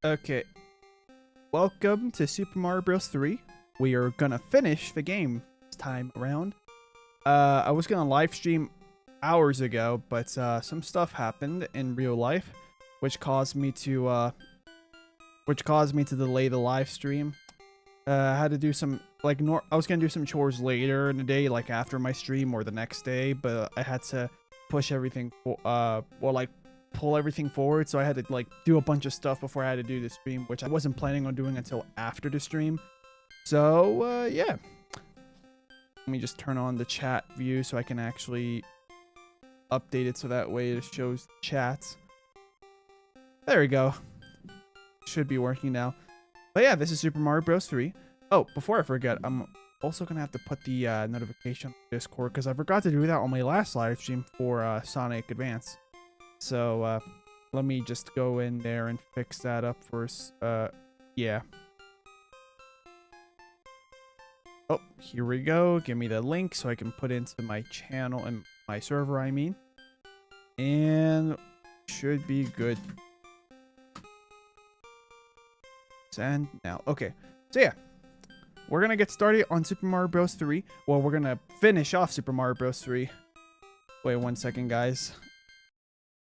Okay, welcome to Super Mario Bros. 3. We are gonna finish the game this time around. I was gonna live stream hours ago, but some stuff happened in real life, which caused me to delay the live stream. I had to do some I was gonna do some chores later in the day, like after my stream or the next day, but I had to push everything pull everything forward, so I had to do a bunch of stuff before I had to do the stream, which I wasn't planning on doing until after the stream. So yeah, let me just turn on the chat view so I can actually update it so that way it shows chats. There we go. Should be working now. But yeah, this is Super Mario Bros. 3. Oh, before I forget, I'm also gonna have to put the notification on Discord, because I forgot to do that on my last live stream for Sonic Advance. So let me just go in there and fix that up first. Yeah. Oh, here we go. Give me the link so I can put into my channel and my server, I mean. And should be good. And now, okay. So yeah, we're gonna get started on Super Mario Bros. 3. Well, we're gonna finish off Super Mario Bros. 3. Wait 1 second, guys.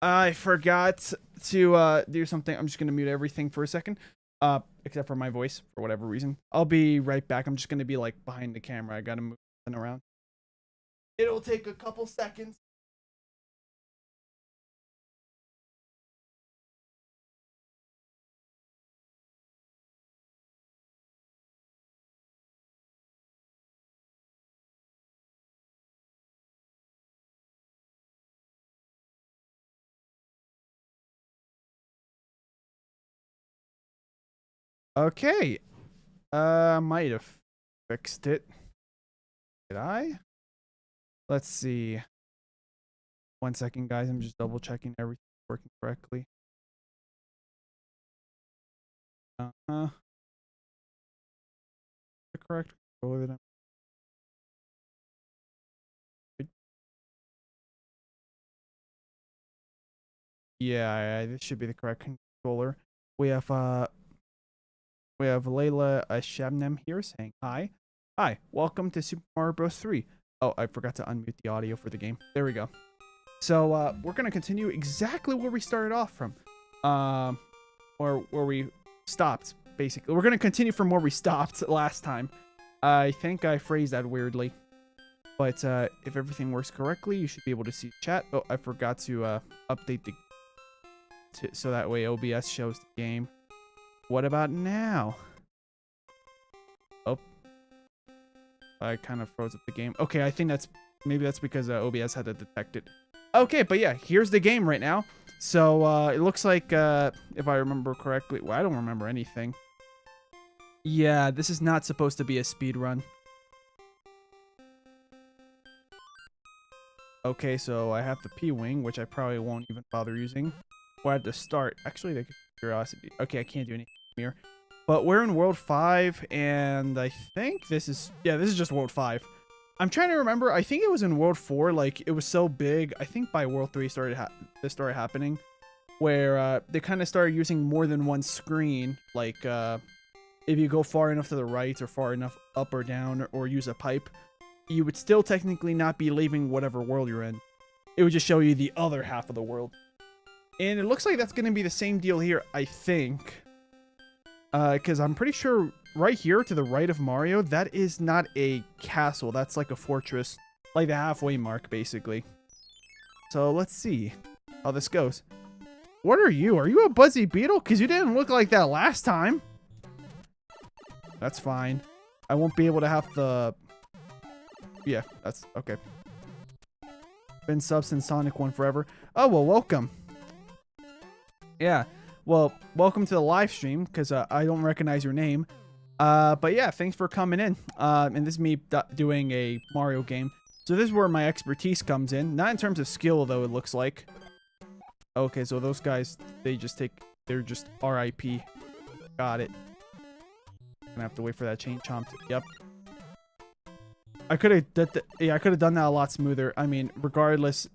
I forgot to do something. I'm just gonna mute everything for a second, except for my voice for whatever reason. I'll be right back. I'm just gonna be behind the camera. I gotta move something around. It'll take a couple seconds. Okay. Might have fixed it. Did I? Let's see. 1 second, guys. I'm just double checking everything working correctly. The correct controller that yeah, this should be the correct controller. We have Layla Shabnam here saying hi. Hi, welcome to Super Mario Bros. 3. Oh, I forgot to unmute the audio for the game. There we go. So we're gonna continue exactly where we started off from, or where we stopped. Basically, we're gonna continue from where we stopped last time. I think I phrased that weirdly, but if everything works correctly, you should be able to see chat. Oh, I forgot to update so that way OBS shows the game. What about now? Oh, I kind of froze up the game. Okay, I think maybe that's because OBS had to detect it. Okay, but yeah, here's the game right now. So it looks like, if I remember correctly, well, I don't remember anything. Yeah, this is not supposed to be a speed run. Okay, so I have the P-Wing, which I probably won't even bother using. Or I have to start. Actually, they could curiosity. Okay, I can't do anything here. But we're in World 5, and I think this is just World 5. I'm trying to remember. I think it was in World 4. It was so big. I think by World 3 this started happening, where they kind of started using more than one screen. If you go far enough to the right or far enough up or down or use a pipe, you would still technically not be leaving whatever world you're in. It would just show you the other half of the world. And it looks like that's going to be the same deal here, I think. Because I'm pretty sure right here to the right of Mario, that is not a castle. That's like a fortress. Like the halfway mark, basically. So let's see how this goes. What are you? Are you a Buzzy Beetle? Because you didn't look like that last time. That's fine. I won't be able to have the... Yeah, that's okay. Been sub since Sonic 1 forever. Oh, well, welcome. Yeah, well, welcome to the live stream, because I don't recognize your name. But yeah, thanks for coming in. And this is me doing a Mario game. So this is where my expertise comes in. Not in terms of skill, though, it looks like. Okay, so those guys, they're just RIP. Got it. Gonna have to wait for that chain chomp. Yep. I could have done that a lot smoother. I mean, regardless,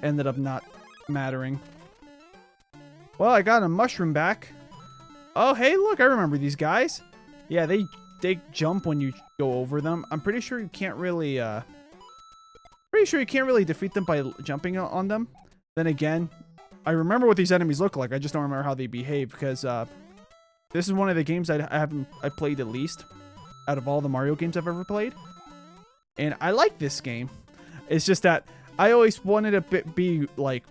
ended up not mattering. Well, I got a mushroom back. Oh, hey, look, I remember these guys. Yeah, they jump when you go over them. I'm pretty sure you can't really defeat them by jumping on them. Then again, I remember what these enemies look like. I just don't remember how they behave because this is one of the games I played the least out of all the Mario games I've ever played. And I like this game. It's just that I always wanted to be like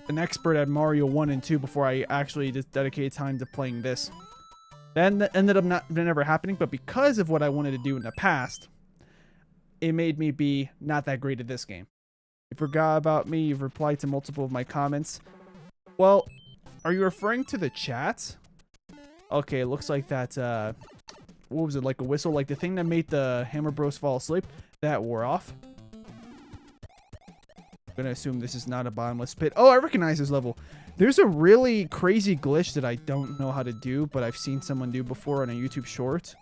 an expert at Mario 1 and 2 before I actually just dedicated time to playing this. That ended up never happening, but because of what I wanted to do in the past, it made me be not that great at this game. You forgot about me, you've replied to multiple of my comments. Well, are you referring to the chat? Okay, it looks like that, what was it, like a whistle? Like the thing that made the Hammer Bros fall asleep? That wore off. I'm gonna assume this is not a bottomless pit. Oh, I recognize this level. There's a really crazy glitch that I don't know how to do, but I've seen someone do before on a YouTube short.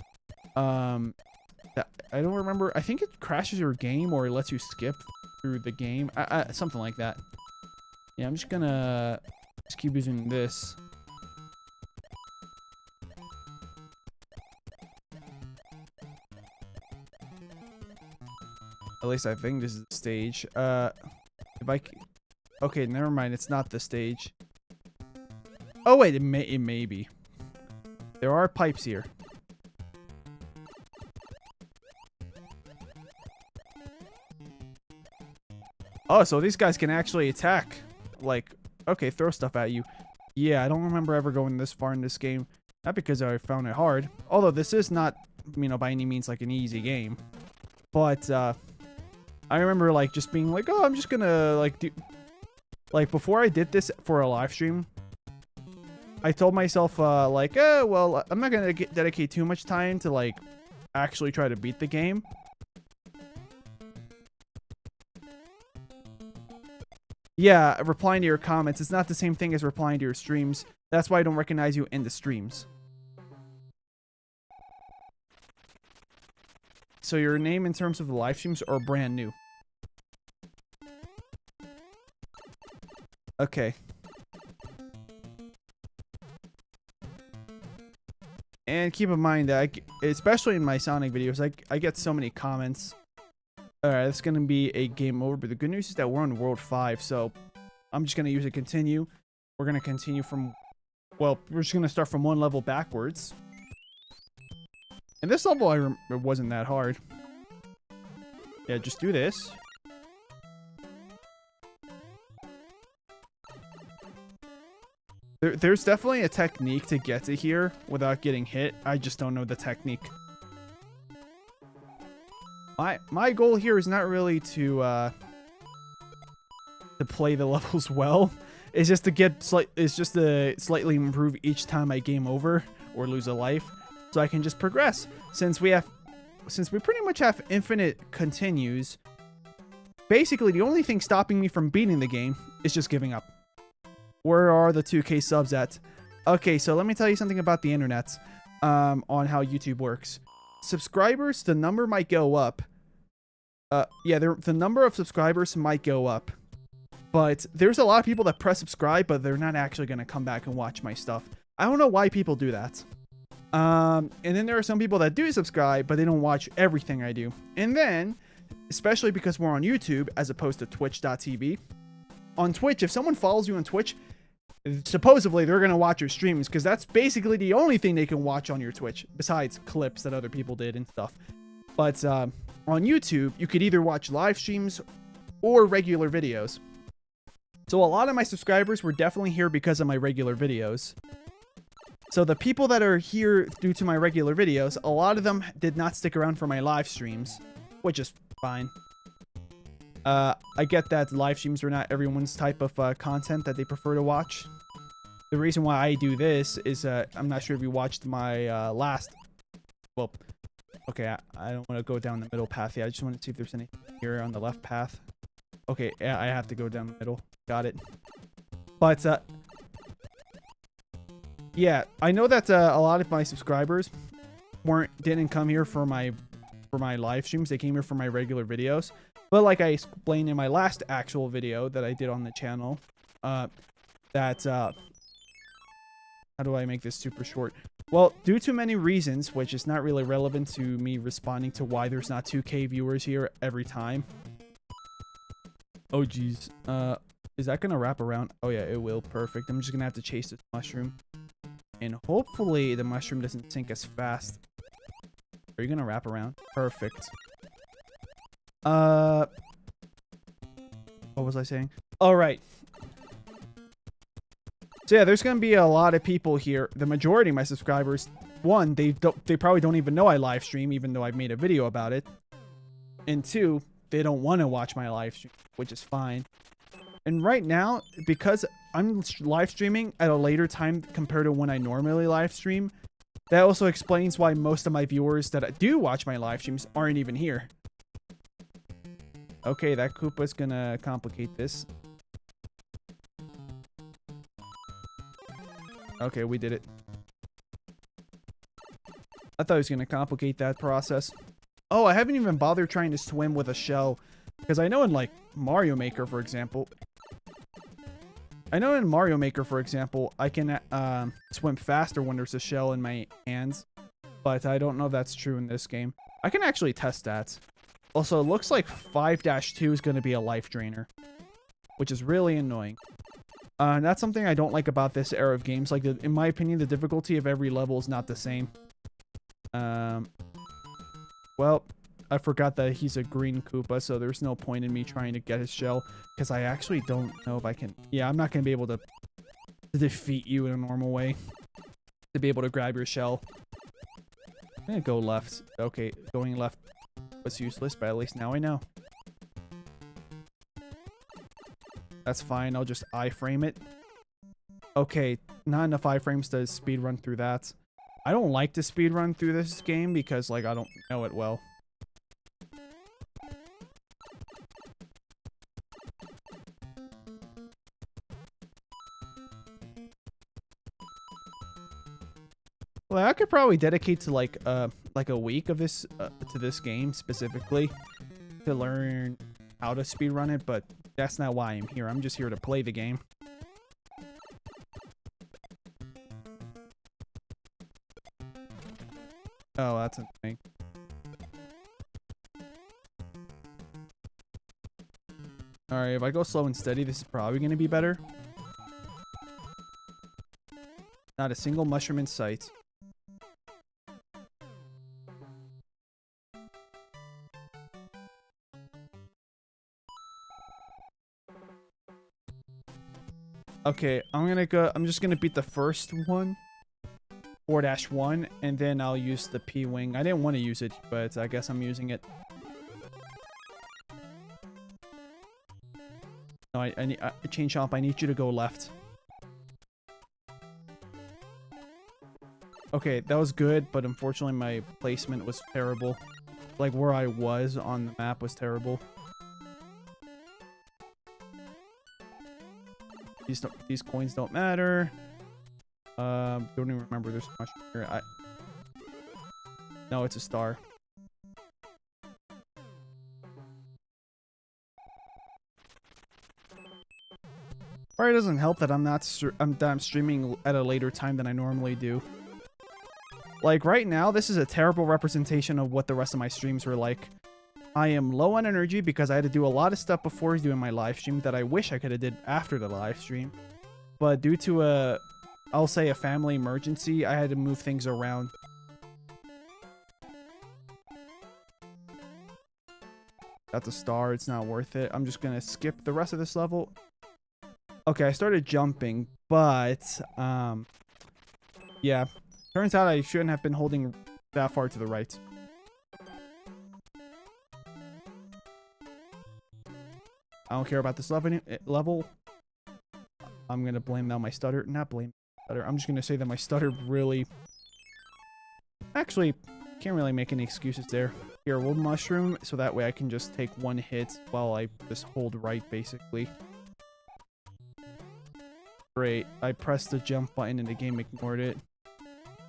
That I don't remember. I think it crashes your game or it lets you skip through the game. Something like that. Yeah, I'm just gonna keep using this. At least I think this is the stage. Okay, never mind. It's not the stage. Oh wait, it may be. There are pipes here. Oh, so these guys can actually attack. Like, okay, throw stuff at you. Yeah, I don't remember ever going this far in this game. Not because I found it hard. Although this is not, you know, by any means like an easy game. But, I remember, like, just being like, oh, I'm just gonna, like, do... Like, before I did this for a live stream, I told myself, like, oh, well, I'm not gonna dedicate too much time to, like, actually try to beat the game. Yeah, replying to your comments. It's not the same thing as replying to your streams. That's why I don't recognize you in the streams. So your name in terms of the live streams are brand new. Okay. And keep in mind that, especially in my Sonic videos, I get so many comments. Alright, it's going to be a game over, but the good news is that we're on World 5, so I'm just going to use it continue. We're going to continue from, well, we're just going to start from one level backwards. And this level, it wasn't that hard. Yeah, just do this. There's definitely a technique to get to here without getting hit. I just don't know the technique. My goal here is not really to play the levels well. It's just to get slightly improve each time I game over or lose a life, so I can just progress. Since we pretty much have infinite continues, basically the only thing stopping me from beating the game is just giving up. Where are the 2K subs at? Okay, so let me tell you something about the internet, on how YouTube works. Subscribers, the number might go up. Yeah, the number of subscribers might go up. But there's a lot of people that press subscribe, but they're not actually going to come back and watch my stuff. I don't know why people do that. And then there are some people that do subscribe, but they don't watch everything I do. And then, especially because we're on YouTube, as opposed to twitch.tv. On Twitch, if someone follows you on Twitch, supposedly they're going to watch your streams, because that's basically the only thing they can watch on your Twitch, besides clips that other people did and stuff. But on YouTube, you could either watch live streams or regular videos. So a lot of my subscribers were definitely here because of my regular videos. So the people that are here due to my regular videos, a lot of them did not stick around for my live streams, which is fine. I get that live streams are not everyone's type of content that they prefer to watch. The reason why I do this is I'm not sure if you watched my last... Well, okay, I don't want to go down the middle path yet. I just want to see if there's anything here on the left path. Okay, yeah, I have to go down the middle. Got it. But, yeah, I know that a lot of my subscribers didn't come here for my live streams. They came here for my regular videos. But like I explained in my last actual video that I did on the channel, that How do I make this super short? Well, due to many reasons, which is not really relevant to me responding to why there's not 2K viewers here every time. Oh, geez. Is that going to wrap around? Oh, yeah, it will. Perfect. I'm just going to have to chase this mushroom. And hopefully the mushroom doesn't sink as fast. Are you going to wrap around? Perfect. What was I saying? All right. So yeah, there's going to be a lot of people here. The majority of my subscribers, one, they probably don't even know I live stream, even though I've made a video about it. And two, they don't want to watch my live stream, which is fine. And right now, because I'm live streaming at a later time compared to when I normally live stream, that also explains why most of my viewers that do watch my live streams aren't even here. Okay, that Koopa's gonna complicate this. Okay, we did it. I thought it was gonna complicate that process. Oh, I haven't even bothered trying to swim with a shell. Because I know in, like, Mario Maker, for example... I can swim faster when there's a shell in my hands. But I don't know if that's true in this game. I can actually test that. Also, it looks like 5-2 is going to be a life drainer. Which is really annoying. And that's something I don't like about this era of games. Like, in my opinion, the difficulty of every level is not the same. Well, I forgot that he's a green Koopa, so there's no point in me trying to get his shell. Because I actually don't know if I can... Yeah, I'm not going to be able to defeat you in a normal way. To be able to grab your shell. I'm going to go left. Okay, going left was useless, but at least now I know. That's fine, I'll just iframe it. Okay, not enough iframes to speedrun through that. I don't like to speedrun through this game because, like, I don't know it well. Well, I could probably dedicate to like a week of this to this game specifically to learn how to speedrun it, but that's not why I'm here. I'm just here to play the game. Oh, that's a thing. Alright, if I go slow and steady, this is probably going to be better. Not a single mushroom in sight. Okay, I'm just gonna beat the first one. 4-1, and then I'll use the P-Wing. I didn't want to use it, but I guess I'm using it. No, I need... Chain Chomp, I need you to go left. Okay, that was good, but unfortunately my placement was terrible. Like, where I was on the map was terrible. These coins don't matter. Don't even remember there's much here. No, it's a star. Probably doesn't help that I'm streaming at a later time than I normally do. Like right now, this is a terrible representation of what the rest of my streams were like. I am low on energy because I had to do a lot of stuff before doing my live stream that I wish I could have did after the live stream. But due to I'll say a family emergency, I had to move things around. That's a star, it's not worth it. I'm just gonna skip the rest of this level. Okay, I started jumping, but yeah. Turns out I shouldn't have been holding that far to the right. I don't care about this level. I'm going to blame now my stutter. Not blame stutter. I'm just going to say that my stutter really... Actually, can't really make any excuses there. Here, we'll mushroom, so that way I can just take one hit while I just hold right, basically. Great. I pressed the jump button and the game ignored it.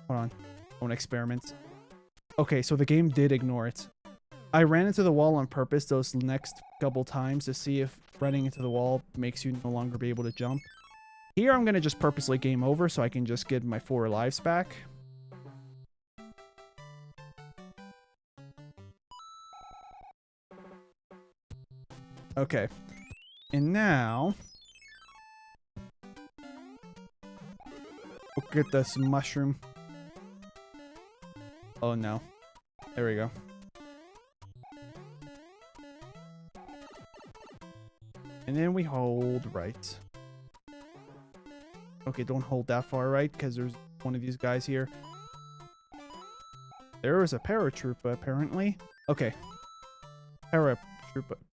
Hold on. I want to experiment. Okay, so the game did ignore it. I ran into the wall on purpose those next couple times to see if running into the wall makes you no longer be able to jump. Here, I'm going to just purposely game over so I can just get my 4 lives back. Okay. And now... we'll get this mushroom. Oh, no. There we go. And then we hold right. Okay, don't hold that far right, because there's one of these guys here. There is a paratroopa, apparently. Okay.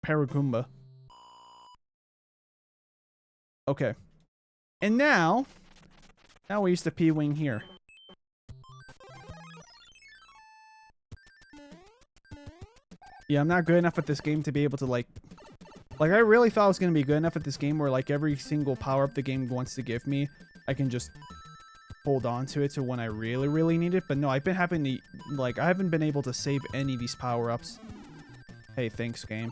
Paragoomba. Okay. And now we use the P-Wing here. Yeah, I'm not good enough at this game to be able to, like, I really thought I was going to be good enough at this game where, like, every single power-up the game wants to give me, I can just hold on to it to when I really, really need it. But no, I've been having to, like, I haven't been able to save any of these power-ups. Hey, thanks, game.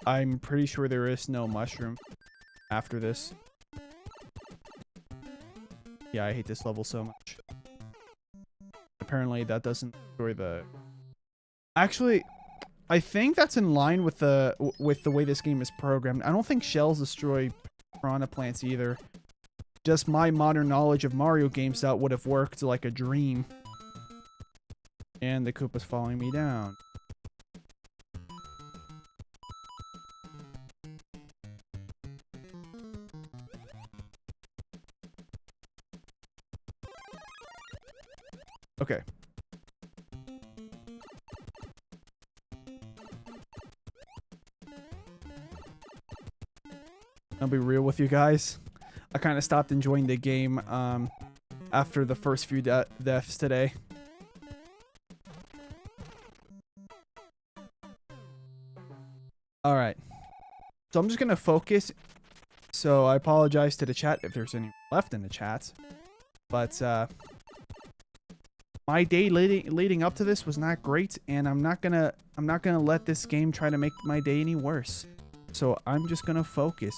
I'm pretty sure there is no mushroom after this. Yeah, I hate this level so much. Apparently, that doesn't destroy the... Actually... I think that's in line with the way this game is programmed. I don't think shells destroy piranha plants either. Just my modern knowledge of Mario games, that would have worked like a dream. And the Koopa's following me down. Okay. I'll be real with you guys. I kind of stopped enjoying the game after the first few deaths today. Alright. So I'm just going to focus. So I apologize to the chat if there's any left in the chat. But my day leading up to this was not great, and I'm not gonna let this game try to make my day any worse. So I'm just gonna focus.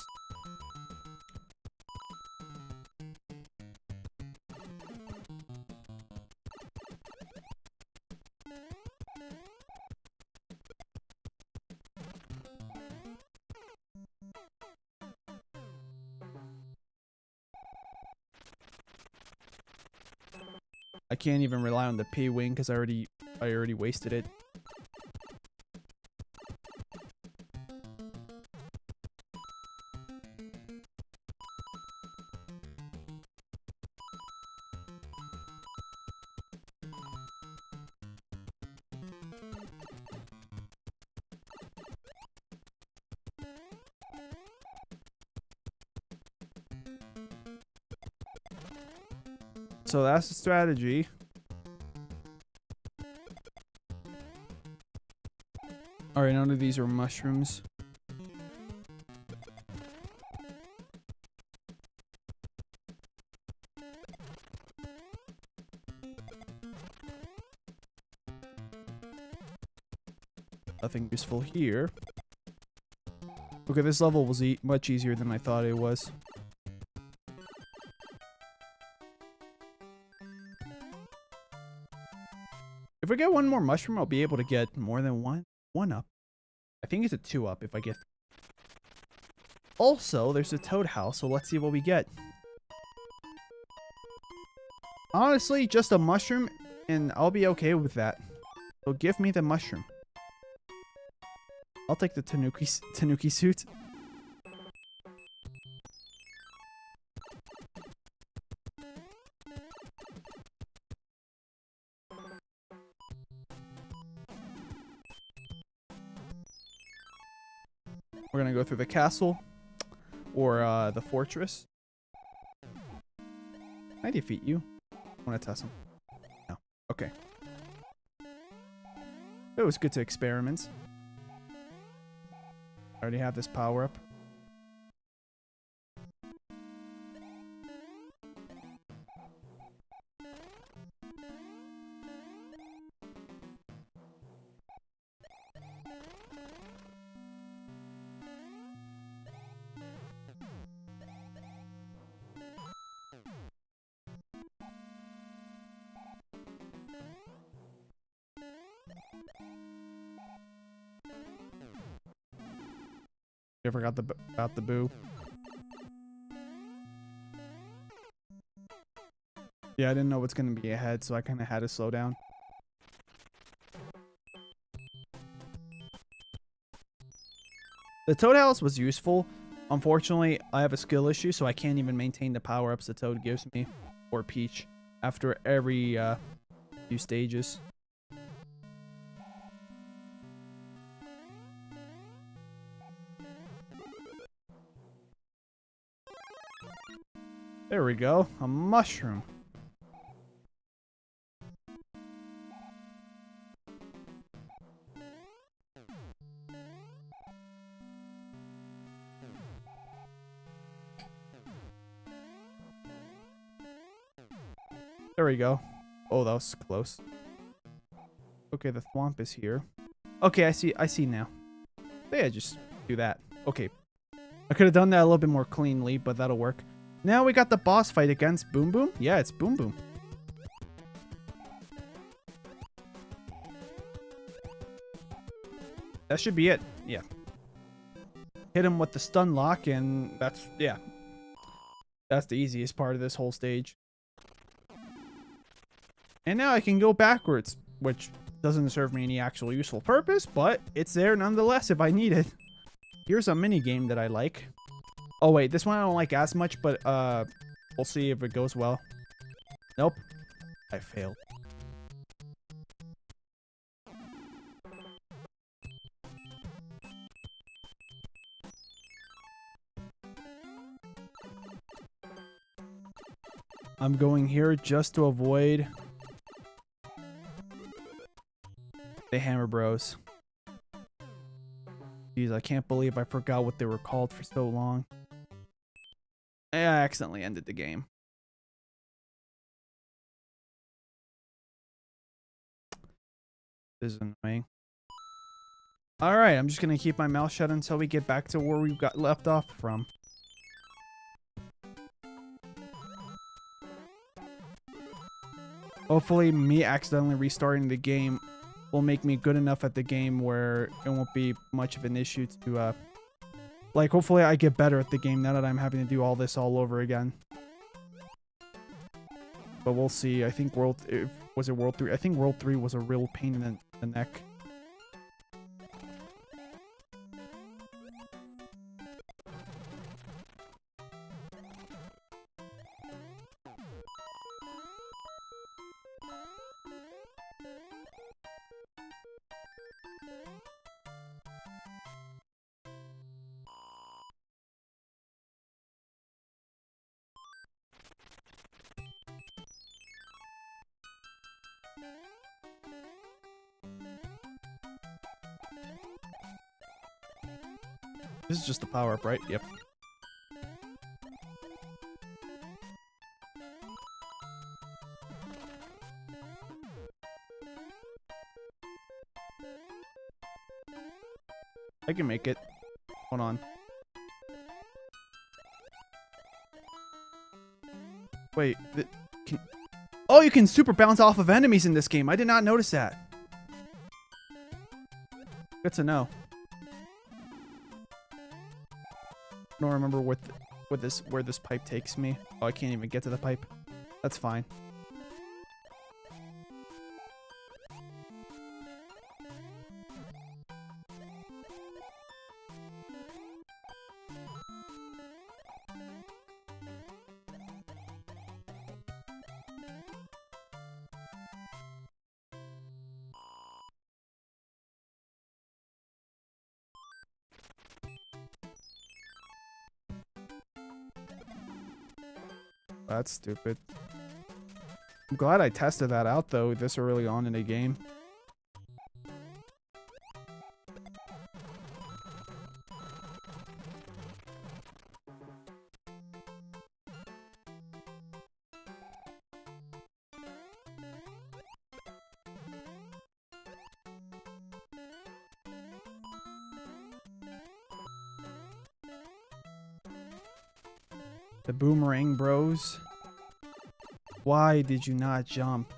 I can't even rely on the P-Wing because I already wasted it. So that's the strategy. Alright, none of these are mushrooms. Nothing useful here. Okay, this level was much easier than I thought it was. If we get one more mushroom, I'll be able to get more than one up. I think it's a 2 up if I get... Also, there's a toad house, so let's see what we get. Honestly, just a mushroom, and I'll be okay with that. So give me the mushroom. I'll take the Tanuki suit. We're gonna go through the castle, or the fortress. Can I defeat you? I want to test him. No. Okay. It was good to experiment. I already have this power up. I forgot about the boo. Yeah, I didn't know what's going to be ahead, so I kind of had to slow down. The Toad House was useful. Unfortunately, I have a skill issue, so I can't even maintain the power-ups the Toad gives me, or Peach, after every few stages. There we go. A mushroom. There we go. Oh, that was close. Okay, the thwomp is here. Okay, I see now. Yeah, just do that. Okay. I could have done that a little bit more cleanly, but that'll work. Now we got the boss fight against Boom Boom. Yeah, it's Boom Boom. That should be it. Yeah. Hit him with the stun lock, and that's, yeah. That's the easiest part of this whole stage. And now I can go backwards, which doesn't serve me any actual useful purpose, but it's there nonetheless if I need it. Here's a mini game that I like. Oh wait, this one I don't like as much, but we'll see if it goes well. Nope. I failed. I'm going here just to avoid the Hammer Bros. Jeez, I can't believe I forgot what they were called for so long. I accidentally ended the game. This is annoying. Alright, I'm just gonna keep my mouth shut until we get back to where we got left off from. Hopefully, me accidentally restarting the game will make me good enough at the game where it won't be much of an issue to, like, hopefully I get better at the game now that I'm having to do all this all over again. But we'll see. I think was it World 3? I think World 3 was a real pain in the neck. This is just the power-up, right? Yep. I can make it. Hold on. Wait. Oh, you can super bounce off of enemies in this game. I did not notice that. Good to know. I don't remember where this pipe takes me. Oh, I can't even get to the pipe. That's fine. That's stupid. I'm glad I tested that out, though, this early on in the game. The Boomerang Bros. Why did you not jump?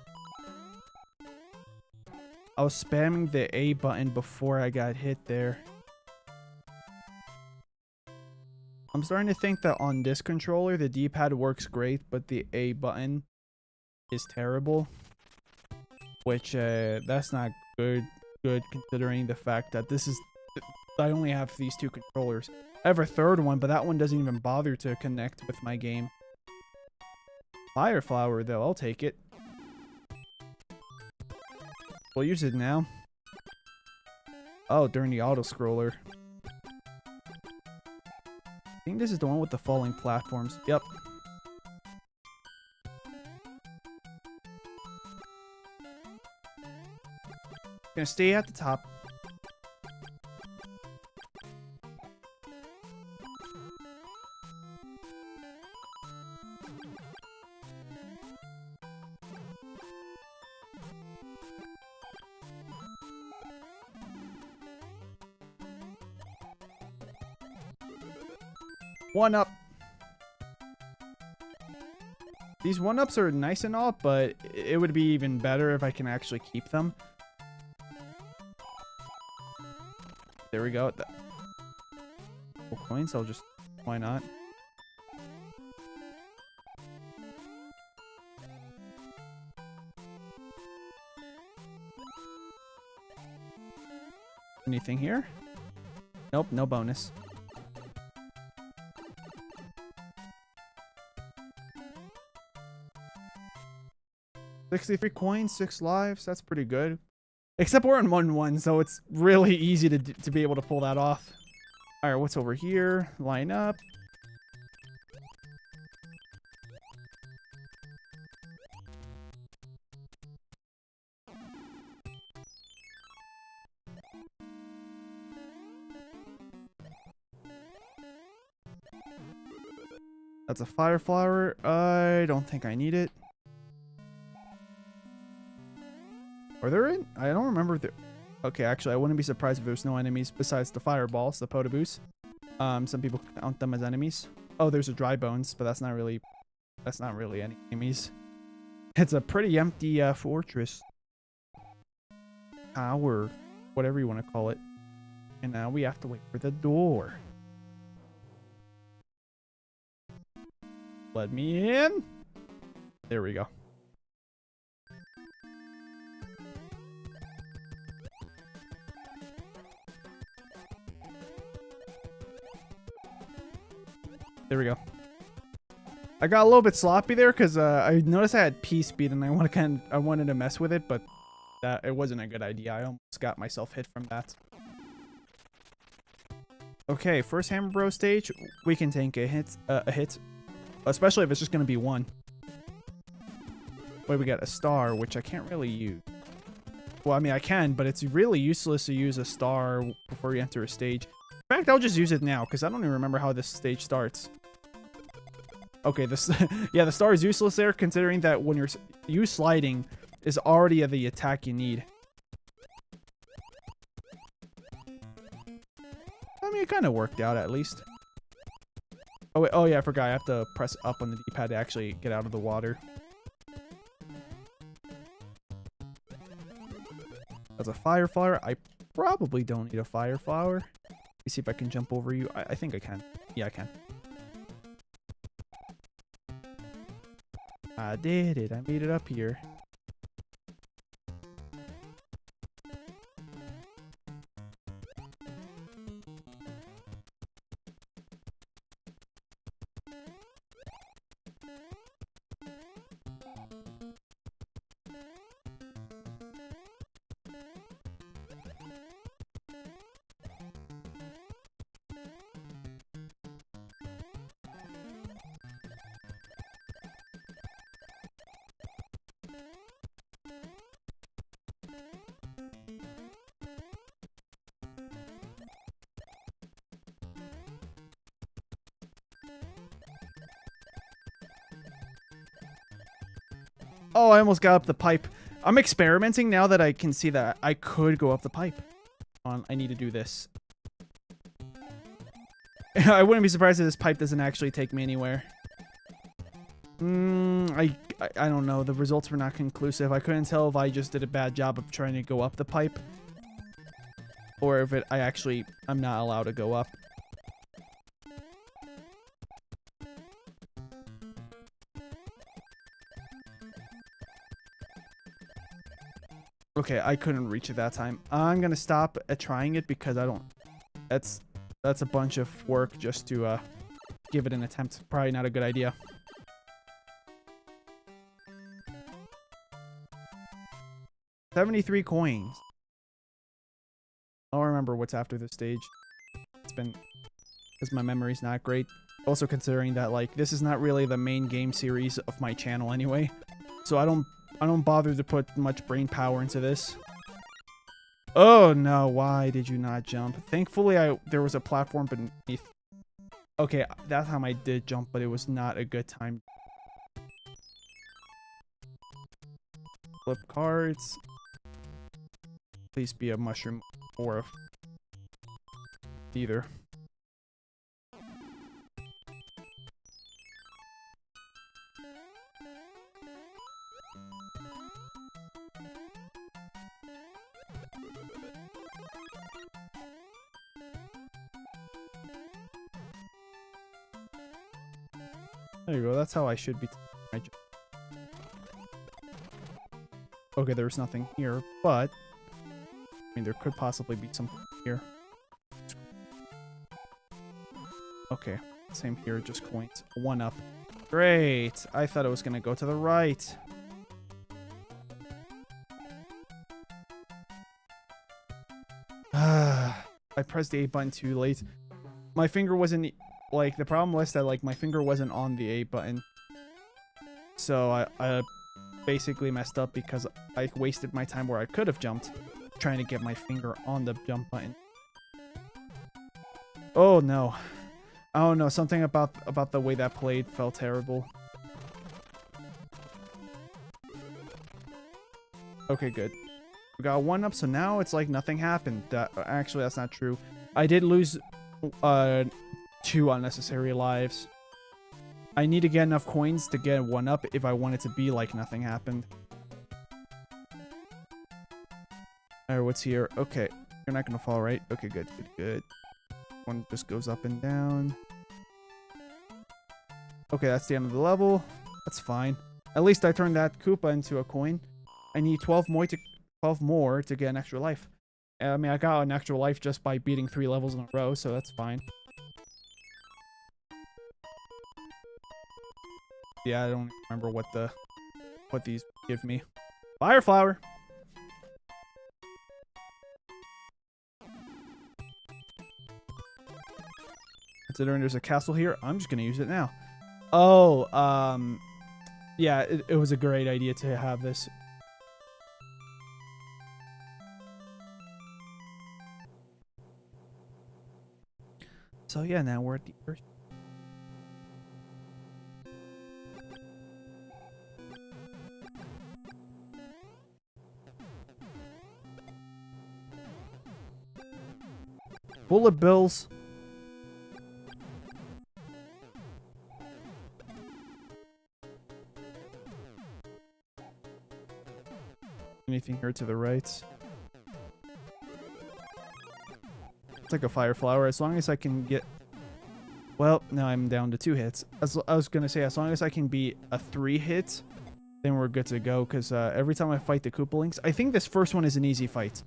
I was spamming the A button before I got hit there. I'm starting to think that on this controller, the D-pad works great, but the A button is terrible. Which, that's not good considering the fact that this is... I only have these two controllers. I have a third one, but that one doesn't even bother to connect with my game. Fire flower, though. I'll take it. We'll use it now. Oh, during the auto-scroller. I think this is the one with the falling platforms. Yep. Gonna stay at the top. One up. These one ups are nice and all, but it would be even better if I can actually keep them. There we go. Full coins, I'll just... Why not? Anything here? Nope, no bonus. $63 coins, 6 lives. That's pretty good. Except we're in 1-1, so it's really easy to be able to pull that off. All right, what's over here? Line up. That's a fire flower. I don't think I need it. Are there in? I don't remember if there... Okay, actually, I wouldn't be surprised if there's no enemies besides the fireballs, the potaboos. Some people count them as enemies. Oh, there's a dry bones, but that's not really any enemies. It's a pretty empty fortress. Tower, whatever you want to call it. And now we have to wait for the door. Let me in. There we go. There we go. I got a little bit sloppy there because I noticed I had P speed and I wanted to mess with it, but it wasn't a good idea. I almost got myself hit from that. Okay, first Hammer Bro stage, we can take a hit, especially if it's just gonna be one. Wait, we got a star, which I can't really use. Well, I mean I can, but it's really useless to use a star before you enter a stage. In fact, I'll just use it now because I don't even remember how this stage starts. Okay, this yeah, the star is useless there considering that when you sliding is already the attack you need. I mean, it kind of worked out at least. Oh wait, oh yeah, I forgot. I have to press up on the D-pad to actually get out of the water. That's a fire flower. I probably don't need a fire flower. Let me see if I can jump over you. I think I can. Yeah, I can. I did it. I made it up here. Oh, I almost got up the pipe. I'm experimenting now that I can see that I could go up the pipe. I need to do this. I wouldn't be surprised if this pipe doesn't actually take me anywhere. I don't know. The results were not conclusive. I couldn't tell if I just did a bad job of trying to go up the pipe. Or if I'm not allowed to go up. Okay, I couldn't reach it that time. I'm gonna stop at trying it because I don't... That's a bunch of work just to give it an attempt. Probably not a good idea. $73 coins. I don't remember what's after this stage. It's been... because my memory's not great. Also considering that, like, this is not really the main game series of my channel anyway. So I don't bother to put much brain power into this. Oh no, why did you not jump? Thankfully there was a platform beneath. Okay, that time I did jump, but it was not a good time. Flip cards. Please be a mushroom or a... either. There you go, that's how I should be. Okay, there's nothing here, but... I mean, there could possibly be something here. Okay, same here, just coins. 1 up. Great! I thought it was gonna go to the right. I pressed the A button too late. My finger wasn't... like, the problem was that, like, my finger wasn't on the A button. So I basically messed up because I wasted my time where I could have jumped trying to get my finger on the jump button. Oh no. Oh no, something about the way that played felt terrible. Okay, good. We got 1 up, so now it's like nothing happened. Actually, that's not true. I did lose 2 unnecessary lives. I need to get enough coins to get 1 up if I want it to be like nothing happened. Alright, what's here? Okay, you're not gonna fall, right? Okay, good, good, good. 1 just goes up and down. Okay, that's the end of the level. That's fine. At least I turned that Koopa into a coin. I need 12 more to get an extra life. I mean, I got an extra life just by beating 3 levels in a row, so that's fine. Yeah, I don't remember what these give me. Fire flower. Considering there's a castle here, I'm just gonna use it now. Oh, yeah, it was a great idea to have this. So yeah, now we're at the Earth. Bullet bills. Anything here to the right? It's like a fire flower. As long as I can get... Well, now I'm down to 2 hits. I was going to say, as long as I can be a 3 hit, then we're good to go. Because every time I fight the Koopalings... I think this first one is an easy fight.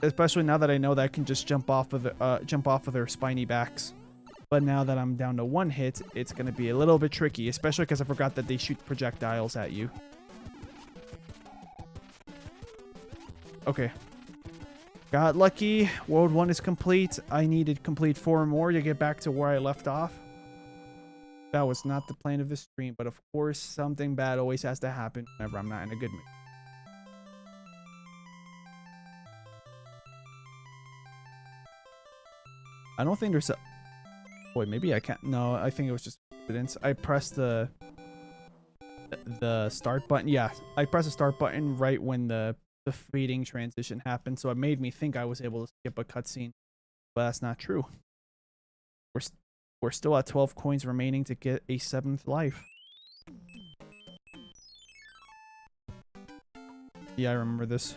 Especially now that I know that I can just jump off of their spiny backs. But now that I'm down to 1 hit, it's going to be a little bit tricky. Especially because I forgot that they shoot projectiles at you. Okay. Got lucky. World 1 is complete. I needed complete 4 more to get back to where I left off. That was not the plan of the stream, but of course, something bad always has to happen whenever I'm not in a good mood. I don't think there's a... Wait, maybe I can't... No, I think it was just coincidence. I pressed the start button. Yeah, I pressed the start button right when the fading transition happened, so it made me think I was able to skip a cutscene, but that's not true. We're still at 12 coins remaining to get a 7th life. Yeah, I remember this.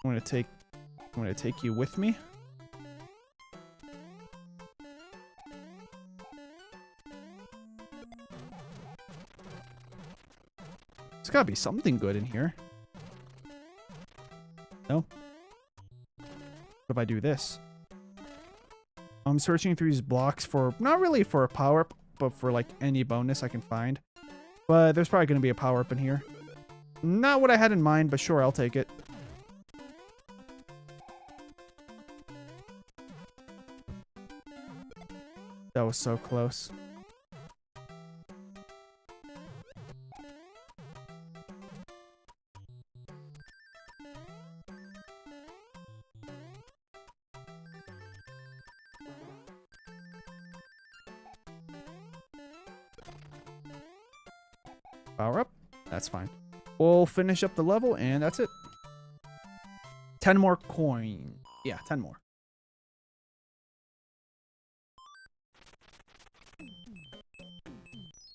I'm gonna take you with me. There's gotta be something good in here. No? What if I do this? I'm searching through these blocks for, not really for a power-up, but for like any bonus I can find. But there's probably gonna be a power-up in here. Not what I had in mind, but sure, I'll take it. That was so close. Power up. That's fine. We'll finish up the level, and that's it. 10 more coins. Yeah, 10 more.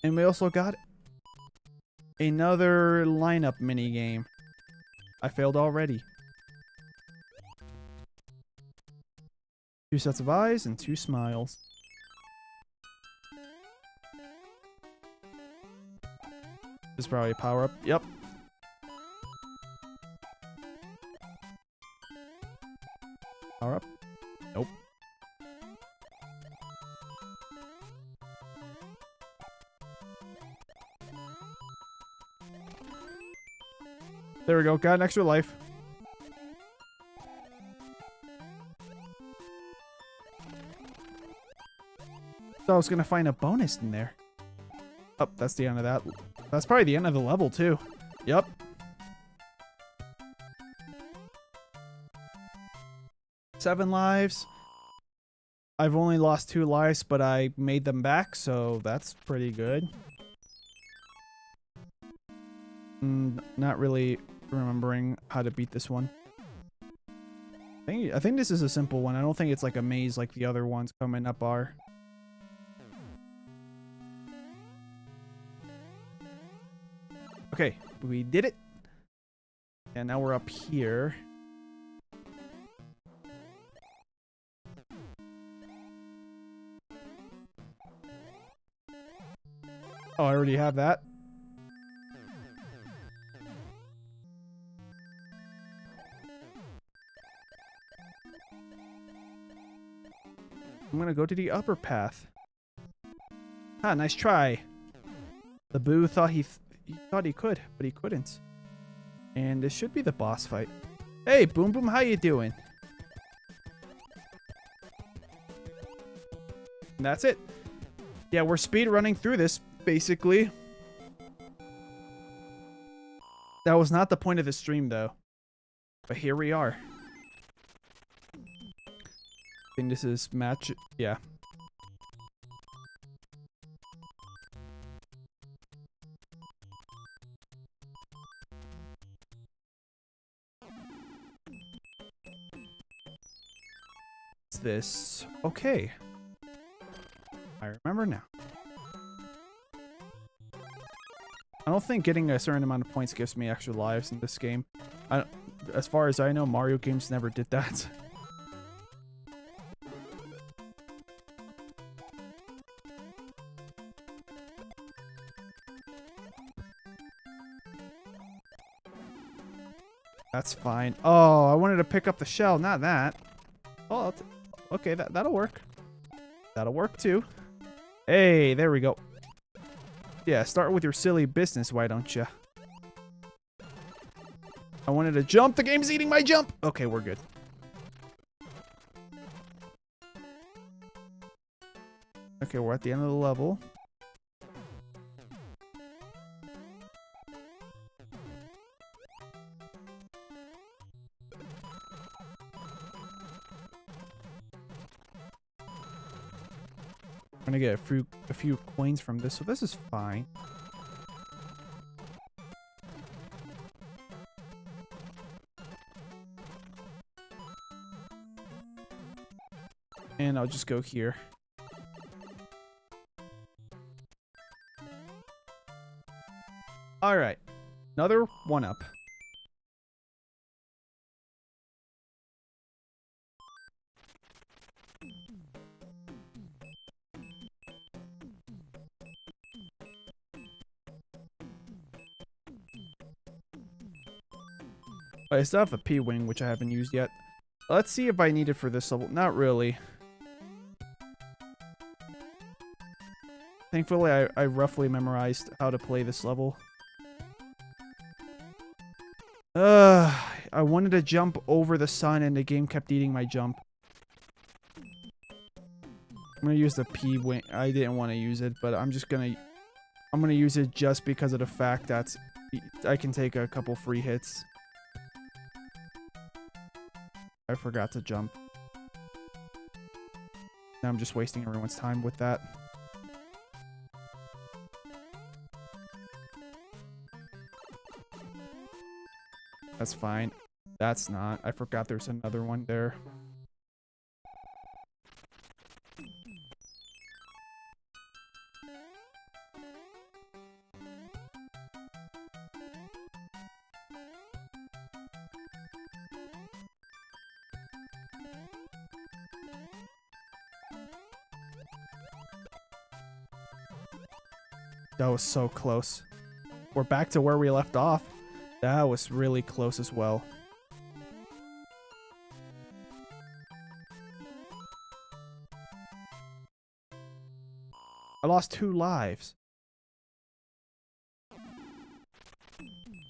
And we also got another lineup mini game. I failed already. 2 sets of eyes and 2 smiles. This is probably a power up. Yep. Power up. Nope. There we go. Got an extra life. So I was gonna find a bonus in there. Oh, that's the end of that. That's probably the end of the level too. Yep. Seven lives. I've only lost 2 lives, but I made them back, so that's pretty good. Not really remembering how to beat this one. I think this is a simple one. I don't think it's like a maze like the other ones coming up are. Okay, we did it. And now we're up here. Oh, I already have that. I'm gonna go to the upper path. Ah, nice try. The Boo thought he thought he could, but he couldn't. And this should be the boss fight. Hey, Boom Boom, how you doing? And that's it. Yeah, we're speed running through this, basically. That was not the point of the stream, though. But here we are. I think this is match... Yeah. What's this? Okay. I remember now. I don't think getting a certain amount of points gives me extra lives in this game. As far as I know, Mario games never did that. That's fine. Oh, I wanted to pick up the shell, not that. Oh, okay, that'll work. That'll work too. Hey, there we go. Yeah, start with your silly business, why don't you? I wanted to jump. The game's eating my jump. Okay, we're good. Okay, we're at the end of the level. I'm gonna get a few coins from this, so this is fine. And I'll just go here. All right, another 1-up. I still have the P-Wing, which I haven't used yet. Let's see if I need it for this level. Not really. Thankfully, I roughly memorized how to play this level. I wanted to jump over the sun and the game kept eating my jump. I'm gonna use the P-Wing. I didn't want to use it, but I'm gonna use it just because of the fact that I can take a couple free hits. I forgot to jump. Now I'm just wasting everyone's time with that. That's fine. That's not. I forgot there's another one there. That was so close. We're back to where we left off. That was really close as well. I lost 2 lives.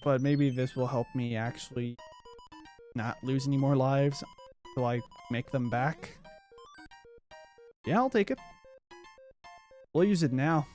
But maybe this will help me actually not lose any more lives until I make them back. Yeah, I'll take it. We'll use it now.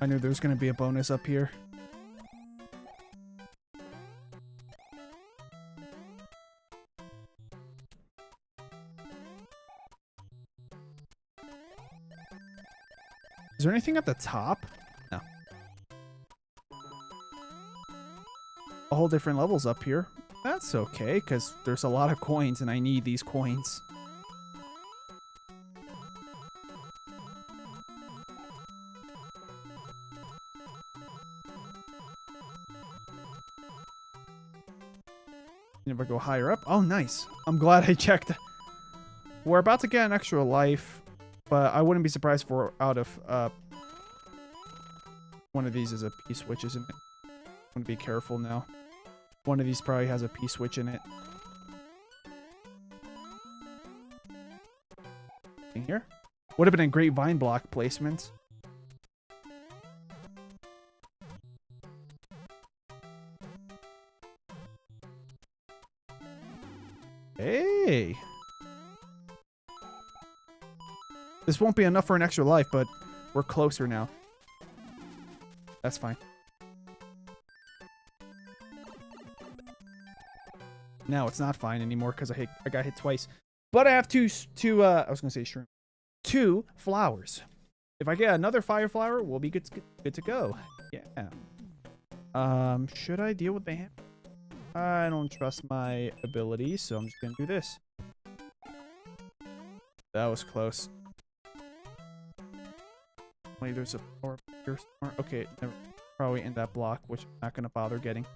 I knew there was going to be a bonus up here. Is there anything at the top? No. A whole different levels up here. That's okay, because there's a lot of coins and I need these coins. Never go higher up. Oh, nice. I'm glad I checked. We're about to get an extra life, but I wouldn't be surprised if we're out of one of these is a P-switch, isn't it? I'm gonna be careful now. One of these probably has a P-switch in it. In here? Would have been a great vine block placement. Hey! This won't be enough for an extra life, but we're closer now. That's fine. Now it's not fine anymore because I got hit twice. But I have I was gonna say shroom. 2 flowers. If I get another fire flower, we'll be good to go. Yeah. Should I deal with the hammer? I don't trust my abilities, so I'm just gonna do this. That was close. Wait, there's a power here somewhere. Okay, never, probably in that block, which I'm not gonna bother getting.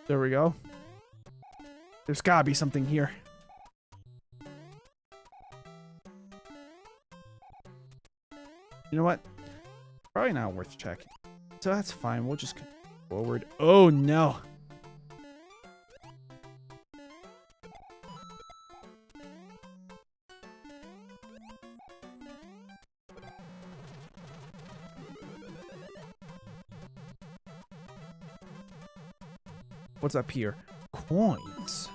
There we go. There's gotta be something here. You know what? Probably not worth checking. So that's fine. We'll just continue forward. Oh no. What's up here? Coins.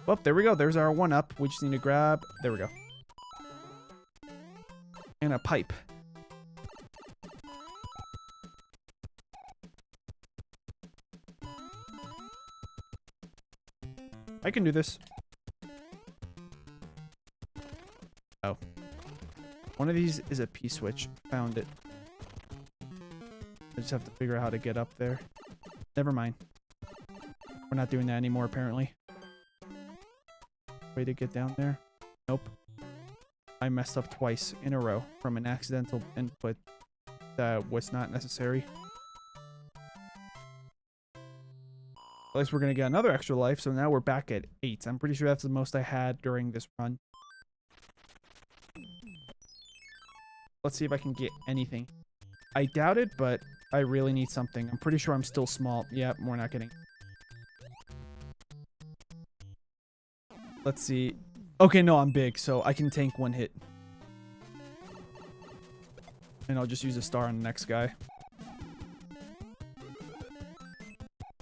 Well, there we go. There's our 1-up. We just need to grab... There we go. And a pipe. I can do this. Oh. One of these is a P-switch. Found it. I just have to figure out how to get up there. Never mind. We're not doing that anymore, apparently. Way to get down there. Nope. I messed up twice in a row from an accidental input that was not necessary. At least we're going to get another extra life, so now we're back at 8. I'm pretty sure that's the most I had during this run. Let's see if I can get anything. I doubt it, but I really need something. I'm pretty sure I'm still small. Yep, we're not getting... Let's see. Okay, no, I'm big, so I can tank one hit. And I'll just use a star on the next guy.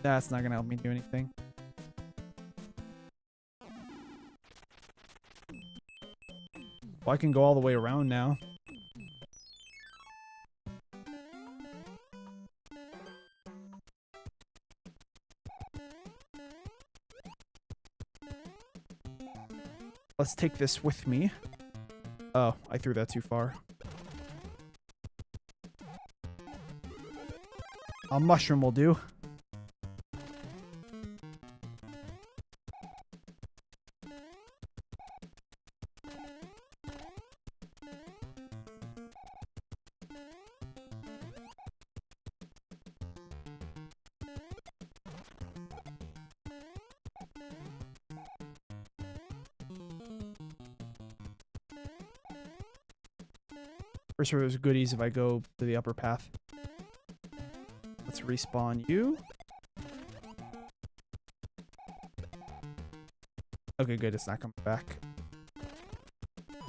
That's not gonna help me do anything. Well, I can go all the way around now. Let's take this with me. Oh, I threw that too far. A mushroom will do. For sure there's goodies if I go to the upper path. Let's respawn you. Okay, good. It's not coming back.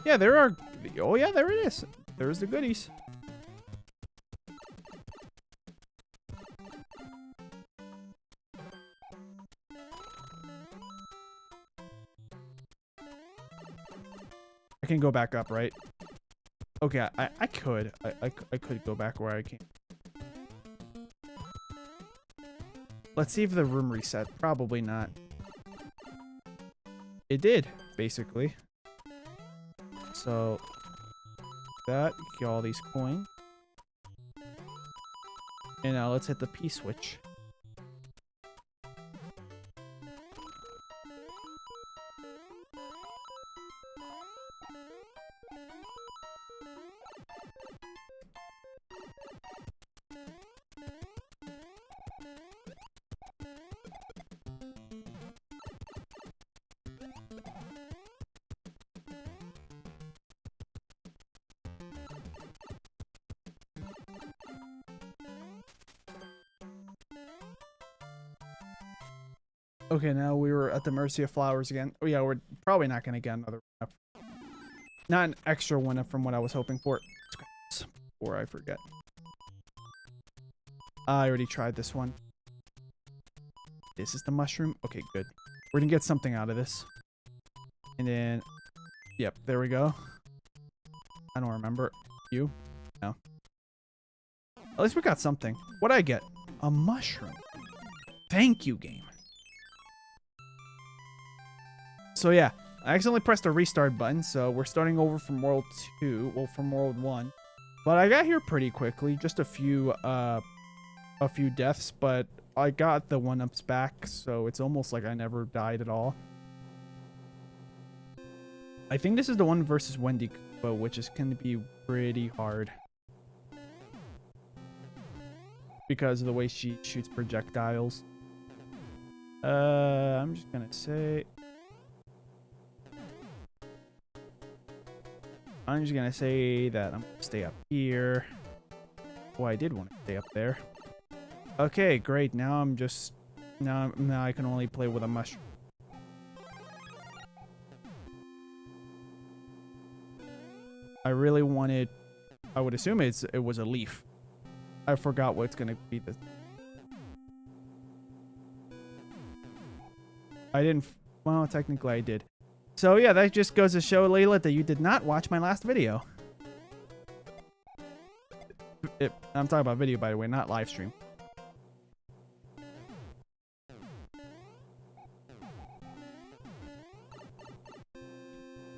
Yeah, there are... Oh, yeah, there it is. There's the goodies. I can go back up, right? Okay, I could. I could go back where I came. Let's see if the room reset. Probably not. It did, basically. So, that, get all these coins. And now let's hit the P switch. Okay, now we were at the mercy of flowers again. Oh yeah, we're probably not going to get another one up. Not an extra one up from what I was hoping for. Before I forget. I already tried this one. This is the mushroom. Okay, good. We're going to get something out of this. And then... Yep, there we go. I don't remember. You? No. At least we got something. What'd I get? A mushroom. Thank you, game. So yeah, I accidentally pressed a restart button, so we're starting over from World 2, well, from World 1. But I got here pretty quickly, just a few deaths, but I got the 1-ups back, so it's almost like I never died at all. I think this is the one versus Wendy, which is going to be pretty hard. Because of the way she shoots projectiles. I'm just going to say... I'm just going to say that I'm going to stay up here. Oh, I did want to stay up there. Okay, great. Now I'm just... Now I can only play with a mushroom. I really wanted... I would assume it was a leaf. I forgot what's going to be the... I didn't... Well, technically I did. So yeah, that just goes to show, Layla, that you did not watch my last video. I'm talking about video, by the way, not live stream.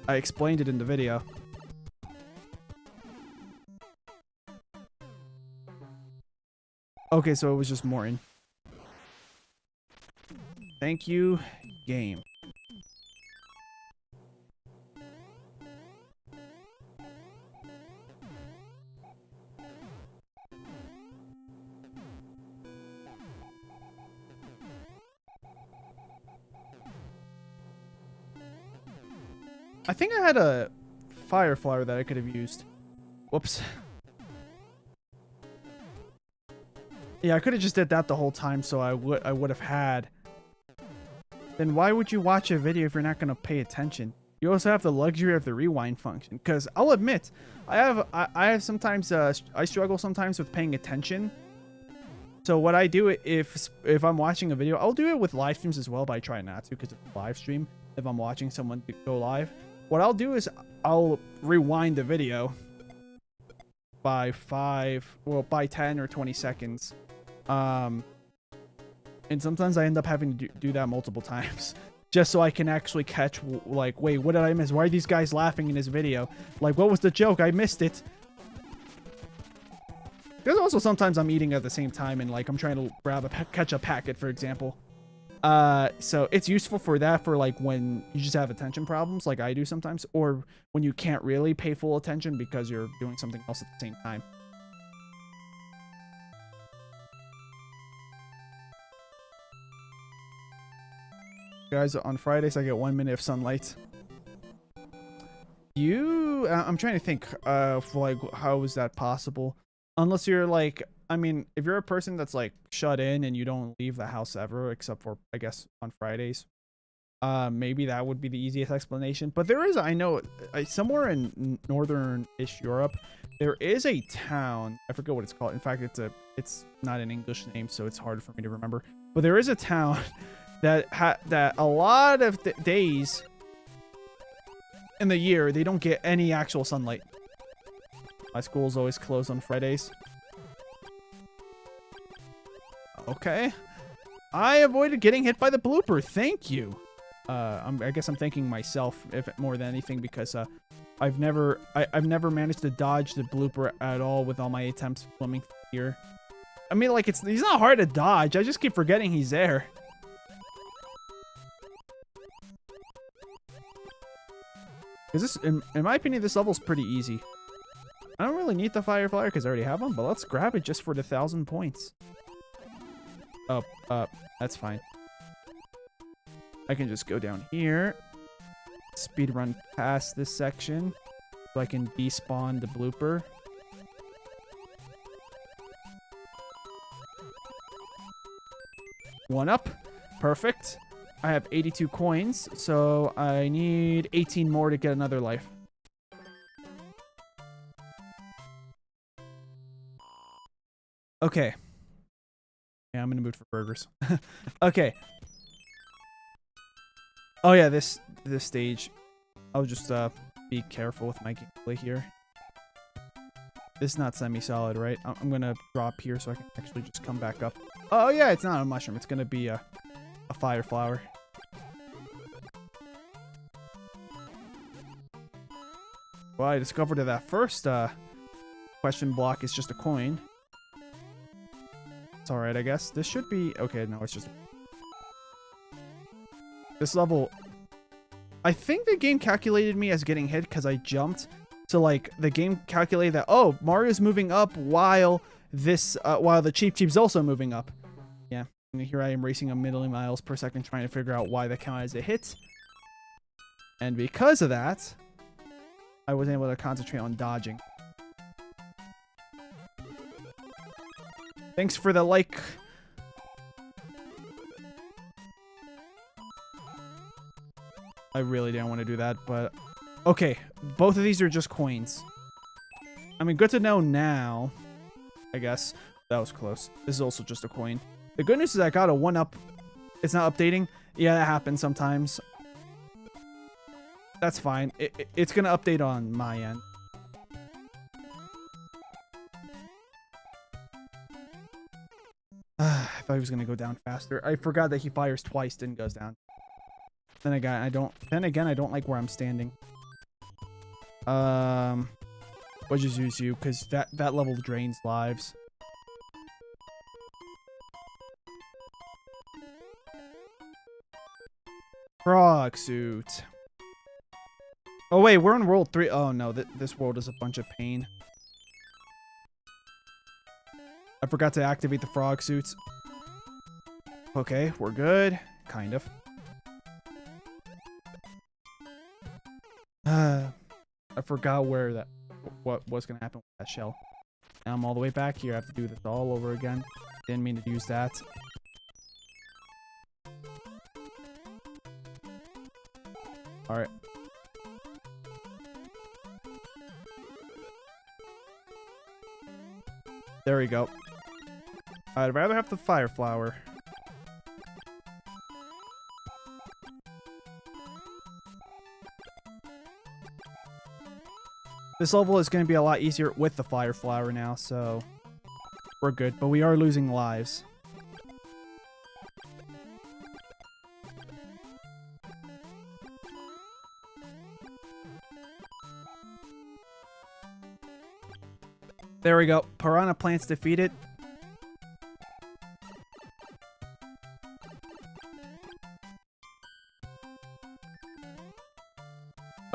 I explained it in the video. Okay, so it was just Morton. Thank you, game. I think I had a fire flower that I could have used. Whoops. Yeah, I could have just did that the whole time, so I would have had. Then why would you watch a video if you're not going to pay attention? You also have the luxury of the rewind function. Because I'll admit, I have sometimes I struggle sometimes with paying attention. So what I do if I'm watching a video, I'll do it with live streams as well, but I try not to because it's a live stream. If I'm watching someone go live, what I'll do is I'll rewind the video by 10 or 20 seconds. And sometimes I end up having to do that multiple times just so I can actually catch, like, wait, what did I miss? Why are these guys laughing in this video? Like, what was the joke? I missed it. There's also sometimes I'm eating at the same time and, like, I'm trying to grab a ketchup packet, for example. So it's useful for that, for like when you just have attention problems like I do sometimes, or when you can't really pay full attention because you're doing something else at the same time. Guys, on Fridays I get 1 minute of sunlight. I'm trying to think of like how is that possible? Unless you're like, I mean, if you're a person that's like shut in and you don't leave the house ever, except for, I guess, on Fridays, maybe that would be the easiest explanation. But there is, I know, somewhere in northern-ish Europe, there is a town. I forget what it's called. In fact, it's not an English name, so it's hard for me to remember. But there is a town that a lot of days in the year they don't get any actual sunlight. My school's always closed on Fridays. Okay. I avoided getting hit by the blooper. Thank you. I guess I'm thanking myself if more than anything because I've never managed to dodge the blooper at all with all my attempts swimming here. I mean, like he's not hard to dodge. I just keep forgetting he's there. Because this, in my opinion, this level's pretty easy. I don't really need the fire flower because I already have one, but let's grab it just for the 1,000 points. Oh, that's fine. I can just go down here, speed run past this section, so I can despawn the blooper. One up. Perfect. I have 82 coins, so I need 18 more to get another life. Okay. Yeah, I'm in the mood for burgers. Okay. Oh yeah, this stage. I'll just be careful with my gameplay here. This is not semi-solid, right? I'm gonna drop here so I can actually just come back up. Oh yeah, it's not a mushroom. It's gonna be a fire flower. Well, I discovered that first question block is just a coin. It's alright, I guess. This should be... Okay, no, it's just... This level... I think the game calculated me as getting hit because I jumped. So, like, the game calculated that, oh, Mario's moving up while this... while the Cheep Cheep's also moving up. Yeah. And here I am racing 1,000,000 miles per second trying to figure out why that counted as a hit. And because of that, I was able to concentrate on dodging. Thanks for the like. I really didn't want to do that, but... Okay, both of these are just coins. I mean, good to know now, I guess. That was close. This is also just a coin. The good news is I got a 1-up. It's not updating. Yeah, that happens sometimes. That's fine. It's going to update on my end. I thought he was going to go down faster. I forgot that he fires twice, then goes down. Then again, I don't like where I'm standing. We'll just use you because that level drains lives. Frog suit. Oh wait, we're in world 3. Oh no, this world is a bunch of pain. I forgot to activate the frog suits. Okay, we're good. Kind of. I forgot what was gonna happen with that shell. Now I'm all the way back here. I have to do this all over again. Didn't mean to use that. Alright. There we go. I'd rather have the fire flower. This level is going to be a lot easier with the fire flower now, so we're good. But we are losing lives. There we go. Piranha plants defeated.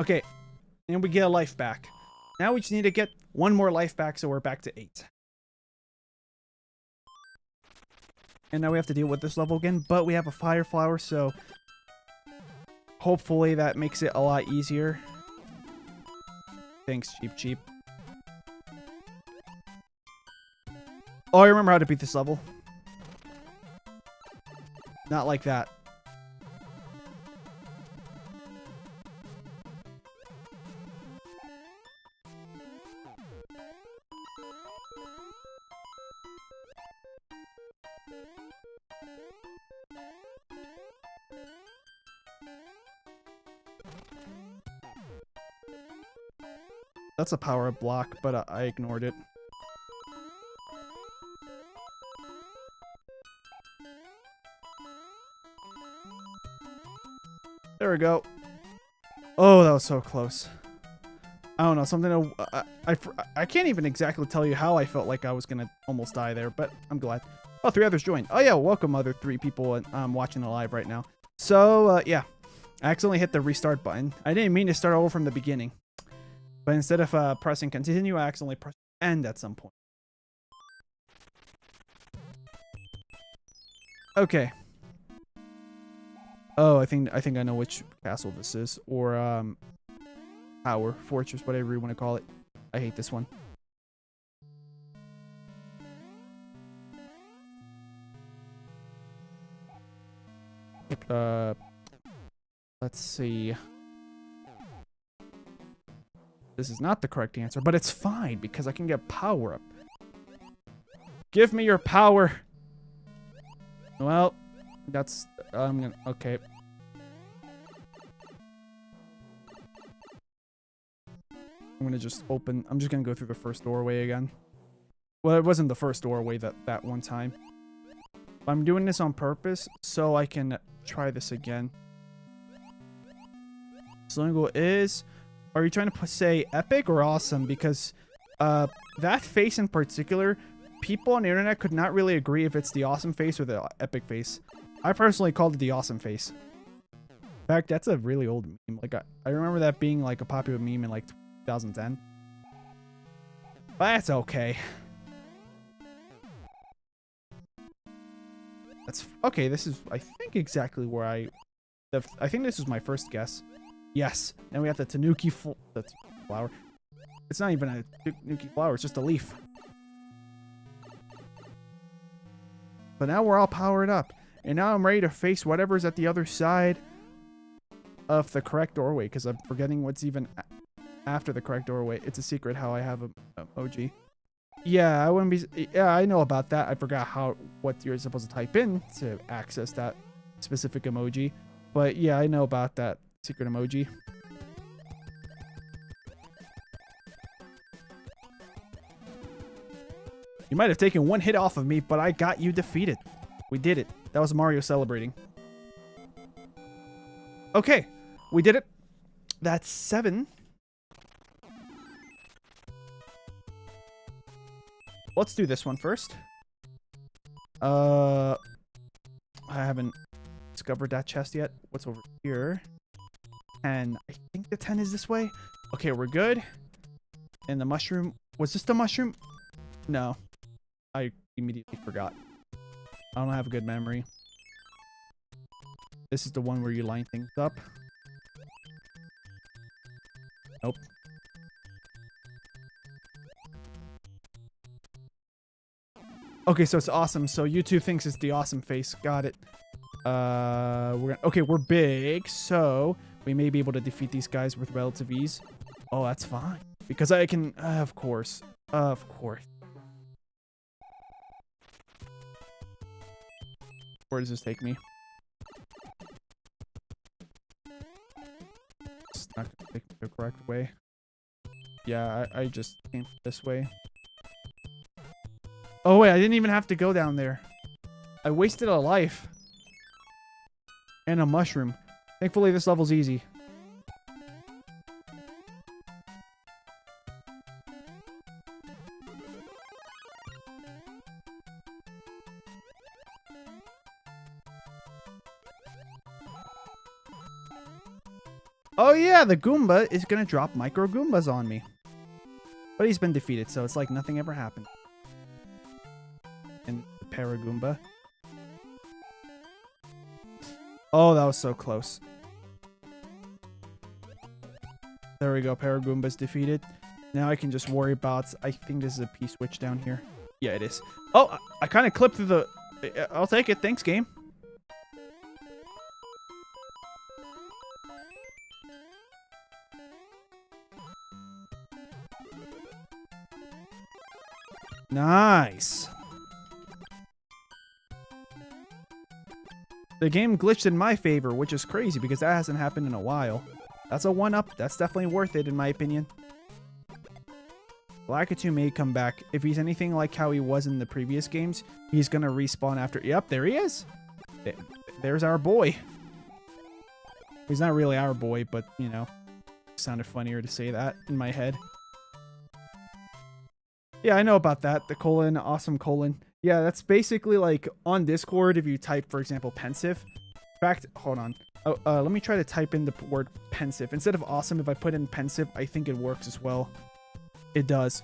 Okay, and we get a life back. Now we just need to get one more life back, so we're back to 8. And now we have to deal with this level again, but we have a fire flower, so hopefully that makes it a lot easier. Thanks, Cheap. Oh, I remember how to beat this level. Not like that. That's a power-up block, but I ignored it. There we go. Oh, that was so close. I don't know, something I can't even exactly tell you how I felt like I was gonna almost die there, but I'm glad. Oh, 3 others joined. Oh yeah, welcome other 3 people watching the live right now. So yeah, I accidentally hit the restart button. I didn't mean to start over from the beginning, but instead of pressing continue, I accidentally pressed end at some point. Okay. Oh, I think I know which castle this is, or tower, fortress, whatever you want to call it. I hate this one. Let's see. This is not the correct answer, but it's fine because I can get power up. Give me your power. Well, that's okay. I'm just gonna go through the first doorway again. Well, it wasn't the first doorway that one time. I'm doing this on purpose so I can try this again. Slingo is, are you trying to say epic or awesome? Because that face in particular, people on the internet could not really agree if it's the awesome face or the epic face. I personally called it the awesome face. In fact, that's a really old meme. Like I remember that being like a popular meme in like 2010. But that's okay. That's okay. This is, I think, exactly where I think this is my first guess. Yes. Then we have the Tanuki flower. It's not even a Tanuki flower. It's just a leaf. But now we're all powered up. And now I'm ready to face whatever's at the other side of the correct doorway. Because I'm forgetting what's even after the correct doorway. It's a secret how I have a emoji. Yeah, I wouldn't be... Yeah, I know about that. I forgot what you're supposed to type in to access that specific emoji. But yeah, I know about that secret emoji. You might have taken one hit off of me, but I got you defeated. We did it. That was Mario celebrating. Okay, we did it. That's 7. let's do this one first. I haven't discovered that chest yet. What's over here? 10. I think the 10 is this way. Okay, we're good. And the mushroom. Was this the mushroom? No. I immediately forgot. I don't have a good memory. This is the one where you line things up. Nope. Okay, so it's awesome. So YouTube thinks it's the awesome face. Got it. We're big, so we may be able to defeat these guys with relative ease. Oh, that's fine. Because I can, of course. Of course. Where does this take me? It's not gonna take me the correct way. Yeah, I just came this way. Oh wait, I didn't even have to go down there. I wasted a life. And a mushroom. Thankfully, this level's easy. Oh yeah, the Goomba is gonna drop micro Goombas on me. But he's been defeated, so it's like nothing ever happened. And the Paragoomba. Oh, that was so close. There we go. Paragoomba's defeated. Now I can just worry about... I think this is a P-switch down here. Yeah, it is. Oh, I kind of clipped through the... I'll take it. Thanks, game. Nice. The game glitched in my favor, which is crazy because that hasn't happened in a while. That's a 1-up. That's definitely worth it in my opinion. Lakitu may come back. If he's anything like how he was in the previous games, he's going to respawn after... Yep, there he is. There's our boy. He's not really our boy, but, you know, it sounded funnier to say that in my head. Yeah, I know about that. The colon, awesome colon. Yeah, that's basically like on Discord, if you type, for example, pensive. In fact, hold on. Oh, let me try to type in the word pensive. Instead of awesome, if I put in pensive, I think it works as well. It does.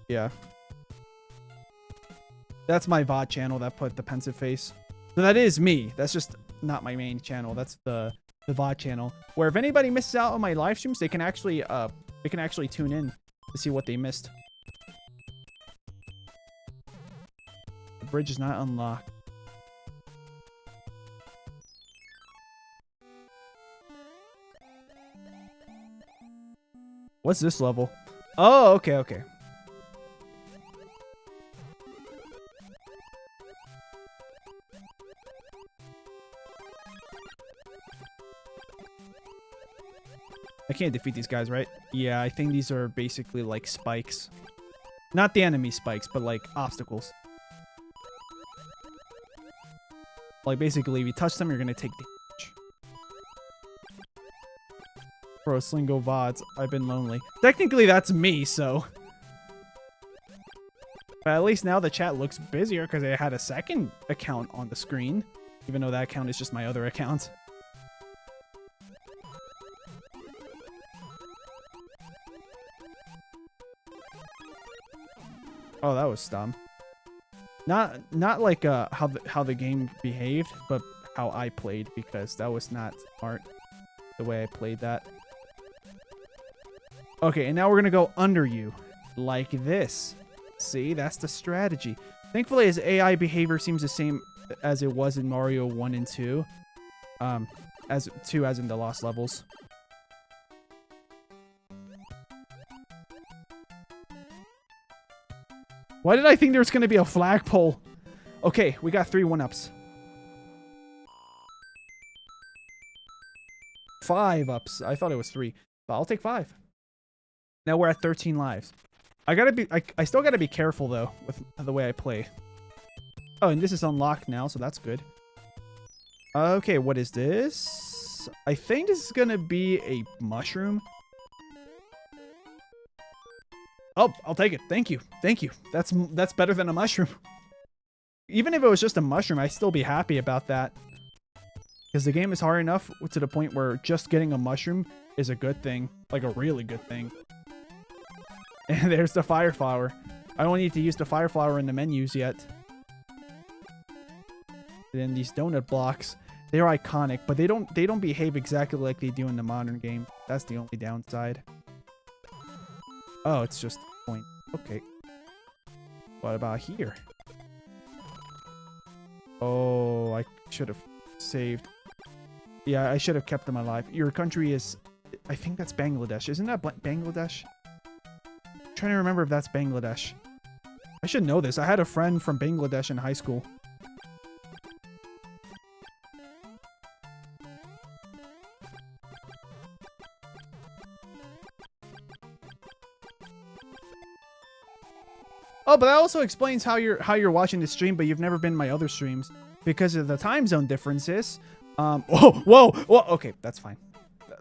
Yeah. That's my VOD channel that put the pensive face. So that is me. That's just not my main channel. That's the VOD channel. Where if anybody misses out on my live streams, they can actually tune in to see what they missed. The bridge is not unlocked. What's this level? Oh, okay, okay. I can't defeat these guys, right? Yeah, I think these are basically like spikes. Not the enemy spikes, but like obstacles. Like basically, if you touch them, you're gonna take damage. Bro, Slingo VODs, I've been lonely. Technically, that's me, so. But at least now the chat looks busier because I had a second account on the screen. Even though that account is just my other account. Oh, that was dumb. Not like how the game behaved, but how I played, because that was not smart the way I played that. Okay, and now we're gonna go under you like this. See, that's the strategy. Thankfully, his AI behavior seems the same as it was in Mario 1 and 2. As in the Lost Levels. Why did I think there was going to be a flagpole? Okay, we got 3 1-ups. 5 ups. I thought it was 3, but I'll take 5. Now we're at 13 lives. I still gotta be careful though with the way I play. Oh, and this is unlocked now, so that's good. Okay, what is this? I think this is gonna be a mushroom. Oh, I'll take it. Thank you. Thank you. That's better than a mushroom. Even if it was just a mushroom, I'd still be happy about that. Because the game is hard enough to the point where just getting a mushroom is a good thing. Like a really good thing. And there's the fire flower. I don't need to use the fire flower in the menus yet. And then these donut blocks, they're iconic, but they don't behave exactly like they do in the modern game. That's the only downside. Oh, it's just a point. Okay. What about here? Oh, I should have saved. Yeah, I should have kept them alive. Your country is... I think that's Bangladesh. Isn't that Bangladesh? I'm trying to remember if that's Bangladesh. I should know this. I had a friend from Bangladesh in high school. Oh, but that also explains how you're watching the stream, but you've never been in my other streams because of the time zone differences. Whoa. Okay, that's fine.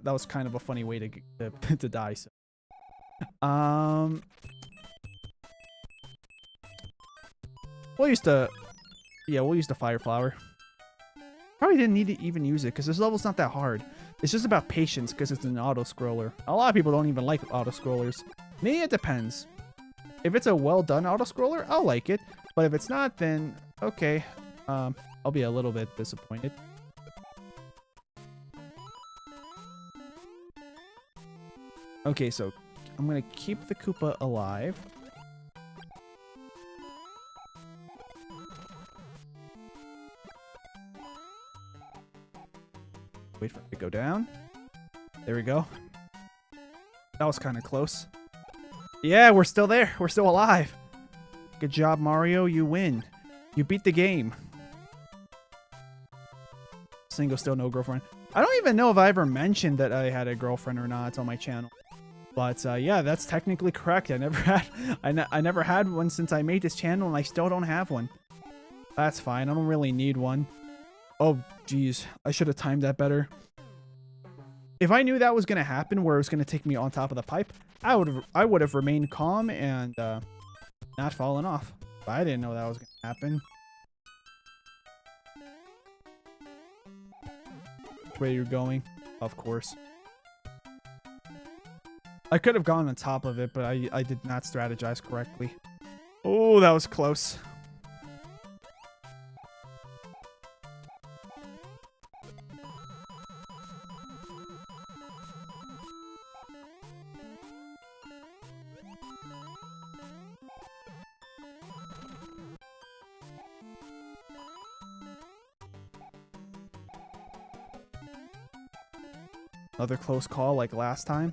That was kind of a funny way to die. So. We'll use the fire flower. Probably didn't need to even use it because this level's not that hard. It's just about patience because it's an auto scroller. A lot of people don't even like auto scrollers. Me, it depends. If it's a well done auto scroller, I'll like it. But if it's not, then okay. I'll be a little bit disappointed. Okay, so I'm gonna keep the Koopa alive. Wait for it to go down. There we go. That was kind of close. Yeah, we're still there. We're still alive. Good job, Mario. You win. You beat the game. Single, still no girlfriend. I don't even know if I ever mentioned that I had a girlfriend or not on my channel. But yeah, that's technically correct. I never had one since I made this channel, and I still don't have one. That's fine. I don't really need one. Oh, geez. I should have timed that better. If I knew that was going to happen, where it was going to take me on top of the pipe, I would have remained calm and not fallen off. But I didn't know that was going to happen. Which way you're going? Of course. I could have gone on top of it, but I did not strategize correctly. Oh, that was close. Another close call like last time.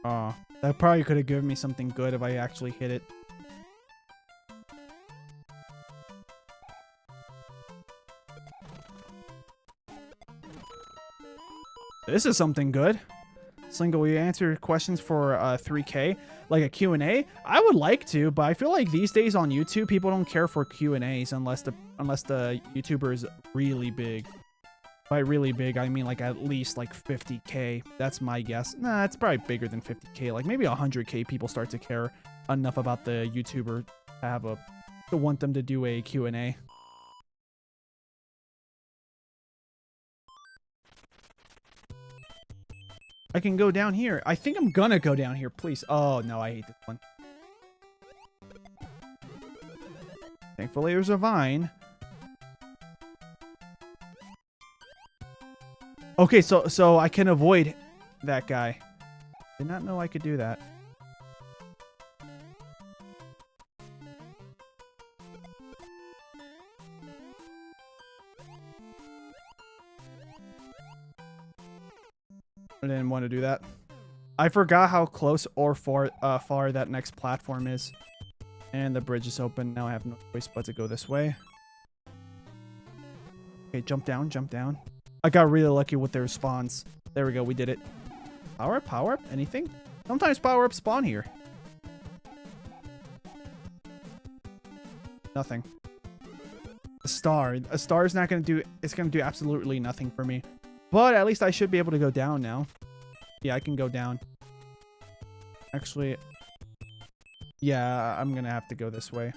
Oh, that probably could have given me something good if I actually hit it. This is something good. Slingo, will you answer questions for 3K? Like a Q&A? I would like to, but I feel like these days on YouTube, people don't care for Q&As unless the YouTuber is really big. By really big, I mean like at least like 50K. That's my guess. Nah, it's probably bigger than 50K. Like maybe 100K people start to care enough about the YouTuber to want them to do a Q&A. I can go down here. I think I'm gonna go down here, please. Oh no, I hate this one. Thankfully there's a vine. Okay, so I can avoid that guy. Did not know I could do that. I didn't want to do that. I forgot how close or far that next platform is. And the bridge is open. Now I have no choice but to go this way. Okay, jump down, jump down. I got really lucky with their spawns. There we go, we did it. Power up, power up, anything? Sometimes power up spawn here. Nothing. A star is not gonna do, it's gonna do absolutely nothing for me. But at least I should be able to go down now. Yeah, I can go down. Actually, Yeah, I'm gonna have to go this way.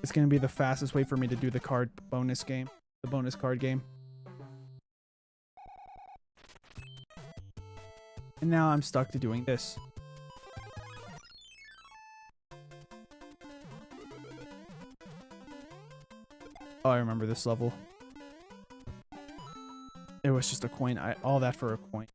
It's gonna be the fastest way for me to do the card bonus game. The bonus card game. And now I'm stuck to doing this. Oh, I remember this level. It was just a coin. All that for a coin.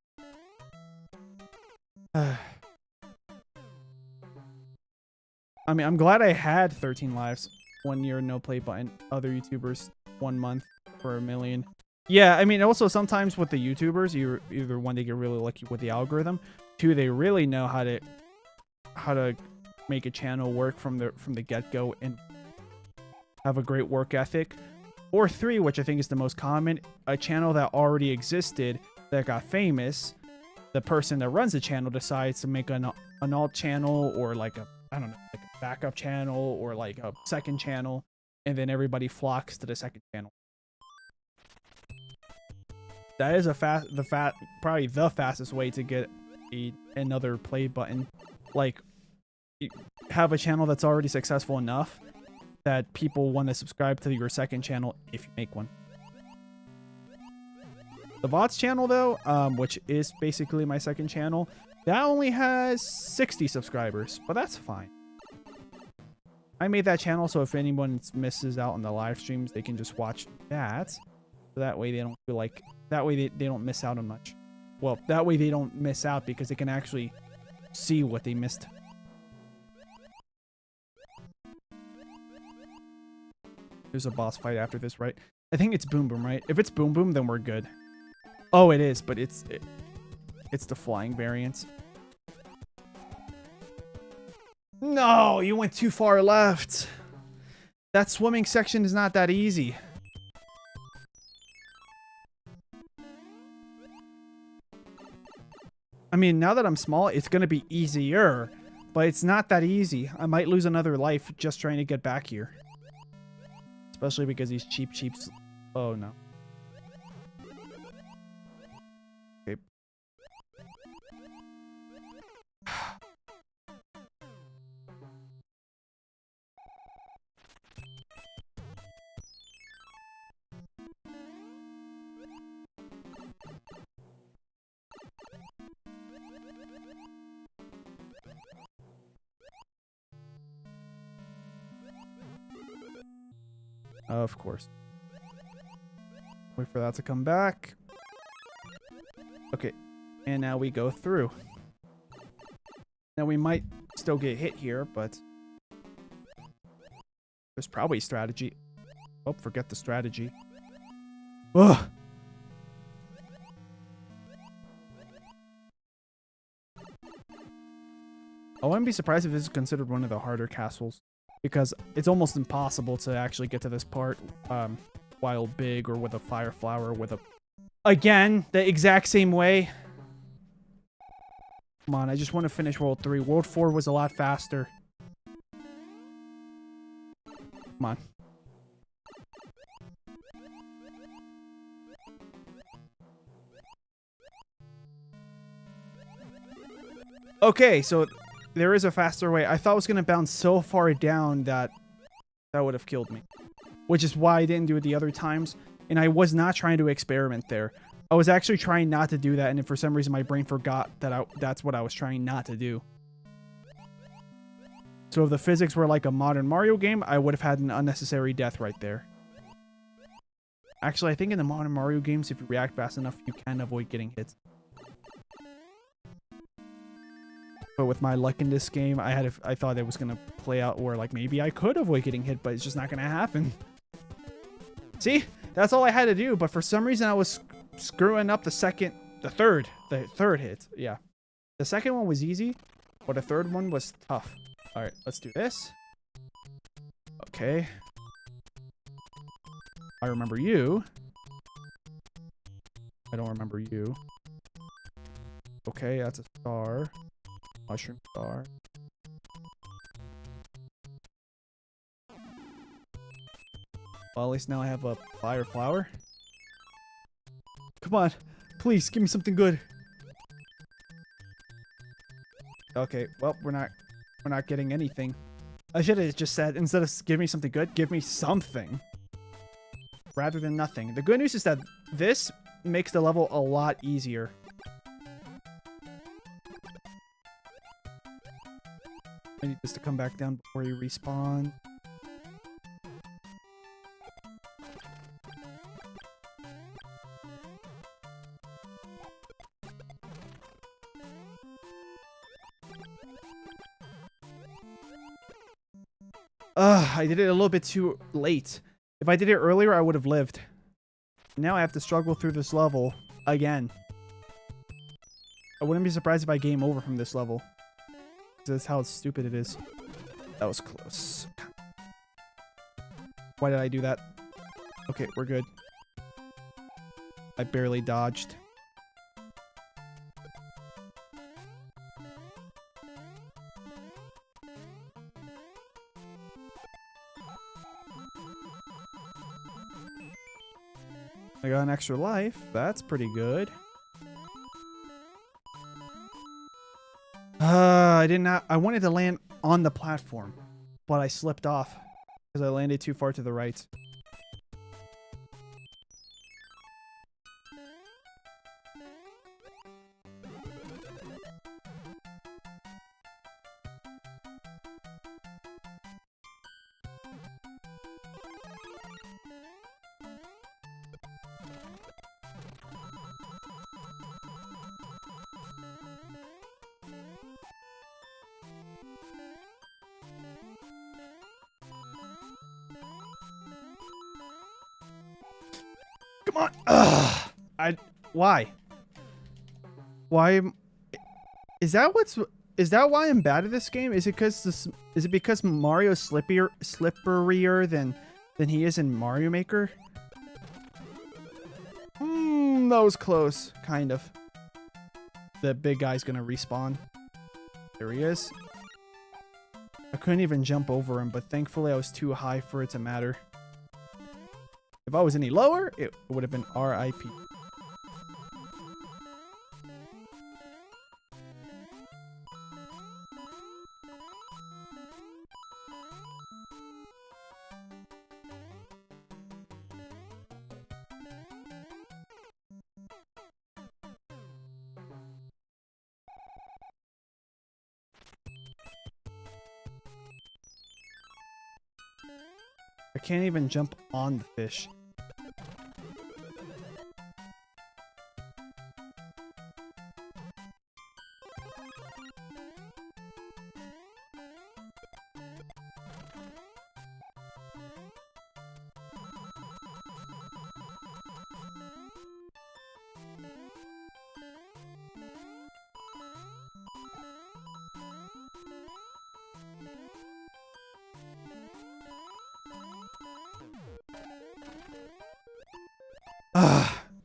I mean, I'm glad I had 13 lives. 1 year, no play button. Other YouTubers, 1 month for 1 million. Yeah, I mean, also sometimes with the YouTubers, you either one, they get really lucky with the algorithm. 2, they really know how to make a channel work from the get-go and have a great work ethic. Or 3, which I think is the most common, a channel that already existed that got famous. The person that runs the channel decides to make an alt channel or like a, I don't know, like a backup channel or like a second channel, and then everybody flocks to the second channel. That is probably the fastest way to get another play button. Like, you have a channel that's already successful enough that people want to subscribe to your second channel if you make one. The VODs channel, though, which is basically my second channel, that only has 60 subscribers, but that's fine. I made that channel so if anyone misses out on the live streams, they can just watch that. So that way they don't feel like, that way they don't miss out on much. Well, that way they don't miss out because they can actually see what they missed. There's a boss fight after this, right? I think it's Boom Boom, right? If it's Boom Boom, then we're good. Oh, it is, but it's the flying variant. No, you went too far left. That swimming section is not that easy. I mean, now that I'm small, it's going to be easier, but it's not that easy. I might lose another life just trying to get back here. Especially because these cheap... Oh, no. Okay. Of course. Wait for that to come back. Okay. And now we go through. Now we might still get hit here, but there's probably strategy. Oh, forget the strategy. Ugh. I wouldn't be surprised if this is considered one of the harder castles, because it's almost impossible to actually get to this part while big or with a fire flower with a... Again, the exact same way. Come on, I just want to finish World 3. World 4 was a lot faster. Come on. Okay, so there is a faster way. I thought it was going to bounce so far down that would have killed me. Which is why I didn't do it the other times. And I was not trying to experiment there. I was actually trying not to do that, and then for some reason my brain forgot that that's what I was trying not to do. So if the physics were like a modern Mario game, I would have had an unnecessary death right there. Actually, I think in the modern Mario games, if you react fast enough, you can avoid getting hit. But with my luck in this game, I thought it was going to play out where like maybe I could avoid getting hit, but it's just not going to happen. See? That's all I had to do, but for some reason I was screwing up the third hit. Yeah. The second one was easy, but the third one was tough. All right, let's do this. Okay. I remember you. I don't remember you. Okay, that's a star. Mushroom star. Well, at least now I have a fire flower. Come on. Please, give me something good. Okay, well, we're not getting anything. I should have just said, instead of give me something good, give me something. Rather than nothing. The good news is that this makes the level a lot easier. I need this to come back down before you respawn. I did it a little bit too late. If I did it earlier, I would have lived. Now I have to struggle through this level again. I wouldn't be surprised if I game over from this level. That's how stupid it is. That was close. Why did I do that? Okay, we're good. I barely dodged. I got an extra life. That's pretty good. I did not. I wanted to land on the platform, but I slipped off because I landed too far to the right. Come on. Ugh. Why? Why is that why I'm bad at this game? Is it because Mario's slipperier than he is in Mario Maker? That was close, kind of. The big guy's gonna respawn. There he is. I couldn't even jump over him, but thankfully I was too high for it to matter. If I was any lower, it would have been RIP. I can't even jump on the fish.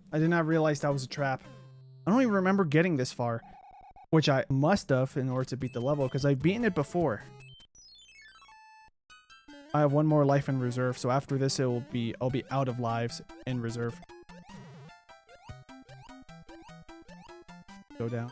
I did not realize that was a trap. I don't even remember getting this far, which I must have in order to beat the level because I've beaten it before. I have one more life in reserve, so after this I'll be out of lives in reserve. Go down.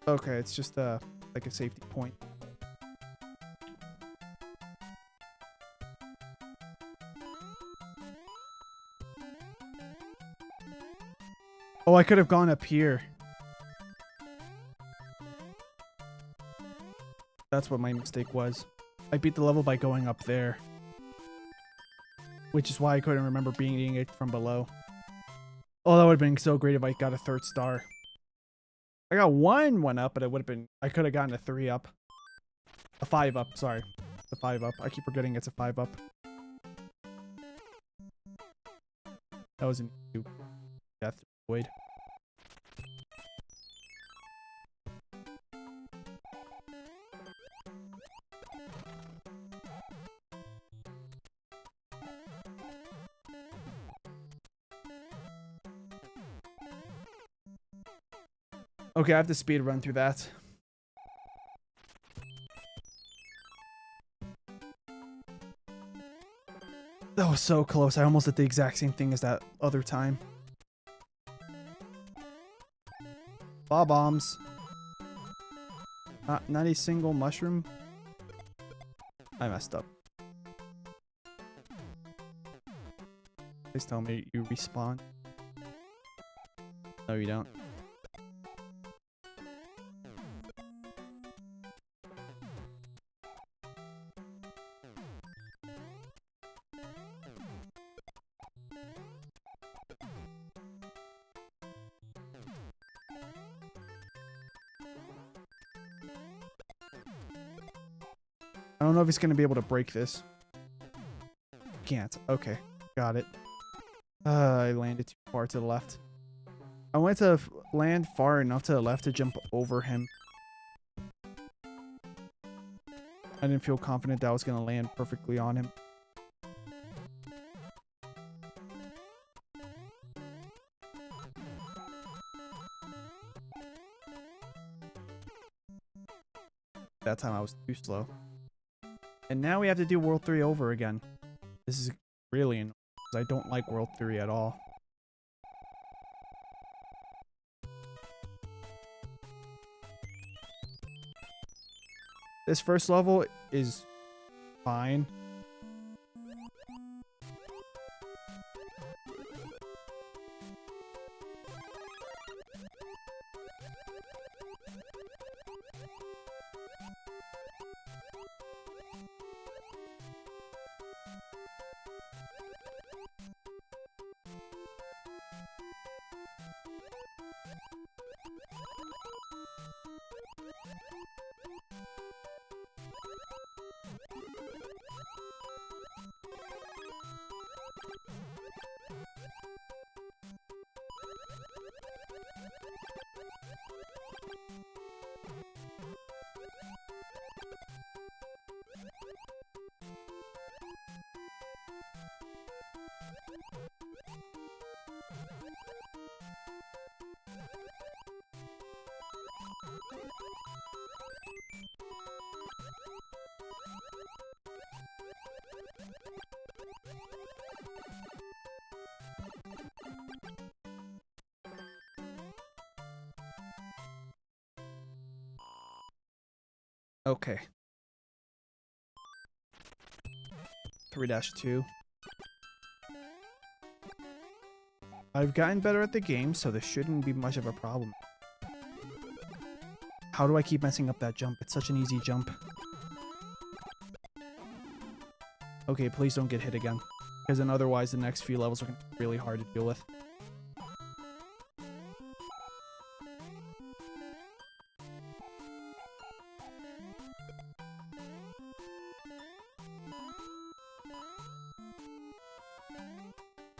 Okay, it's just like a safety point. Oh, I could have gone up here. That's what my mistake was. I beat the level by going up there. Which is why I couldn't remember beating it from below. Oh, that would have been so great if I got a 3rd star. I got one up, but I could have gotten a 3 up. A 5 up, sorry. A 5 up. I keep forgetting it's a 5 up. That was an death void. Okay, I have to speed run through that. That was so close. I almost did the exact same thing as that other time. Bob bombs. Not a single mushroom. I messed up. Please tell me you respawn. No, you don't. I don't know if he's going to be able to break this. Can't. Okay. Got it. I landed too far to the left. I went to land far enough to the left to jump over him. I didn't feel confident that I was going to land perfectly on him. That time I was too slow. And now we have to do World 3 over again. This is really annoying because I don't like World 3 at all. This first level is fine. Okay. 3-2. I've gotten better at the game, so this shouldn't be much of a problem. How do I keep messing up that jump? It's such an easy jump. Okay, please don't get hit again. Because then otherwise the next few levels are going to be really hard to deal with.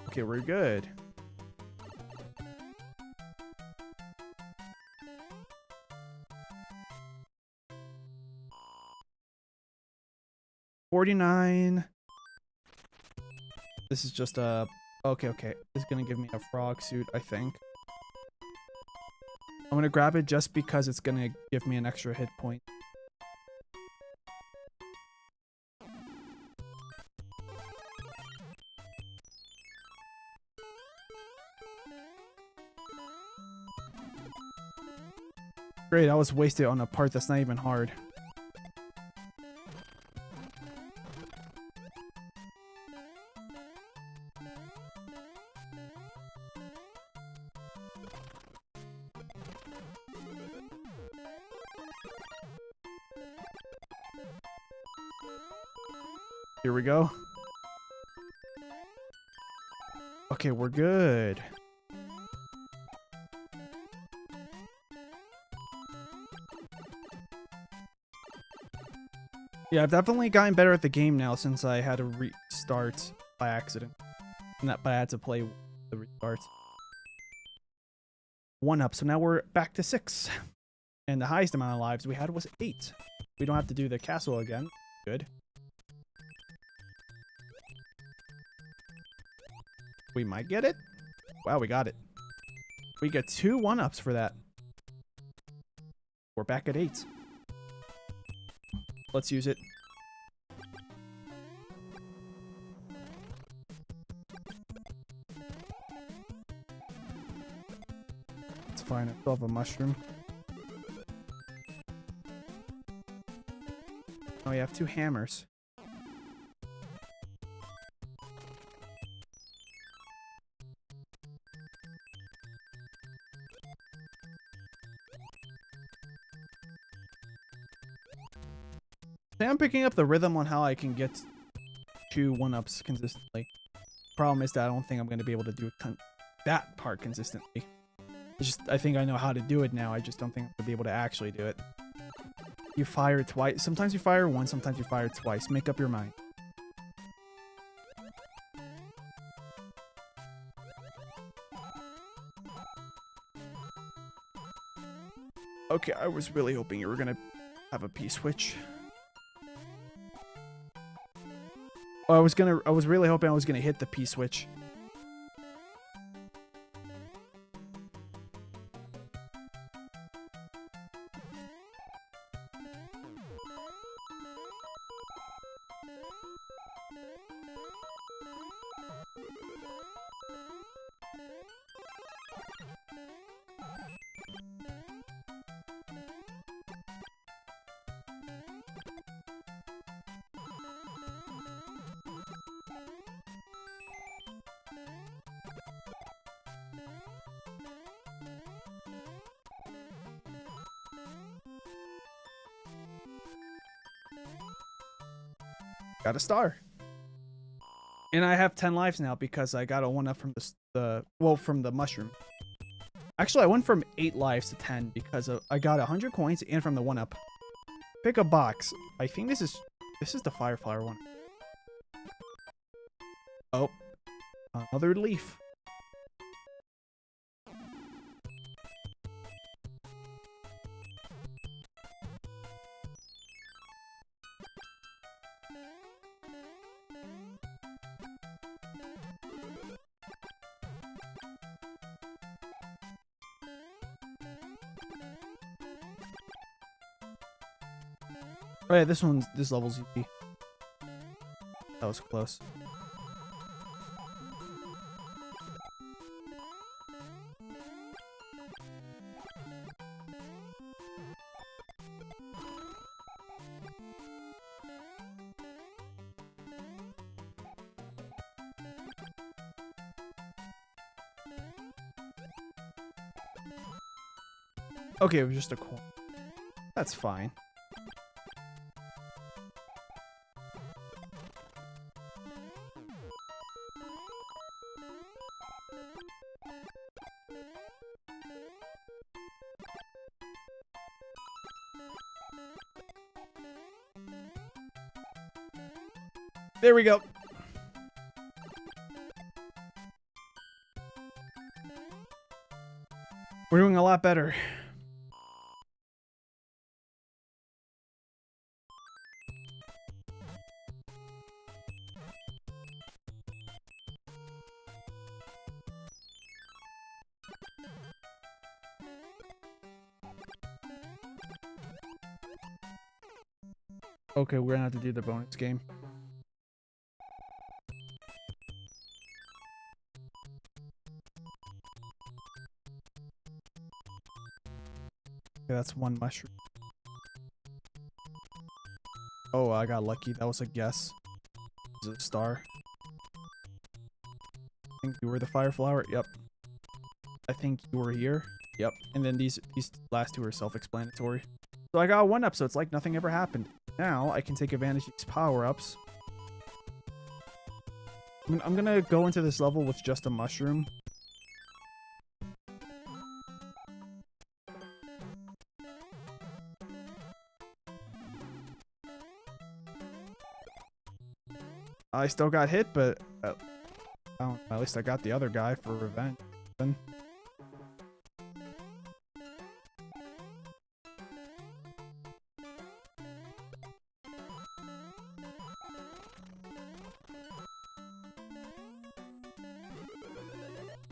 Okay, we're good. $49. This is just a... Okay. It's gonna give me a frog suit, I think. I'm gonna grab it just because it's gonna give me an extra hit point. Great, I was wasted on a part that's not even hard. Here we go. Okay, we're good. Yeah, I've definitely gotten better at the game now since I had to restart by accident. But I had to play the restart. 1 up, so now we're back to 6. And the highest amount of lives we had was 8. We don't have to do the castle again. Good. We might get it. Wow, we got it. We get 2 1-ups for that. we're back at 8. Let's use it. It's fine. I still have a mushroom. Oh, you have 2 hammers. I'm picking up the rhythm on how I can get to 1-ups consistently. Problem is that I don't think I'm going to be able to do that part consistently. It's just, I think I know how to do it now. I just don't think I'm going to be able to actually do it. You fire twice. Sometimes you fire once, sometimes you fire twice. Make up your mind. Okay, I was really hoping you were going to have a P-switch. Oh, I was really hoping I was gonna hit the P-switch. Got a star. And I have 10 lives now because I got a 1-up from from the mushroom. Actually, I went from 8 lives to 10 because I got 100 coins and from the 1-up. Pick a box. I think this is the fire flower one. Oh, another leaf. Oh yeah, this level's easy. That was close. Okay, it was just a coin. That's fine. There we go. We're doing a lot better. Okay, we're gonna have to do the bonus game. Okay, that's 1 mushroom. Oh, I got lucky. That was a guess. It was a star. I think you were the fire flower. Yep. I think you were here. Yep. And then these last 2 are self-explanatory. So I got 1-up, so it's like nothing ever happened. Now I can take advantage of these power-ups. I'm gonna go into this level with just a mushroom. I still got hit, but at least I got the other guy for revenge.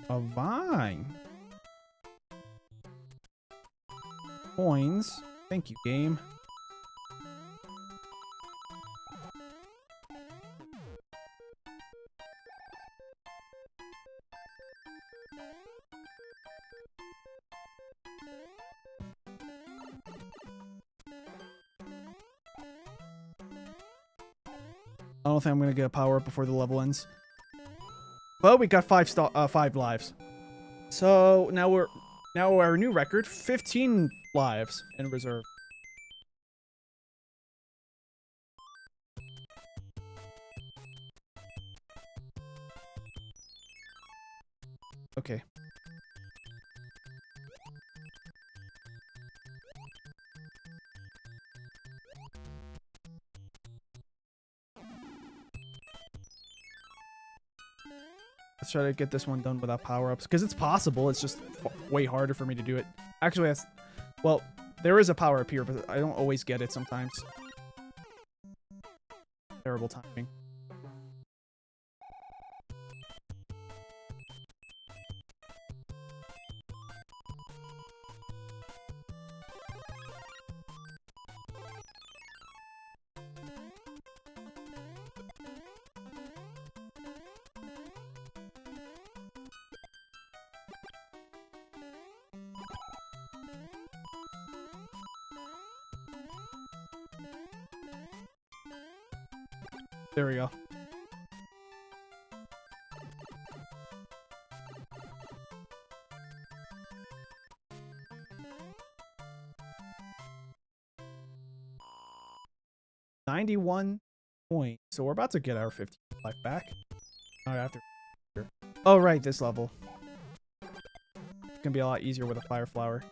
A vine. Coins. Thank you, game. I don't think I'm gonna get a power up before the level ends. But we got 5 lives. So now our new record, 15 lives in reserve. Okay. Let's try to get this one done without power-ups. Because it's possible. It's just way harder for me to do it. Actually, that's... Well, there is a power-up here, but I don't always get it sometimes. Terrible timing. There we go. $91 points. So we're about to get our 50 life back. Not after. Oh, right, this level. It's gonna be a lot easier with a fire flower.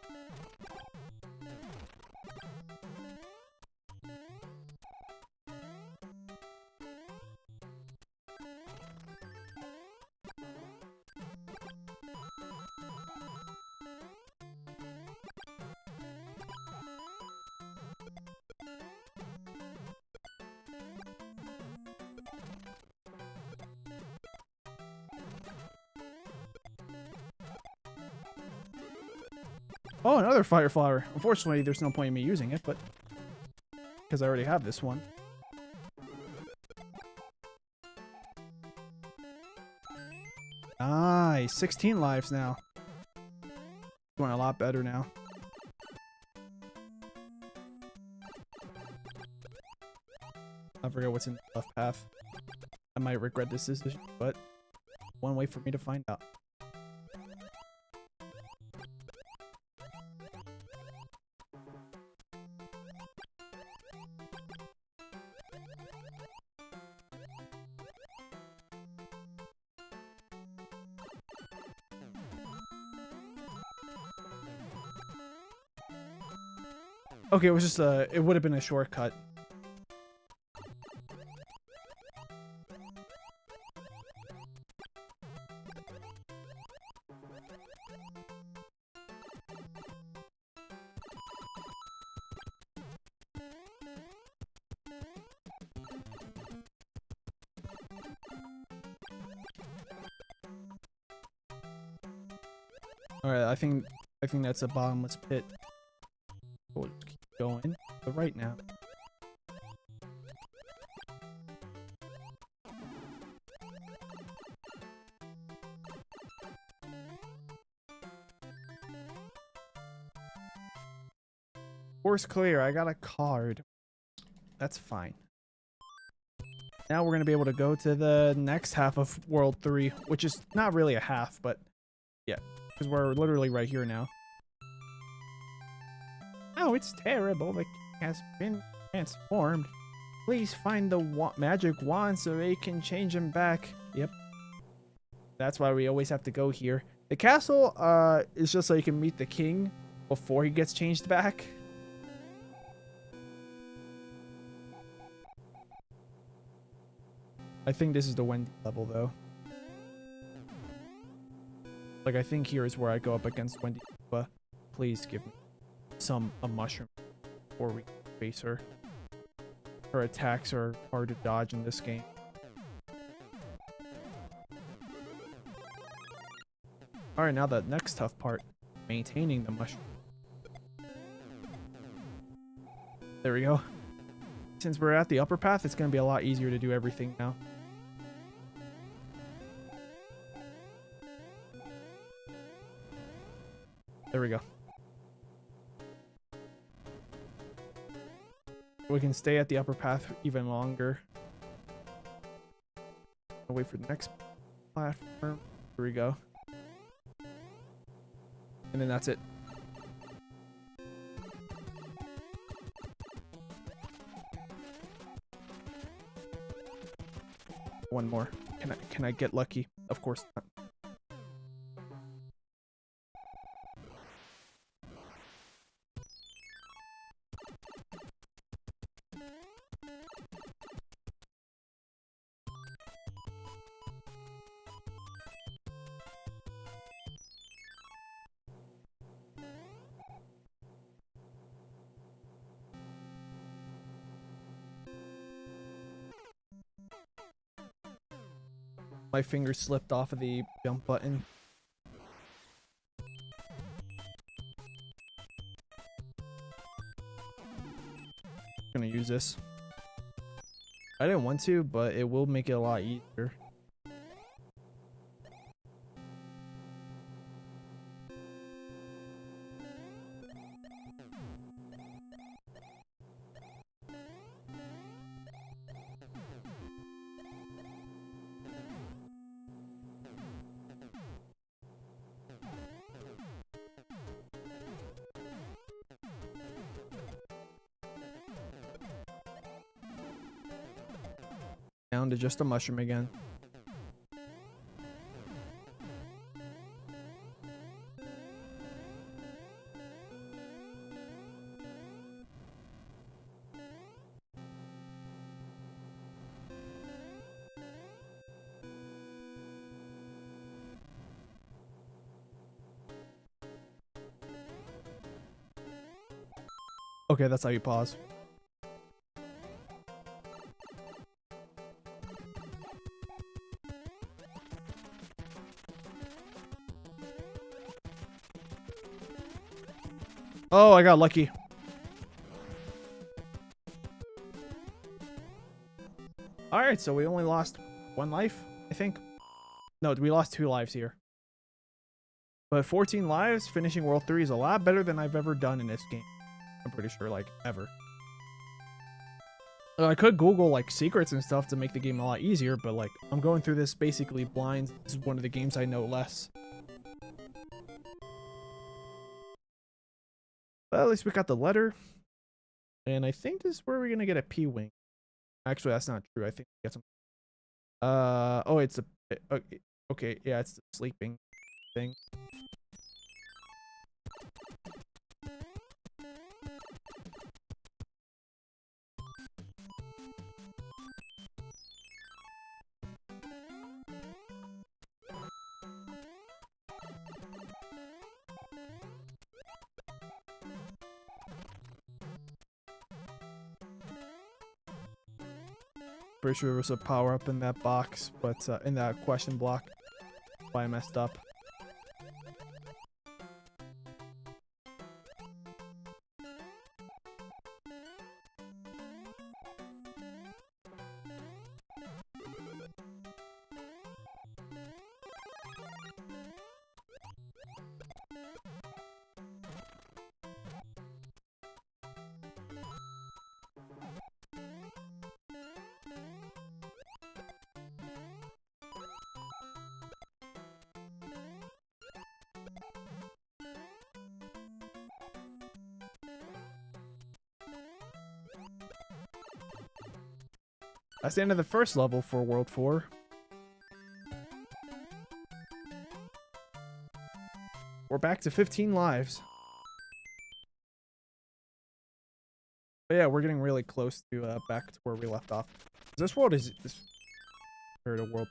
Oh, another fire flower. Unfortunately, there's no point in me using it, but because I already have this one. Nice. 16 lives now. Doing a lot better now. I forget what's in the left path. I might regret this decision, but one way for me to find out. Okay, it was just it would have been a shortcut. All right, I think that's a bottomless pit. We'll just keep going. But right now. Course clear. I got a card. That's fine. Now we're going to be able to go to the next half of World 3, which is not really a half, but yeah, because we're literally right here now. Oh, it's terrible. The king has been transformed. Please find the magic wand so they can change him back. Yep. That's why we always have to go here. The castle is just so you can meet the king before he gets changed back. I think this is the Wendy level, though. Like, I think here is where I go up against Wendy. But please give me a mushroom before we face her. Her attacks are hard to dodge in this game. Alright, now the next tough part. Maintaining the mushroom. There we go. Since we're at the upper path, it's going to be a lot easier to do everything now. There we go. We can stay at the upper path even longer. I'll wait for the next platform. Here we go. And then that's it. One more. Can I get lucky? Of course not. My finger slipped off of the jump button. Gonna use this. I didn't want to, but it will make it a lot easier. Down to just a mushroom again. Okay, that's how you pause. Oh, I got lucky. Alright, so we only lost 1 life, I think. No, we lost 2 lives here. But 14 lives, finishing World 3 is a lot better than I've ever done in this game. I'm pretty sure, like, ever. I could Google, like, secrets and stuff to make the game a lot easier, but, like, I'm going through this basically blind. This is one of the games I know less. But at least we got the letter. And I think this is where we're going to get a P-Wing. Actually, that's not true. I think we get some... oh, it's a... Okay, yeah, it's the sleeping thing. Pretty sure there was a power up in that box, but in that question block. That's why I messed up. That's the end of the first level for World 4. We're back to 15 lives. But yeah, we're getting really close to back to where we left off. This world is this compared to world.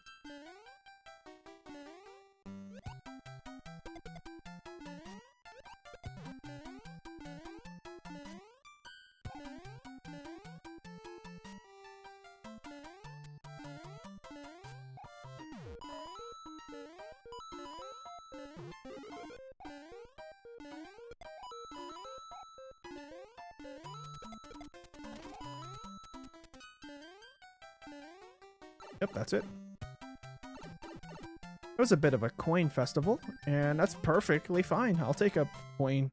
Yep, that's it. It was a bit of a coin festival, and that's perfectly fine. I'll take a coin.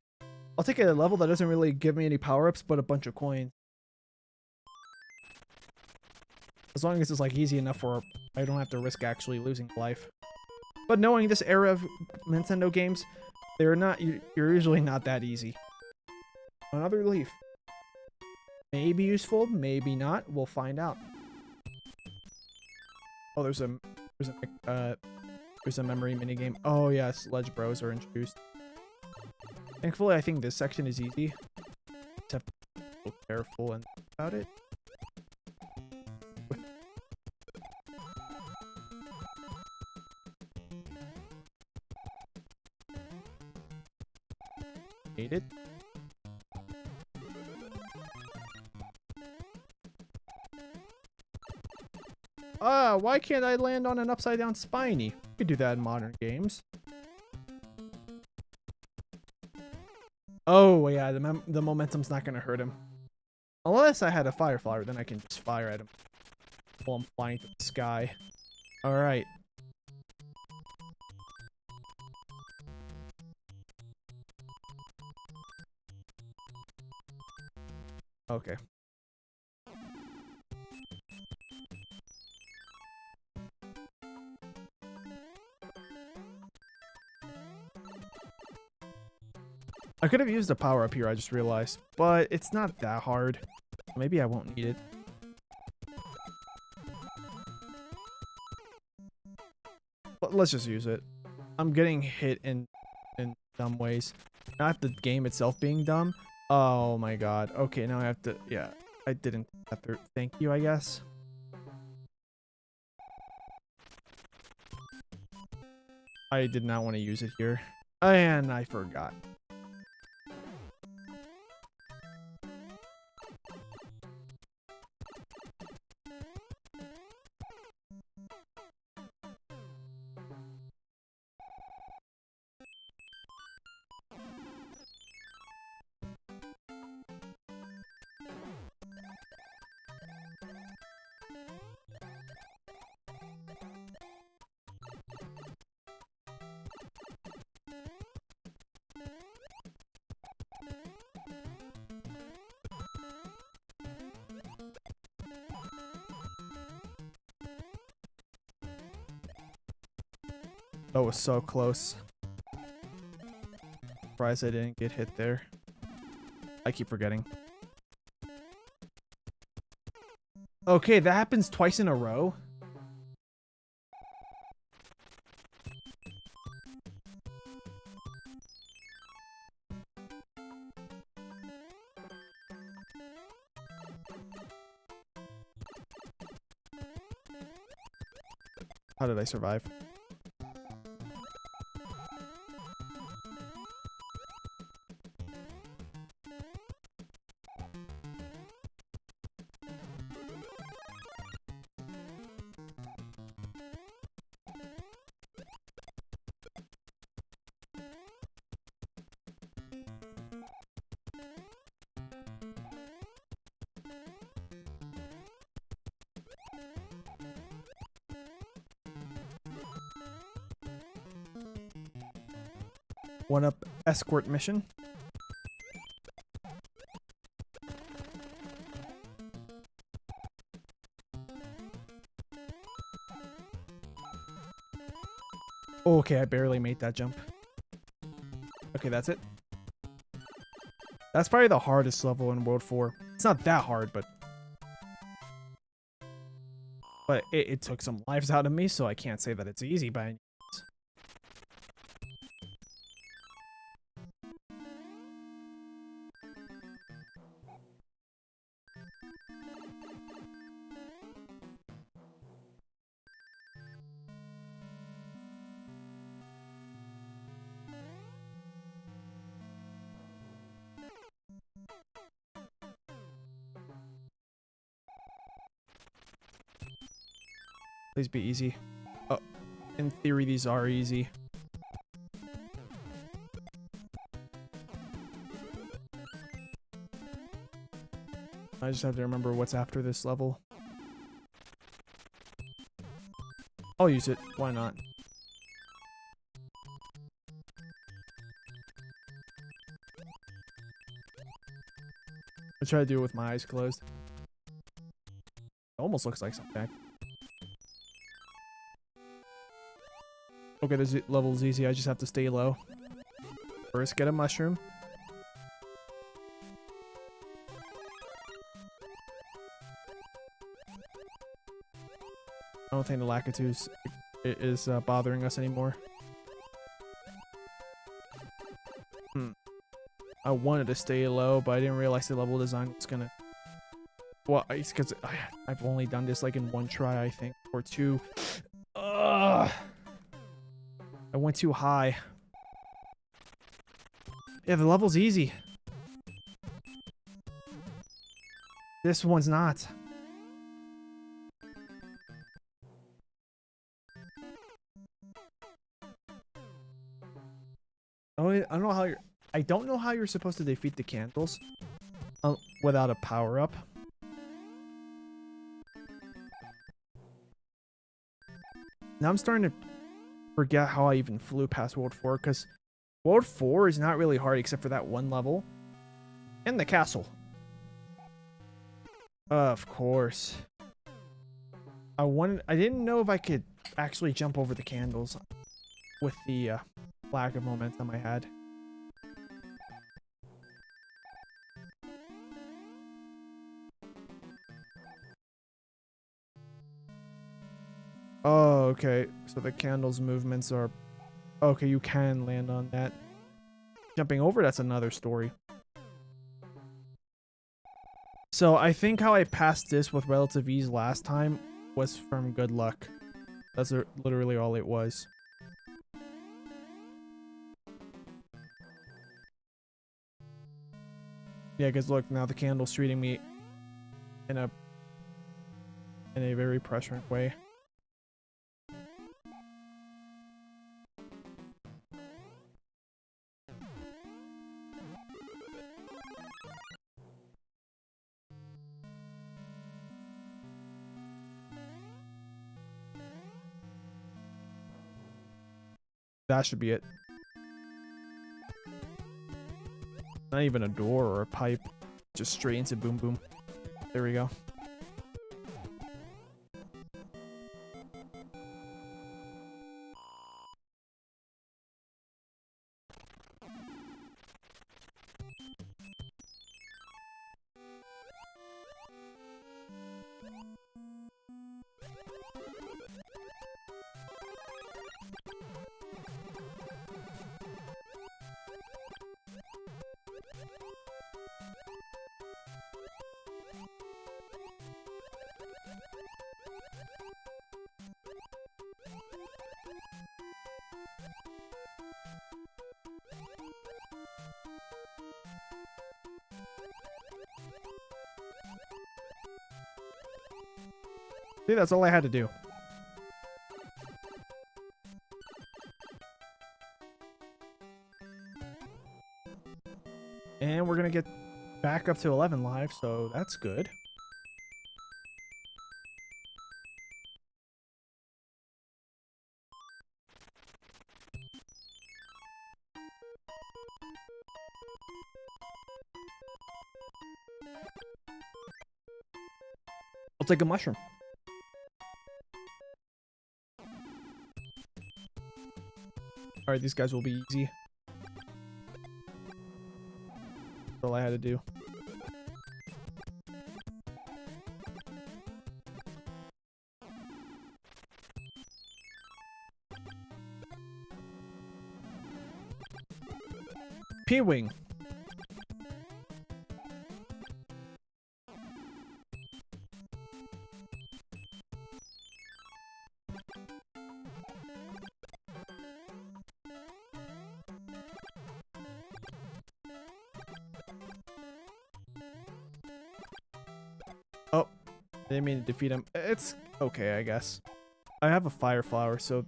I'll take a level that doesn't really give me any power-ups, but a bunch of coins. As long as it's like easy enough where I don't have to risk actually losing life. But knowing this era of Nintendo games, you're usually not that easy. Another leaf. Maybe useful, maybe not. We'll find out. Oh, there's a memory minigame. Oh yeah, Sledge Bros are introduced. Thankfully, I think this section is easy. Just have to be careful and about it. Made it. Why can't I land on an upside down spiny? You could do that in modern games. Oh yeah, the momentum's not gonna hurt him. Unless I had a fire flower, then I can just fire at him while I'm flying through the sky. Alright. Okay. I could have used a power up here, I just realized, but it's not that hard. Maybe I won't need it. But let's just use it. I'm getting hit in dumb ways. Not the game itself being dumb. Oh my god. Okay, now I have to... Yeah, I didn't have to... Thank you, I guess. I did not want to use it here. And I forgot. That was so close. Surprised I didn't get hit there. I keep forgetting. Okay, that happens twice in a row. How did I survive? One up escort mission. Oh, okay, I barely made that jump. Okay, that's it. That's probably the hardest level in World 4. It's not that hard, but it took some lives out of me, so I can't say that it's easy by any means. Please be easy. Oh, in theory, these are easy. I just have to remember what's after this level. I'll use it. Why not? I'll try to do it with my eyes closed. It almost looks like something. Okay, this level's easy. I just have to stay low. First, get a mushroom. I don't think the Lakitus is bothering us anymore. I wanted to stay low, but I didn't realize the level design was gonna... Well, it's because I've only done this like in one try, I think, or two. Ugh. I went too high. Yeah, the level's easy. This one's not. Oh, I don't know how you're... I don't know how you're supposed to defeat the candles without a power-up. Now I'm starting to forget how I even flew past World 4, because World 4 is not really hard except for that one level. And the castle. Of course. I didn't know if I could actually jump over the candles with the lack of momentum I had. Oh, okay. So the candles movements are... Okay, you can land on that. Jumping over, that's another story. So I think how I passed this with relative ease last time was from good luck. That's literally all it was. Yeah, because look, now the candle's treating me in a very pressuring way. That should be it. Not even a door or a pipe. Just straight into boom boom. There we go. See, that's all I had to do. And we're gonna get back up to 11 live, so that's good. I'll take a mushroom. Alright, these guys will be easy. That's all I had to do. P-Wing. Oh, didn't mean to defeat him. It's okay, I guess. I have a fire flower, so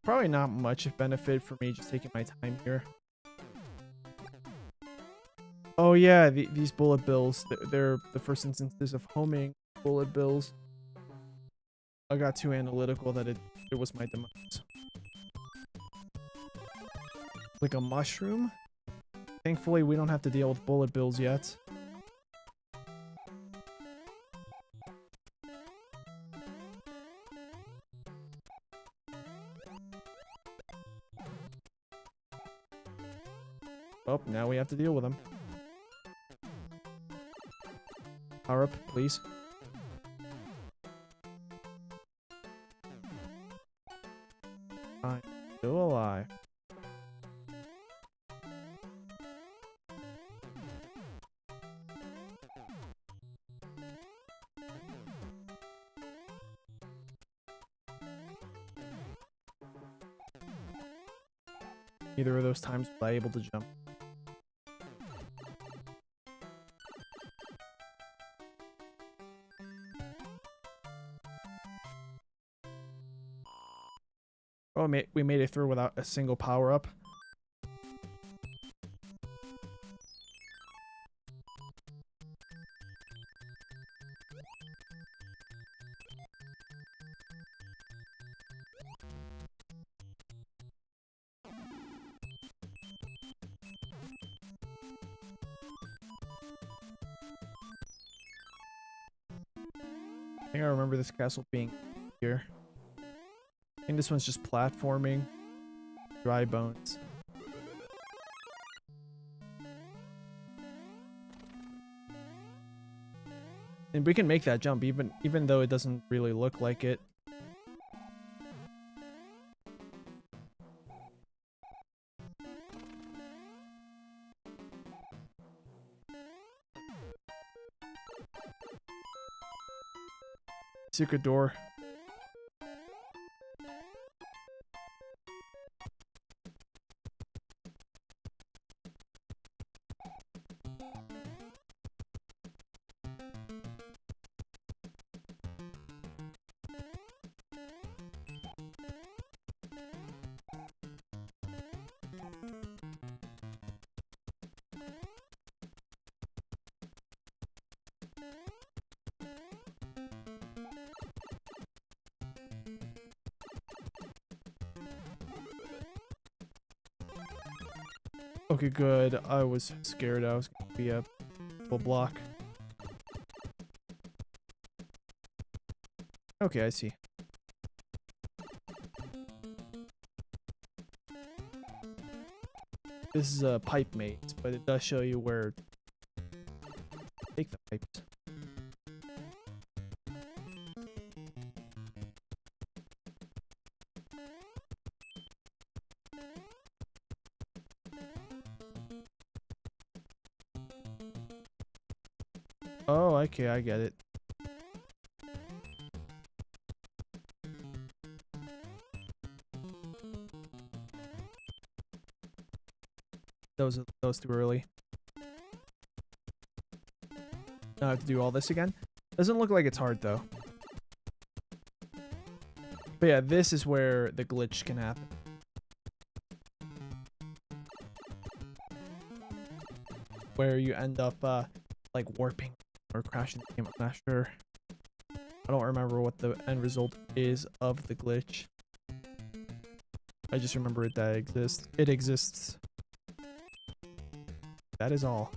probably not much of benefit for me just taking my time here. Oh yeah, these bullet bills, they're the first instances of homing bullet bills. I got too analytical that it It was my demise. Like a mushroom? Thankfully, we don't have to deal with bullet bills yet. Oh, now we have to deal with them. Power up, please. I'm still alive. Neither of those times was I able to jump. Oh, we made it through without a single power-up. I think I remember this castle being here. I think this one's just platforming. Dry bones. And we can make that jump even though it doesn't really look like it. Secret door. Okay, good. I was scared I was gonna be a full block. Okay, I see. This is a pipe maze, but it does show you where to take the pipes. Oh, okay, I get it. That was too early. Now I have to do all this again. Doesn't look like it's hard though. But yeah, this is where the glitch can happen. Where you end up like warping or crashing the game. I'm not sure. I don't remember what the end result is of the glitch. I just remember that it exists. That is all.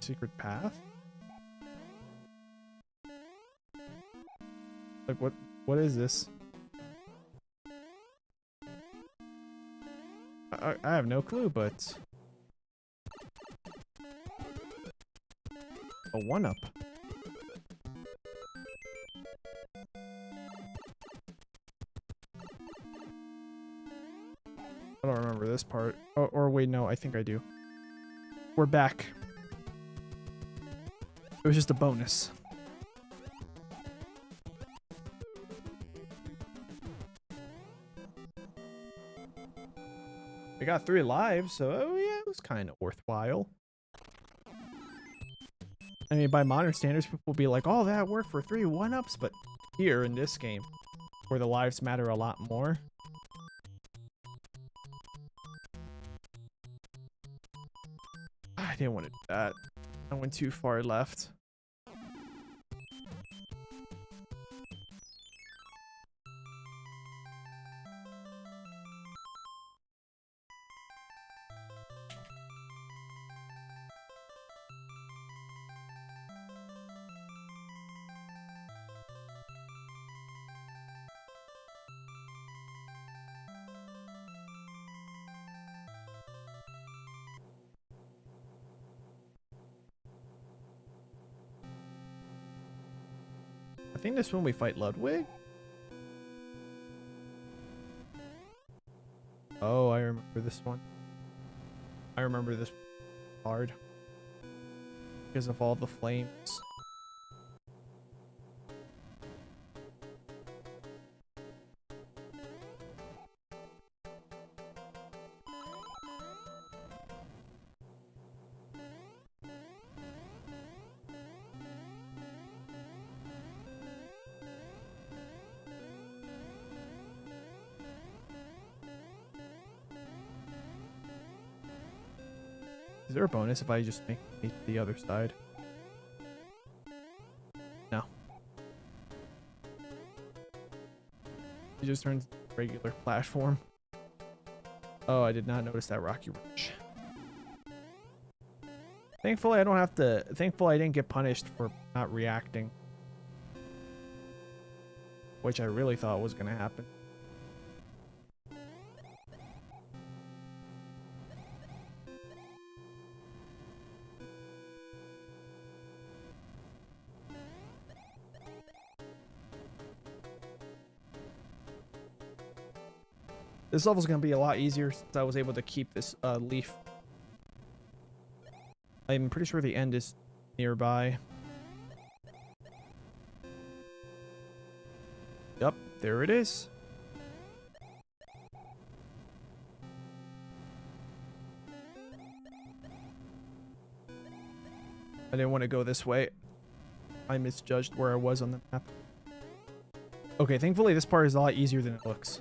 Secret path? Like what is this? I have no clue, but a 1-up. I don't remember this part. Oh, or wait, no, I think I do. We're back. It was just a bonus. We got 3 lives, so yeah, it was kind of worthwhile. I mean, by modern standards, people will be like, oh, that worked for 3 1-ups, but here in this game, where the lives matter a lot more. I didn't want to do that. I went too far left. I think this one we fight Ludwig. Oh, I remember this one. I remember this hard because of all the flames. Is there a bonus if I just make it the other side? No. It just turns regular platform. Oh, I did not notice that rocky ridge. Thankfully, I don't have to. Thankfully, I didn't get punished for not reacting, which I really thought was going to happen. This level's going to be a lot easier since I was able to keep this leaf. I'm pretty sure the end is nearby. Yep, there it is. I didn't want to go this way. I misjudged where I was on the map. Okay, thankfully this part is a lot easier than it looks.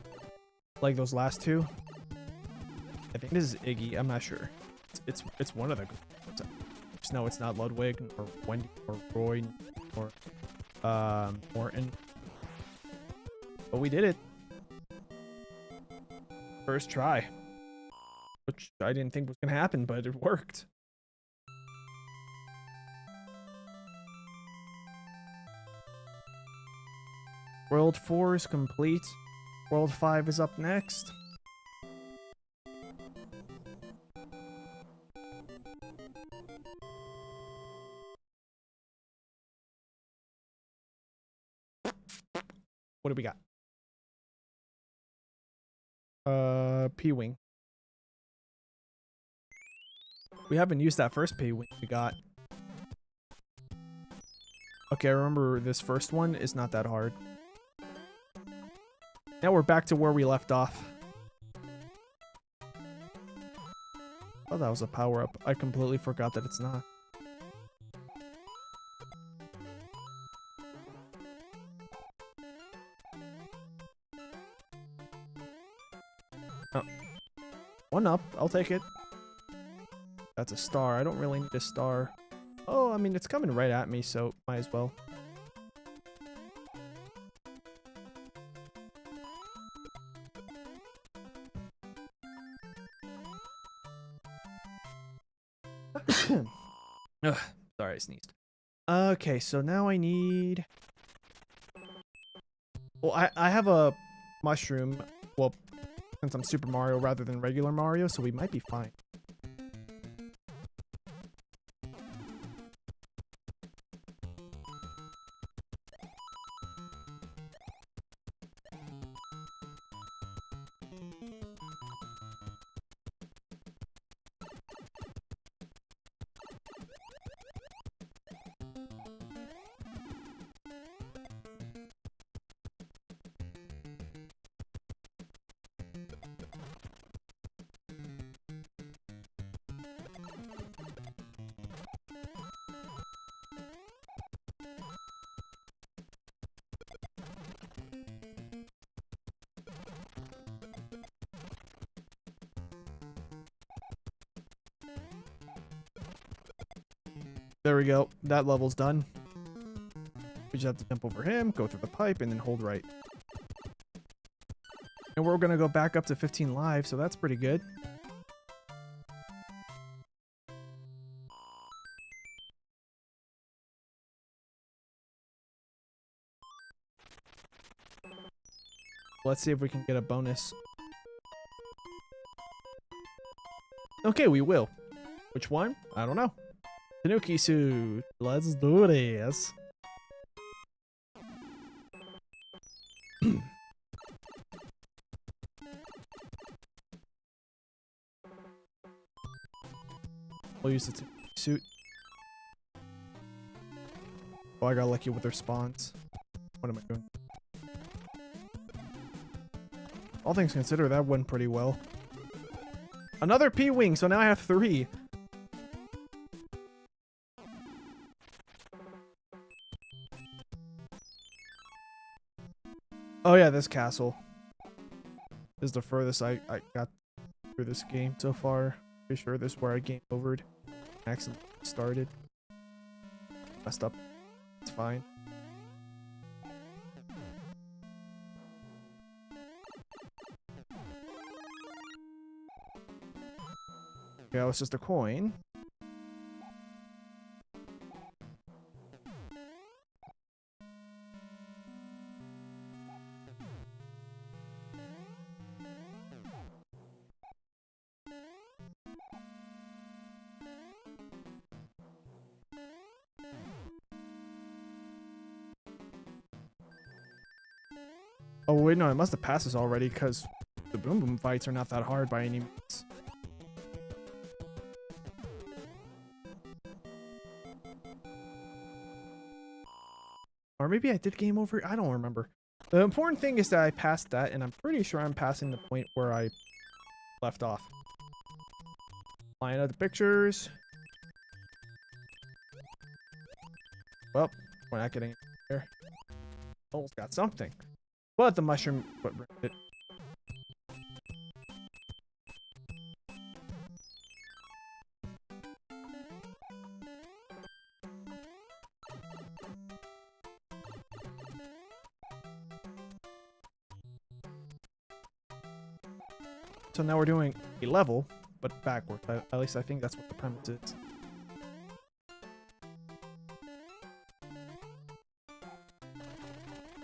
Like those last two. I think this is Iggy. I'm not sure. It's one of the. No, it's not Ludwig or Wendy or Roy or Morton. But we did it. First try. Which I didn't think was gonna happen, but it worked. World 4 is complete. World 5 is up next. What do we got? P-Wing. We haven't used that first P-Wing we got. Okay, I remember this first one is not that hard. Now we're back to where we left off. Oh, that was a power-up. I completely forgot that it's not. Oh. 1 up. I'll take it. That's a star. I don't really need a star. Oh, I mean, it's coming right at me, so might as well. Ugh, sorry, I sneezed. Okay, so now I need... Well, I have a mushroom. Well, since I'm Super Mario rather than regular Mario, so we might be fine. There we go. That level's done. We just have to jump over him, go through the pipe, and then hold right. And we're going to go back up to 15 lives, so that's pretty good. Let's see if we can get a bonus. Okay, we will. Which one? I don't know. Tanuki suit. Let's do this. We'll use the Tanuki suit. Oh, I got lucky with their spawns. What am I doing? All things considered, that went pretty well. Another P-Wing, so now I have 3. Oh yeah, this castle is the furthest I got through this game so far. Pretty sure this is where I game overed. Accidentally started. Messed up. It's fine. Yeah, it's just a coin. Oh wait, no, I must have passed this already because the boom boom fights are not that hard by any means. Or maybe I did game over. I don't remember. The important thing is that I passed that, and I'm pretty sure I'm passing the point where I left off. Line up the pictures. Well, we're not getting there. Almost got something. But the mushroom footprint. So now we're doing a level, but backwards. At least I think that's what the premise is.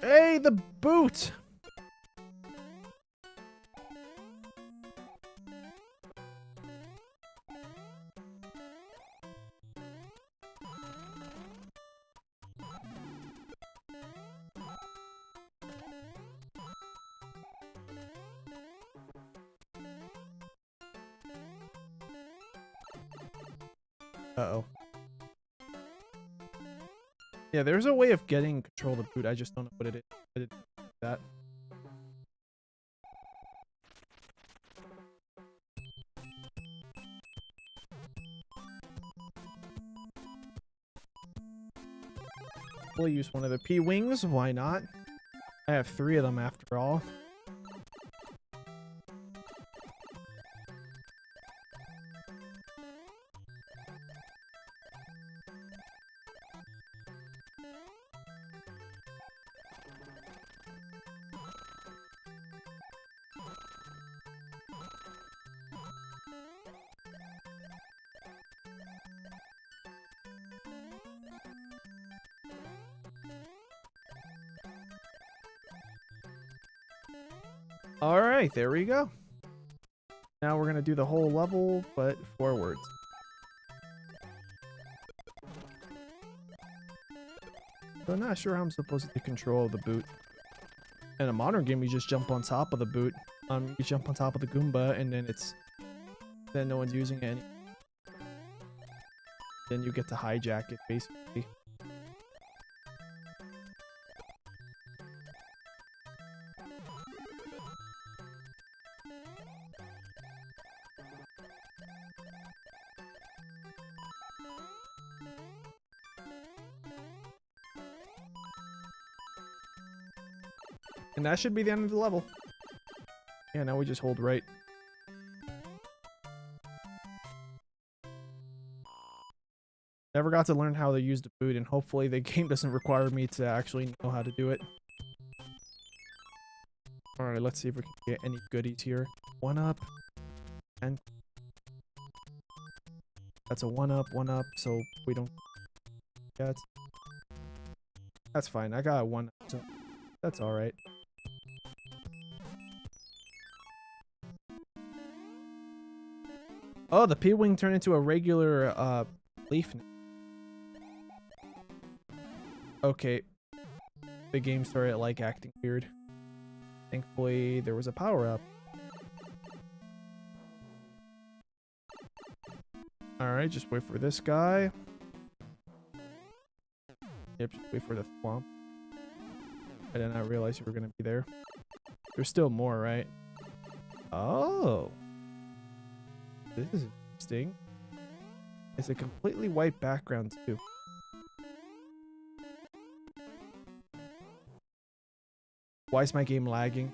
Hey, the boot! Uh-oh. Yeah, there's a way of getting control of the boot. I just don't know what it is. I didn't do that. We'll use one of the P-Wings. Why not? I have 3 of them after all. Alright, there we go. Now we're gonna do the whole level, but forwards. So I'm not sure how I'm supposed to control the boot. In a modern game, you just jump on top of the boot. You jump on top of the Goomba, and then no one's using it anymore. Then you get to hijack it, basically. And that should be the end of the level. Yeah, now we just hold right. Never got to learn how to use the food, and hopefully the game doesn't require me to actually know how to do it. Alright, let's see if we can get any goodies here. 1-up. And that's a 1-up, so we don't get. That's fine. I got a 1-up, so that's alright. Oh, the P-Wing turned into a regular leaf. Okay. The game started like acting weird. Thankfully, there was a power-up. Alright, just wait for this guy. Yep, just wait for the swamp. I did not realize you were going to be there. There's still more, right? Oh. This is interesting. It's a completely white background, too. Why is my game lagging?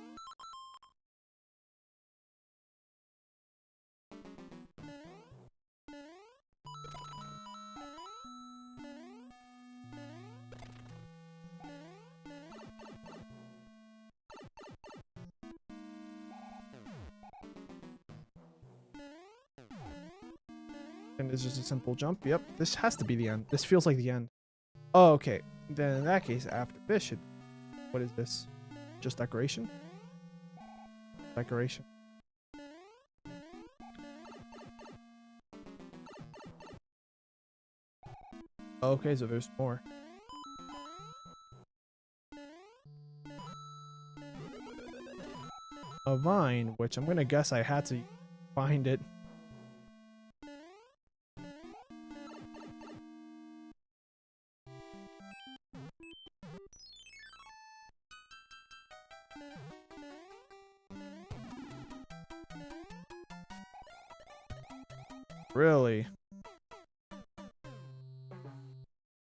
And it's just a simple jump. Yep, this has to be the end. This feels like the end. Oh, okay. Then in that case, after this should... What is this? Just decoration? Decoration. Okay, so there's more. A vine, which I'm gonna guess I had to find it. Really?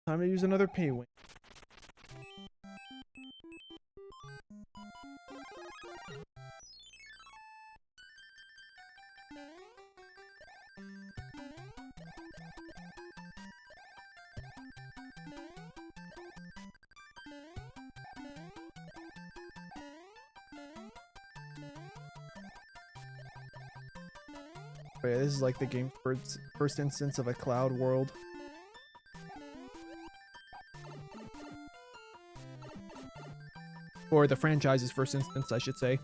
Time to use another P-Wing. Yeah, this is like the game's first instance of a cloud world. Or the franchise's first instance, I should say.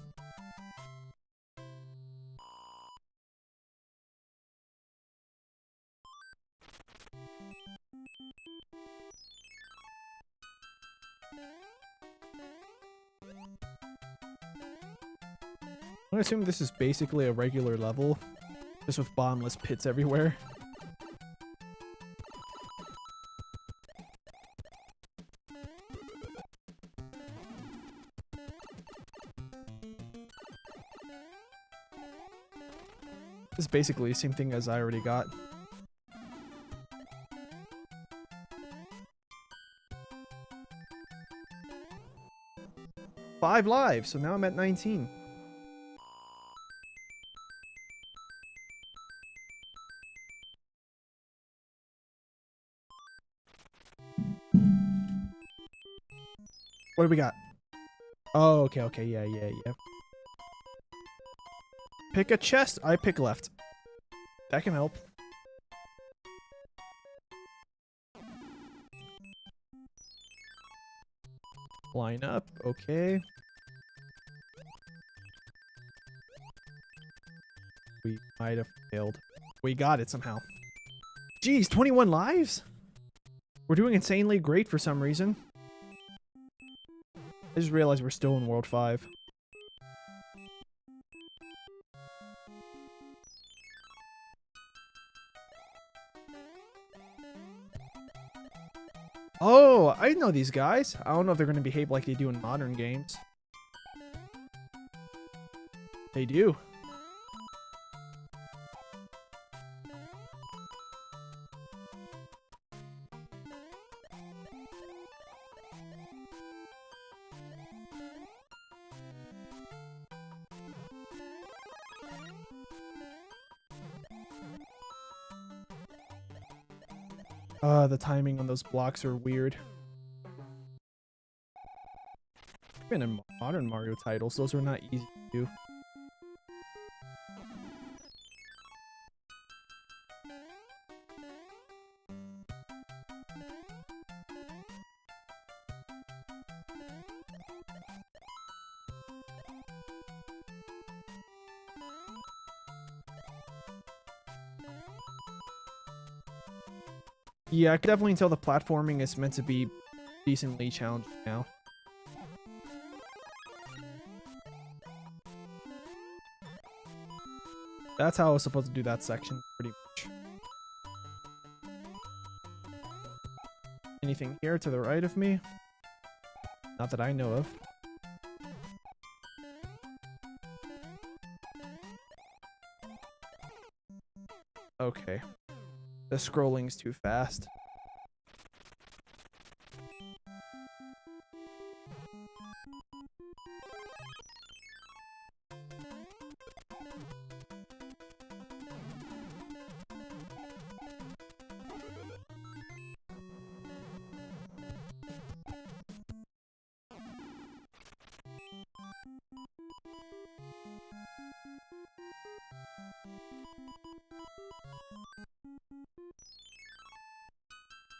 I'm gonna assume this is basically a regular level. Just with bottomless pits everywhere. This is basically the same thing as I already got. Five lives, so now I'm at 19. What do we got? Oh, okay, yeah. Pick a chest. I pick left. That can help. Line up. Okay. We might have failed. We got it somehow. Jeez, 21 lives? We're doing insanely great for some reason. I just realized we're still in World 5. Oh, I know these guys. I don't know if they're going to behave like they do in modern games. They do. The timing on those blocks are weird. Even in modern Mario titles, those are not easy to do. Yeah, I can definitely tell the platforming is meant to be decently challenging now. That's how I was supposed to do that section, pretty much. Anything here to the right of me? Not that I know of. Okay. The scrolling's too fast.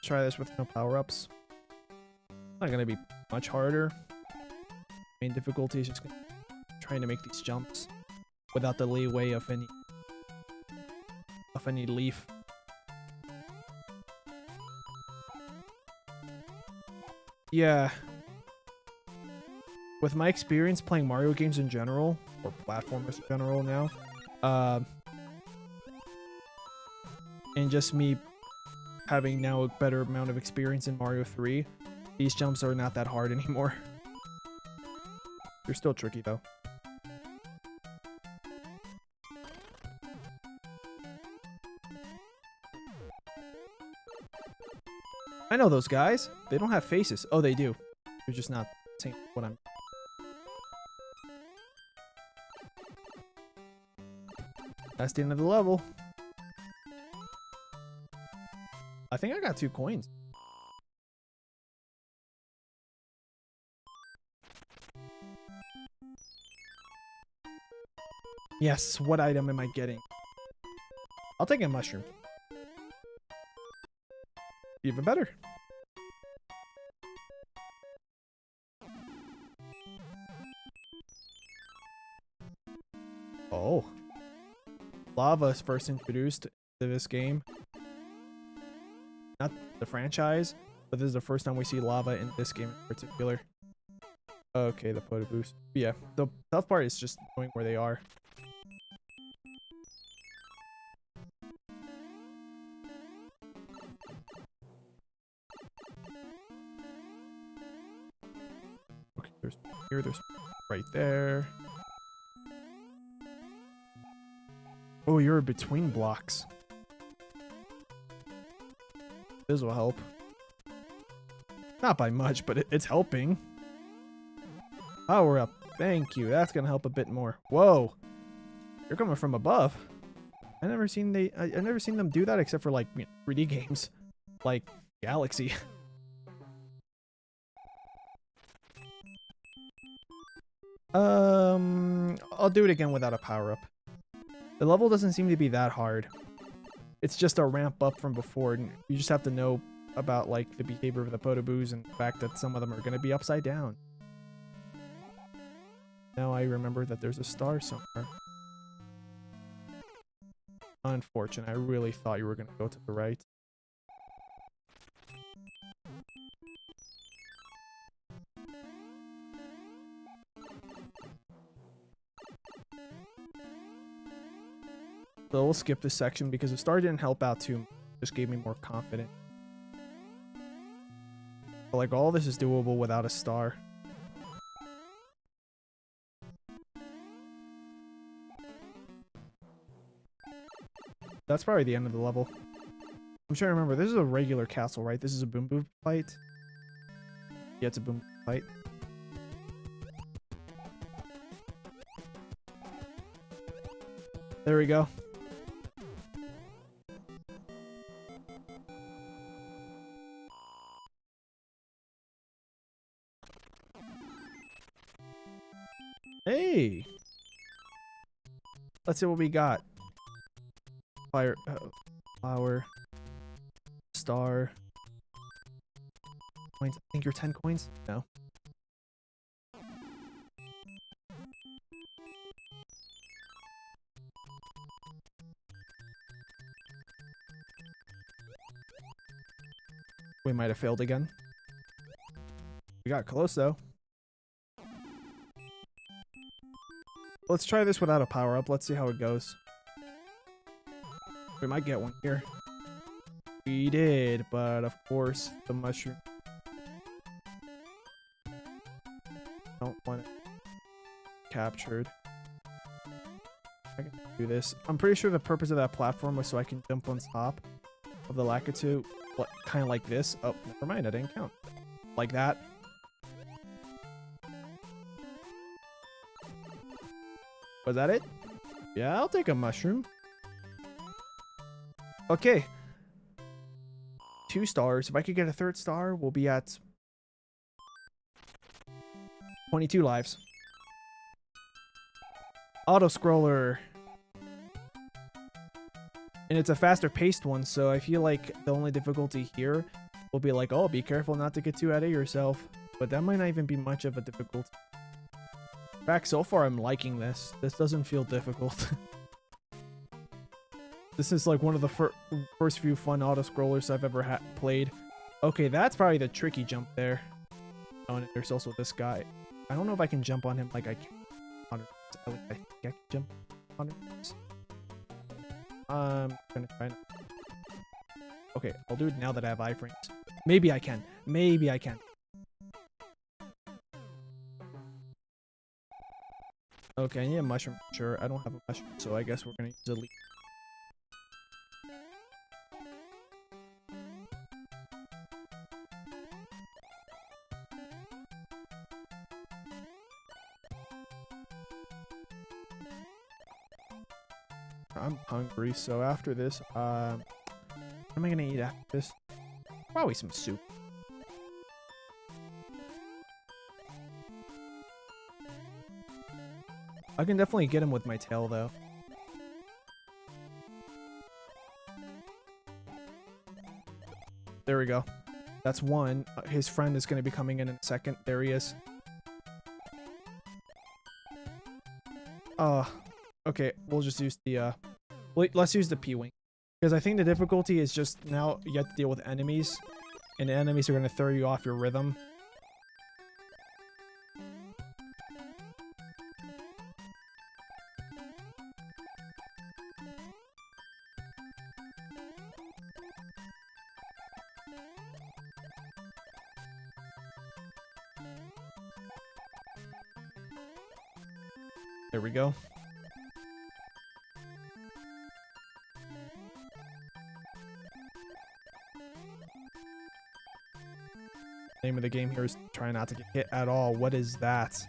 Try this with no power-ups. Not gonna be much harder. Main difficulty is just trying to make these jumps without the leeway of any leaf. Yeah. With my experience playing Mario games in general, or platformers in general now, and just me having now a better amount of experience in Mario 3, these jumps are not that hard anymore. They're still tricky though. I know those guys. They don't have faces. Oh, they do. They're just not saying what I'm... That's the end of the level. I think I got 2 coins. Yes, what item am I getting? I'll take a mushroom. Even better. Oh. Lava is first introduced to this game. Not the franchise, but this is the first time we see lava in this game in particular. Okay, the photo boost. Yeah, the tough part is just knowing where they are. Okay, there's here, there's right there. Oh, you're between blocks. This will help. Not by much, but it's helping. Power up. Thank you. That's gonna help a bit more. Whoa. You're coming from above. I've never seen them do that except for like 3D games. Like Galaxy. I'll do it again without a power up. The level doesn't seem to be that hard. It's just a ramp up from before, and you just have to know about like the behavior of the Podoboos and the fact that some of them are going to be upside down. Now I remember that there's a star somewhere. Unfortunate. I really thought you were going to go to the right. So we'll skip this section because the star didn't help out too much. Just gave me more confidence. But like all this is doable without a star. That's probably the end of the level. I'm trying to remember. This is a regular castle, right? This is a Boom Boom fight. Yeah, it's a Boom Boom fight. There we go. Let's see what we got. Fire, flower, star. Coins. I think you're 10 coins? No. We might have failed again. We got close though. Let's try this without a power-up. Let's see how it goes. We might get one here. We did, but of course the mushroom. Don't want it captured. I can do this. I'm pretty sure the purpose of that platform was so I can jump on top of the Lakitu, kind of like this. Oh, never mind, I didn't count. Like that. Was that it? Yeah, I'll take a mushroom. Okay. 2 stars. If I could get a 3rd star, we'll be at 22 lives. Auto-scroller. And it's a faster paced one, so I feel like the only difficulty here will be like, oh, be careful not to get too out of yourself. But that might not even be much of a difficulty. In fact, so far I'm liking this. This doesn't feel difficult. This is like one of the first few fun auto-scrollers I've ever played. Okay, that's probably the tricky jump there. Oh, and there's also this guy. I don't know if I can jump on him like I can. I think I can jump on him. I'm gonna try. Okay, I'll do it now that I have iframes. Maybe I can. Maybe I can. Okay, I need a mushroom. Sure, I don't have a mushroom, so I guess we're gonna use a leaf. I'm hungry, so after this, what am I gonna eat after this? Probably some soup. I can definitely get him with my tail, though. There we go. That's one. His friend is going to be coming in a second. There he is. Okay, we'll just use the, let's use the P-Wing. Because I think the difficulty is just now you have to deal with enemies. And the enemies are going to throw you off your rhythm. There we go. Name of the game here is try not to get hit at all. What is that?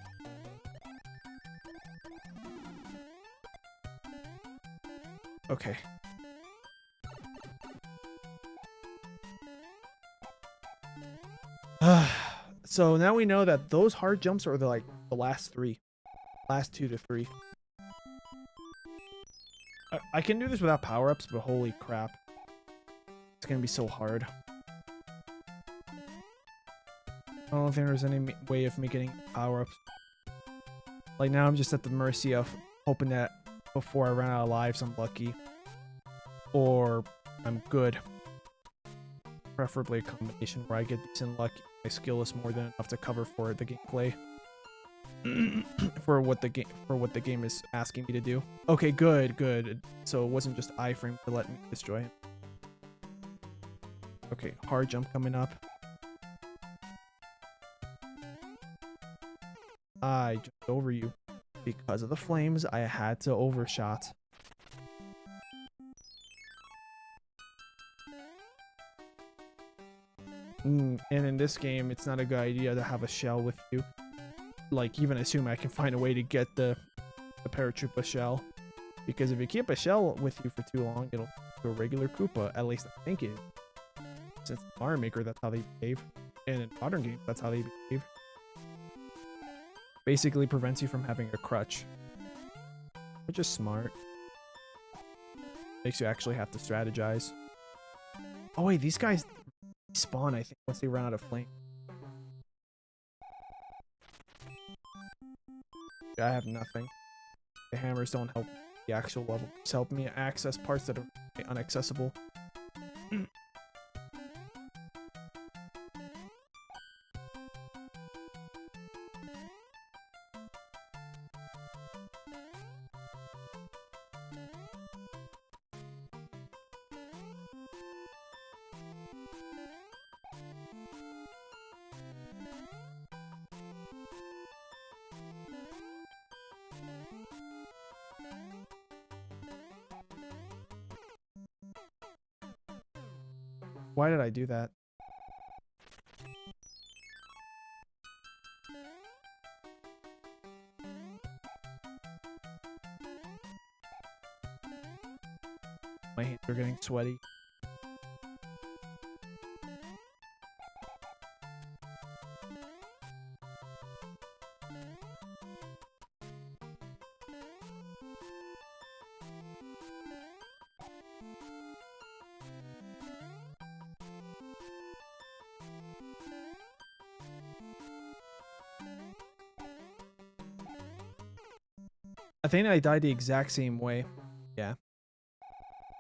Okay. So now we know that those hard jumps are the last 3. Last 2 to 3. I can do this without power-ups, but holy crap. It's gonna be so hard. I don't think there's any way of me getting power-ups. Like now I'm just at the mercy of hoping that before I run out of lives I'm lucky. Or I'm good. Preferably a combination where I get decent luck. My skill is more than enough to cover for the gameplay. for what the game is asking me to do. Okay, good. So it wasn't just iframe to let me destroy him. Okay, hard jump coming up. I jumped over you. Because of the flames, I had to overshot. And in this game, it's not a good idea to have a shell with you. Like, even assume I can find a way to get the paratroopa shell. Because if you keep a shell with you for too long, it'll go regular Koopa. At least I think it is. Since Mario Maker, that's how they behave. And in modern games, that's how they behave. Basically prevents you from having a crutch. which is smart. Makes you actually have to strategize. Oh wait, these guys spawn, I think, once they run out of flame. I have nothing. The hammers don't help the actual level. Just help me access parts that are inaccessible. Why did I do that? My hands are getting sweaty. I think I died the exact same way. Yeah.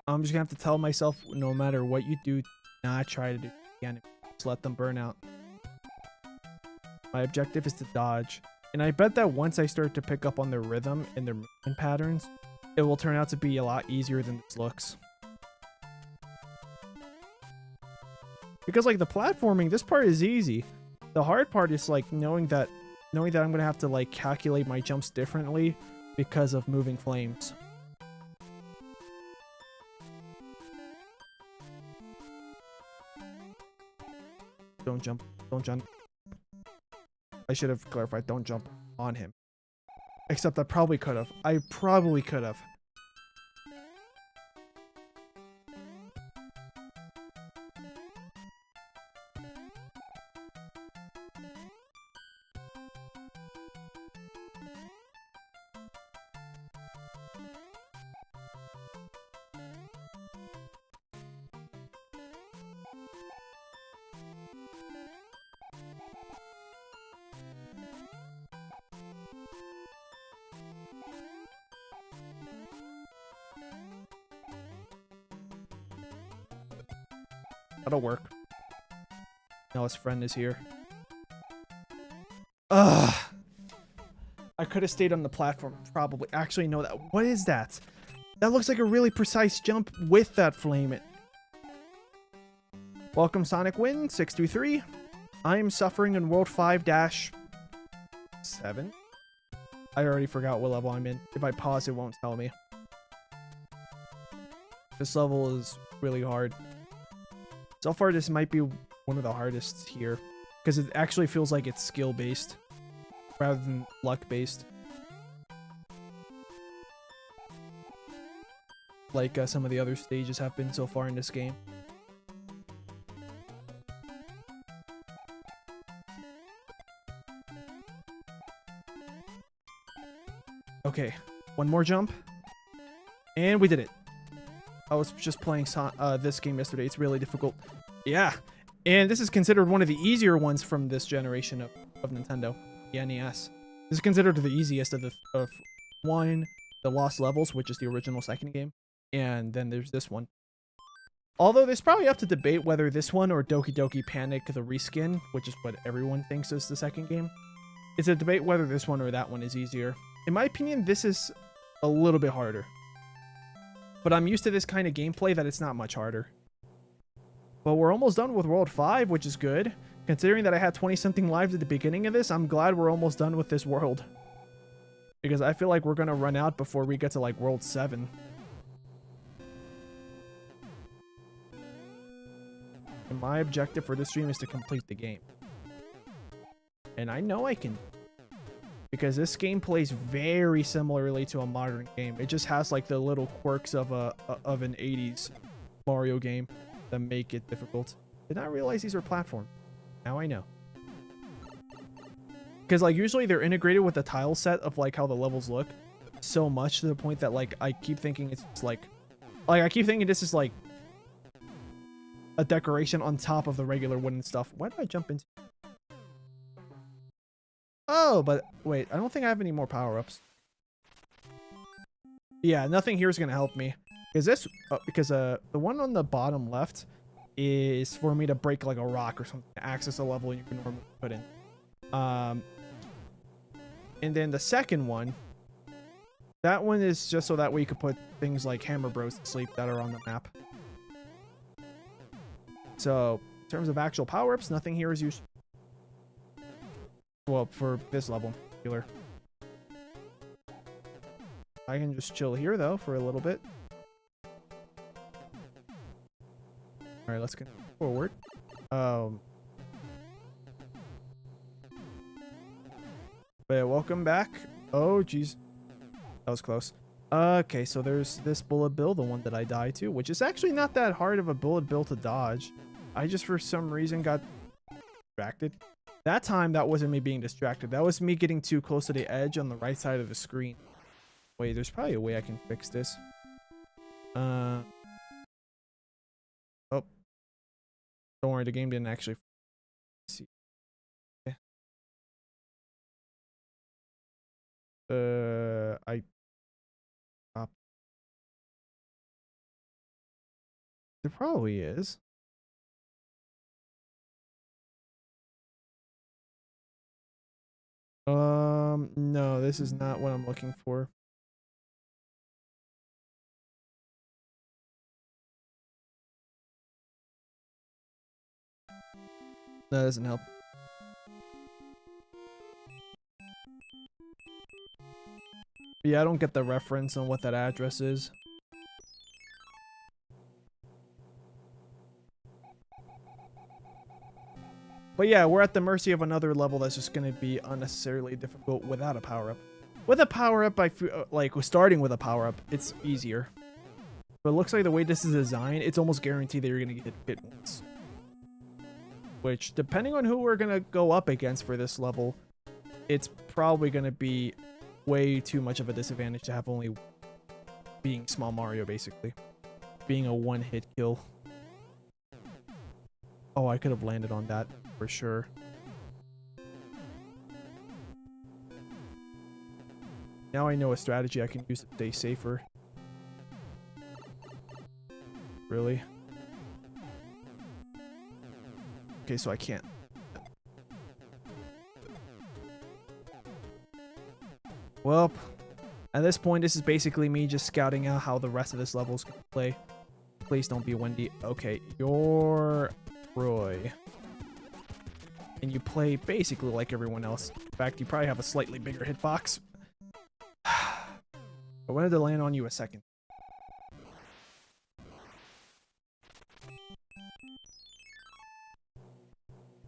I'm just gonna have to tell myself, no matter what you do, not try to do it again. Just let them burn out. My objective is to dodge. And I bet that once I start to pick up on their rhythm and their movement patterns, it will turn out to be a lot easier than this looks. Because like the platforming, this part is easy. The hard part is like knowing that I'm gonna have to like calculate my jumps differently because of moving flames. Don't jump. Don't jump. I should have clarified, don't jump on him. Except I probably could have. I probably could have. That'll work. Now his friend is here. Ugh. I could have stayed on the platform, probably. Actually, no, that. What is that? That looks like a really precise jump with that flame. Welcome, Sonic Win 623. I am suffering in World 5-7. I already forgot what level I'm in. If I pause, it won't tell me. This level is really hard. So far, this might be one of the hardest here, because it actually feels like it's skill-based rather than luck-based. Like some of the other stages have been so far in this game. Okay, one more jump. And we did it. I was just playing this game yesterday. It's really difficult. Yeah. And this is considered one of the easier ones from this generation of Nintendo, the NES. This is considered the easiest of the Lost Levels, which is the original second game. And then there's this one. Although there's probably up to debate whether this one or Doki Doki Panic the reskin, which is what everyone thinks is the second game. It's a debate whether this one or that one is easier. In my opinion, this is a little bit harder. But I'm used to this kind of gameplay that it's not much harder. But we're almost done with World 5, which is good. Considering that I had 20-something lives at the beginning of this, I'm glad we're almost done with this world. Because I feel like we're going to run out before we get to, like, World 7. And my objective for this stream is to complete the game. And I know I can. Because this game plays very similarly to a modern game. It just has like the little quirks of an 80s Mario game that make it difficult. Did not realize these are platform. Now I know. Because like usually they're integrated with the tile set of like how the levels look. so much to the point that like I keep thinking it's just like I keep thinking this is like a decoration on top of the regular wooden stuff. Why did I jump into? Oh, but wait, I don't think I have any more power-ups. Yeah, nothing here is gonna help me. Is this the one on the bottom left is for me to break like a rock or something to access a level you can normally put in. And then the second one, that one is just so that way you could put things like Hammer Bros to sleep that are on the map. So in terms of actual power-ups, nothing here is used. Well, for this level in particular. I can just chill here though for a little bit. All right, let's get forward. But welcome back. Oh, geez. That was close. Okay, so there's this bullet bill, the one that I died to, which is actually not that hard of a bullet bill to dodge. I just, for some reason, got distracted. That time, that wasn't me being distracted. That was me getting too close to the edge on the right side of the screen. Wait, there's probably a way I can fix this. Oh. Don't worry, the game didn't actually see. Yeah. There probably is. No, this is not what I'm looking for. That doesn't help. Yeah, I don't get the reference on what that address is. But yeah, we're at the mercy of another level that's just going to be unnecessarily difficult without a power-up. With a power-up, I feel like starting with a power-up, it's easier. But it looks like the way this is designed, it's almost guaranteed that you're going to get hit once. Which, depending on who we're going to go up against for this level, it's probably going to be way too much of a disadvantage to have only being Small Mario, basically. Being a one-hit kill. Oh, I could have landed on that for sure. Now I know a strategy I can use to stay safer. Really? Okay, so I can't. Well, at this point, this is basically me just scouting out how the rest of this level is going to play. Please don't be Wendy. Okay, you're Roy. And you play basically like everyone else. In fact, you probably have a slightly bigger hitbox. I wanted to land on you a second.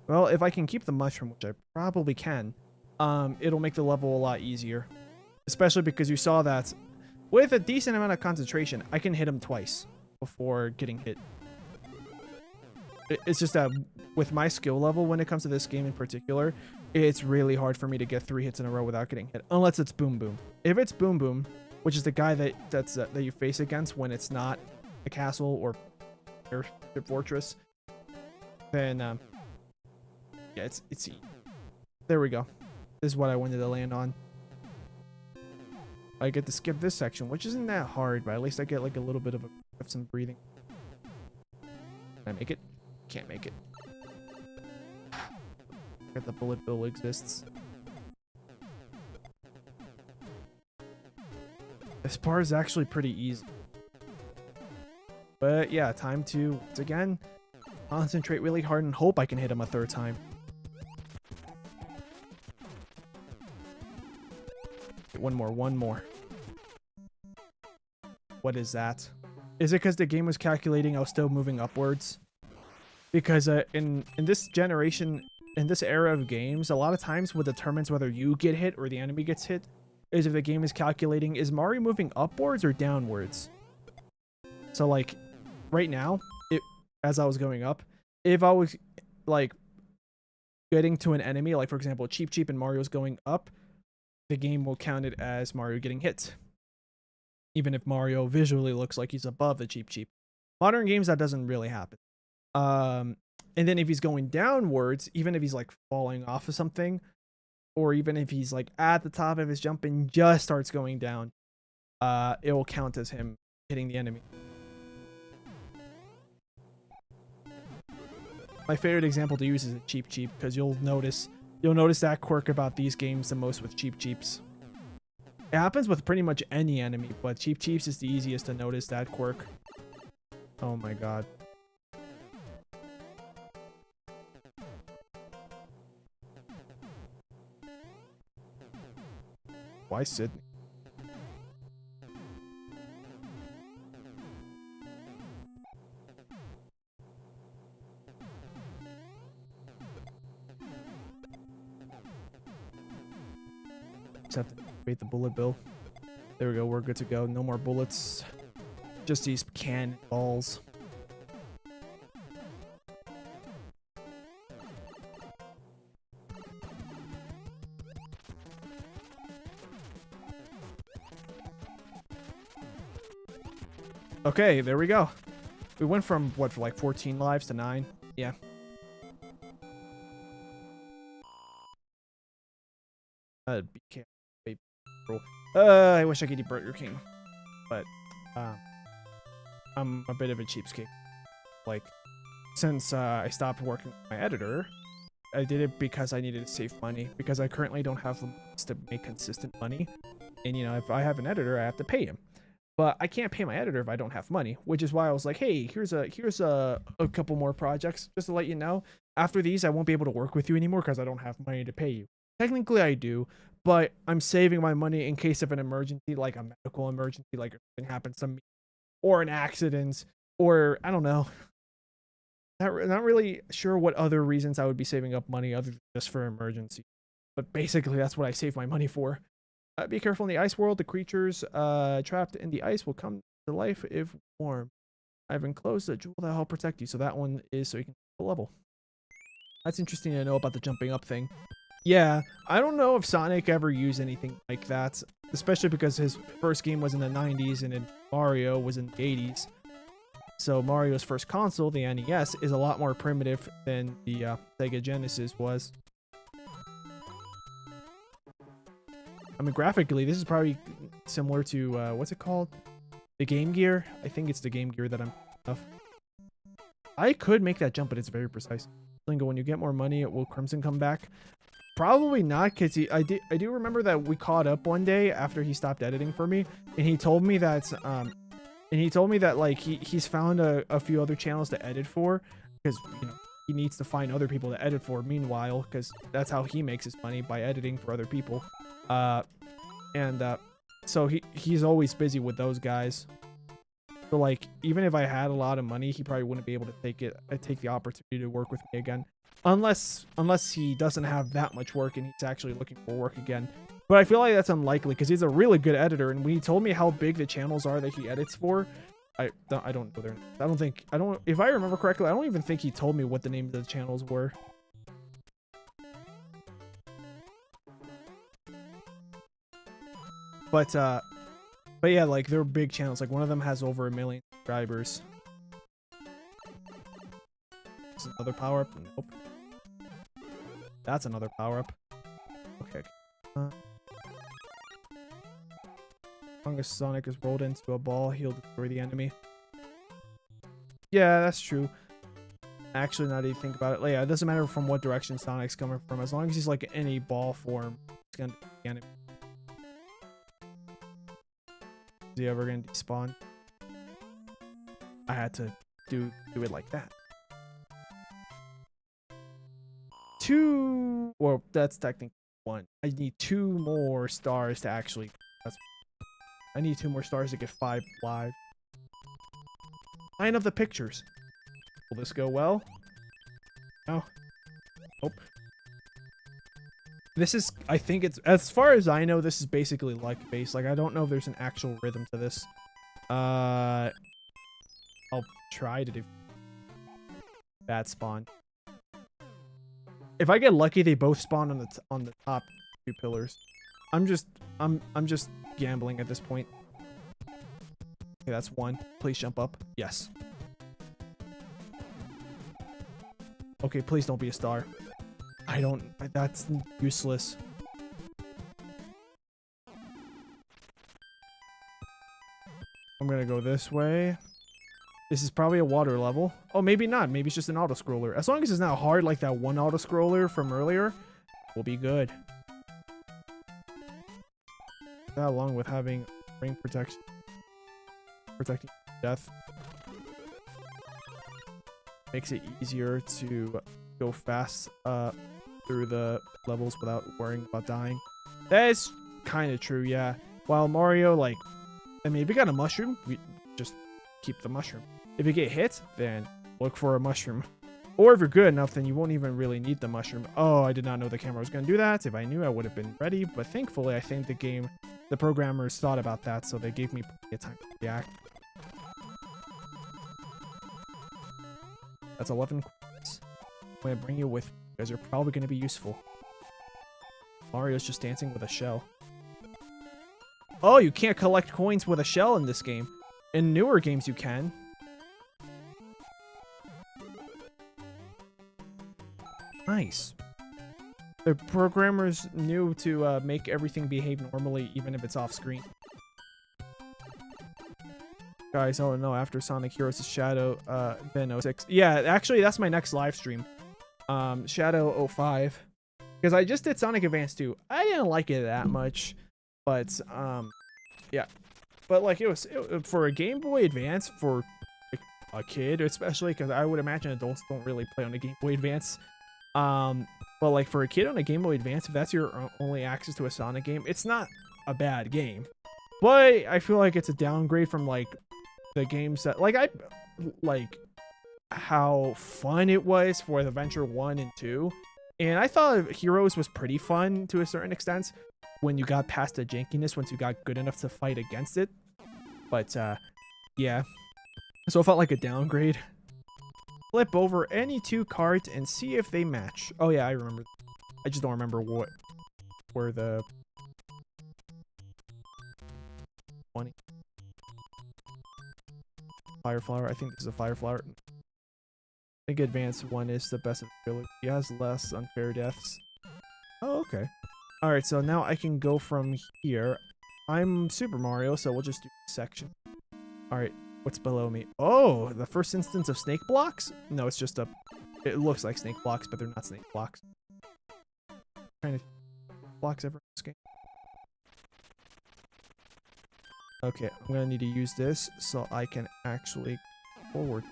Well, if I can keep the mushroom, which I probably can, it'll make the level a lot easier. Especially because you saw that with a decent amount of concentration, I can hit him twice before getting hit. It's just that with my skill level when it comes to this game in particular, it's really hard for me to get 3 hits in a row without getting hit. Unless it's Boom Boom. If it's Boom Boom, which is the guy that you face against when it's not a castle or airship fortress, then yeah, it's there we go. This is what I wanted to land on. I get to skip this section, which isn't that hard, but at least I get like a little bit of some breathing. Can I make it? Can't make it. Get the bullet bill exists. This part is actually pretty easy. But yeah, time to, once again, concentrate really hard and hope I can hit him a 3rd time. One more. What is that? Is it because the game was calculating I was still moving upwards? Because in this generation, in this era of games, a lot of times what determines whether you get hit or the enemy gets hit is if the game is calculating, is Mario moving upwards or downwards? So like, right now, as I was going up, if I was like getting to an enemy, like for example, Cheep and Mario's going up, the game will count it as Mario getting hit. Even if Mario visually looks like he's above the Cheep Cheep. Modern games, that doesn't really happen. And then if he's going downwards, even if he's like falling off of something, or even if he's like at the top of his jump and just starts going down, it will count as him hitting the enemy. My favorite example to use is a Cheep Cheep, because you'll notice that quirk about these games the most with Cheep Cheeps. It happens with pretty much any enemy, but Cheep Cheeps is the easiest to notice that quirk. Oh my god. Why Sydney? Just have to activate the bullet bill. There we go. We're good to go. No more bullets. Just these cannonballs. Okay, there we go. We went from what, like 14 lives to 9? Yeah. BK. I wish I could eat Burger King, but I'm a bit of a cheapskate. Like, since I stopped working with my editor, I did it because I needed to save money, because I currently don't have the means to make consistent money. And you know, if I have an editor, I have to pay him. But I can't pay my editor if I don't have money, which is why I was like, hey, here's a couple more projects just to let you know. After these, I won't be able to work with you anymore because I don't have money to pay you. Technically, I do, but I'm saving my money in case of an emergency, like a medical emergency, like if something happens to me, or an accident, or I don't know. Not really sure what other reasons I would be saving up money other than just for emergency. But basically, that's what I save my money for. Be careful in the ice world. The creatures trapped in the ice will come to life if warm. I've enclosed a jewel that'll help protect you. So that one is so you can keep the level. That's interesting to know about the jumping up thing. Yeah, I don't know if Sonic ever used anything like that, especially because his first game was in the 90s and then Mario was in the 80s. So Mario's first console, the NES, is a lot more primitive than the Sega Genesis was. I mean, graphically, this is probably similar to, what's it called? The Game Gear? I think it's the Game Gear that I'm of. I could make that jump, but it's very precise. Lingo, when you get more money, will Crimson come back? Probably not, because I do remember that we caught up one day after he stopped editing for me, and he told me that, like, he's found a few other channels to edit for, because, you know, he needs to find other people to edit for meanwhile, because that's how he makes his money, by editing for other people. So he's always busy with those guys. So like, even if I had a lot of money, he probably wouldn't be able to take the opportunity to work with me again, unless he doesn't have that much work and he's actually looking for work again. But I feel like that's unlikely because he's a really good editor, and when he told me how big the channels are that he edits for, I don't know their names. If I remember correctly, I don't even think he told me what the names of the channels were. But yeah, like, they're big channels. Like, one of them has over 1 million subscribers. Is another power-up? Nope. That's another power-up. Okay. As long as Sonic is rolled into a ball, he'll destroy the enemy. Yeah, that's true. Actually, now that you think about it, yeah, it doesn't matter from what direction Sonic's coming from. As long as he's, like, in a ball form, he's gonna destroy the enemy. Is he ever gonna despawn? I had to do it like that. 2. Well, that's technically 1. I need 2 more stars to actually. I need 2 more stars to get 5 live. 9 of the pictures. Will this go well? No. Nope. This is, I think it's, as far as I know, this is basically luck based. Like, I don't know if there's an actual rhythm to this. I'll try to do bad spawn. If I get lucky, they both spawn on the top 2 pillars. I'm just gambling at this point. Okay, that's one. Please jump up. Yes. Okay, please don't be a star. I don't... That's useless. I'm gonna go this way. This is probably a water level. Oh, maybe not. Maybe it's just an auto-scroller. As long as it's not hard like that one auto-scroller from earlier, we'll be good. That along with having ring protection. Protecting death. Makes it easier to go fast through the levels without worrying about dying. That is kind of true, yeah. While Mario, like, I mean, if you got a mushroom, we just keep the mushroom. If you get hit, then look for a mushroom. Or if you're good enough, then you won't even really need the mushroom. Oh, I did not know the camera was going to do that. If I knew, I would have been ready. But thankfully, I think the programmers thought about that, so they gave me plenty of time to react. That's 11 coins. I'm going to bring you with me because you're probably going to be useful. Mario's just dancing with a shell. Oh, you can't collect coins with a shell in this game. In newer games, you can. Nice. The programmers knew to make everything behave normally, even if it's off screen. Guys, oh no, after Sonic Heroes Shadow, then 06. Yeah, actually, that's my next live stream. Shadow 05. Because I just did Sonic Advance 2. I didn't like it that much. But, yeah. But, like, it was for a Game Boy Advance, for a kid, especially, because I would imagine adults don't really play on a Game Boy Advance. But, like, for a kid on a Game Boy Advance, if that's your only access to a Sonic game, it's not a bad game. But I feel like it's a downgrade from, like, the games that, like, how fun it was for the Adventure 1 and 2. And I thought Heroes was pretty fun to a certain extent when you got past the jankiness, once you got good enough to fight against it. But, yeah. So it felt like a downgrade. Flip over any two cards and see if they match. Oh, yeah, I remember. I just don't remember where the... 20. Fire Flower. I think this is a Fire Flower. I think Advanced 1 is the best ability. He has less unfair deaths. Oh, okay. Alright, so now I can go from here. I'm Super Mario, so we'll just do this section. Alright, what's below me? Oh, the first instance of snake blocks? No, it's just it looks like snake blocks, but they're not snake blocks. What kind of blocks ever in this game? Okay, I'm gonna need to use this so I can actually go forward.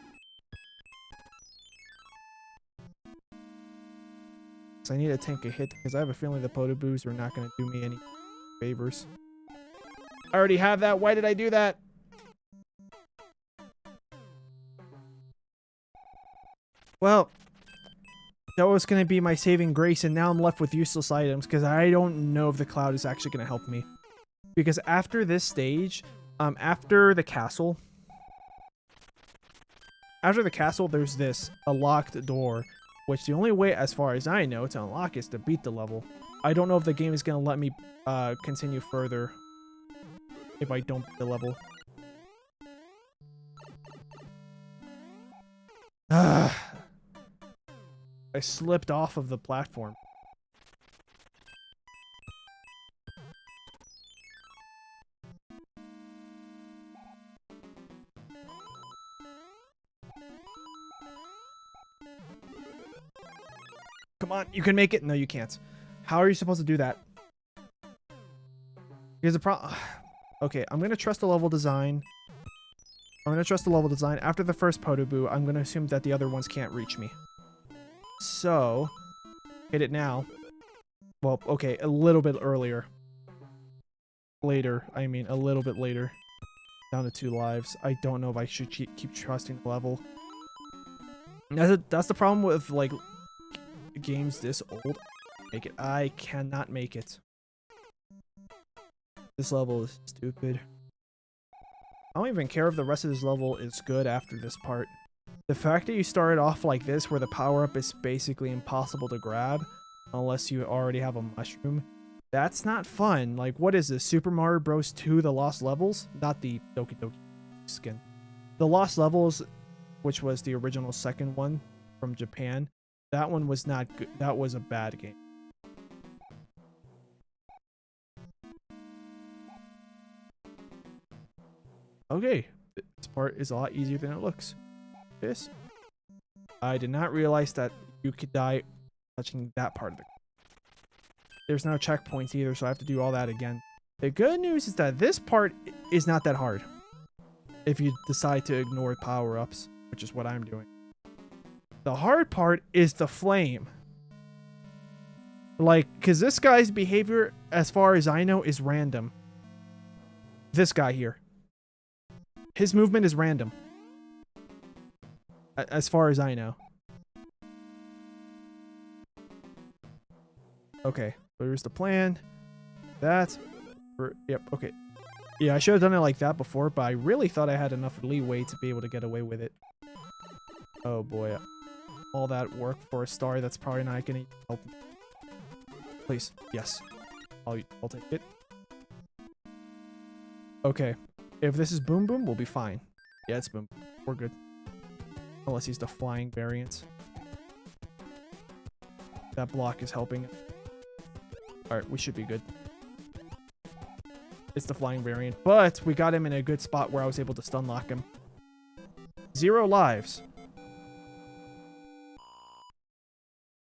So I need to tank a hit because I have a feeling the Podoboos are not gonna do me any favors. I already have that. Why did I do that? Well, that was gonna be my saving grace, and now I'm left with useless items because I don't know if the cloud is actually gonna help me. Because after this stage, after the castle, there's a locked door, which the only way, as far as I know, to unlock is to beat the level. I don't know if the game is going to let me continue further if I don't beat the level. I slipped off of the platform. Come on, you can make it. No, you can't. How are you supposed to do that? Here's the problem. Okay, I'm going to trust the level design. After the first Podoboo, I'm going to assume that the other ones can't reach me. So, hit it now. Well, okay, a little bit earlier. A little bit later. Down to 2 lives. I don't know if I should keep trusting the level. That's the problem with, like, games this old. I cannot make it. This level is stupid. I don't even care if the rest of this level is good after this part. The fact that you started off like this, where the power-up is basically impossible to grab, unless you already have a mushroom, that's not fun. Like, what is this? Super Mario Bros. 2 The Lost Levels? Not the Doki Doki skin. The Lost Levels, which was the original second one from Japan, that one was not good. That was a bad game. Okay, this part is a lot easier than it looks. This. I did not realize that you could die touching that part of it. There's no checkpoints either, so I have to do all that again. The good news is that this part is not that hard if you decide to ignore power-ups, which is what I'm doing. The hard part is the flame. Like, because this guy's behavior, as far as I know, is random. This guy here. His movement is random. As far as I know. Okay, here's the plan. Yep, okay. Yeah, I should have done it like that before, but I really thought I had enough leeway to be able to get away with it. Oh boy. All that work for a star that's probably not gonna help me. Please. Yes. I'll take it. Okay. If this is Boom Boom, we'll be fine. Yeah, it's Boom Boom. We're good. Unless he's the flying variant. That block is helping. Alright, we should be good. It's the flying variant. But we got him in a good spot where I was able to stun lock him. 0 lives.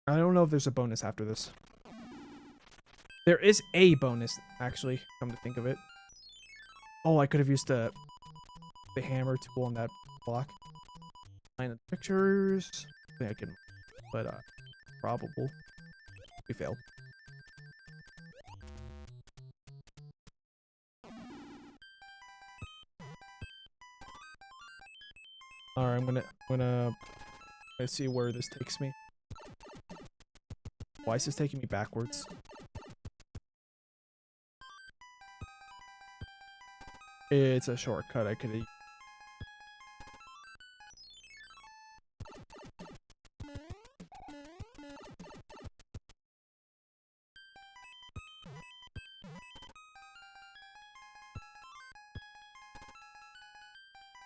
I don't know if there's a bonus after this. There is a bonus, actually, come to think of it. Oh, I could have used the hammer tool on that block. Line of pictures. I think I can, but probable. We failed. Alright, I'm gonna let's see where this takes me. Why is this taking me backwards? It's a shortcut. I could have.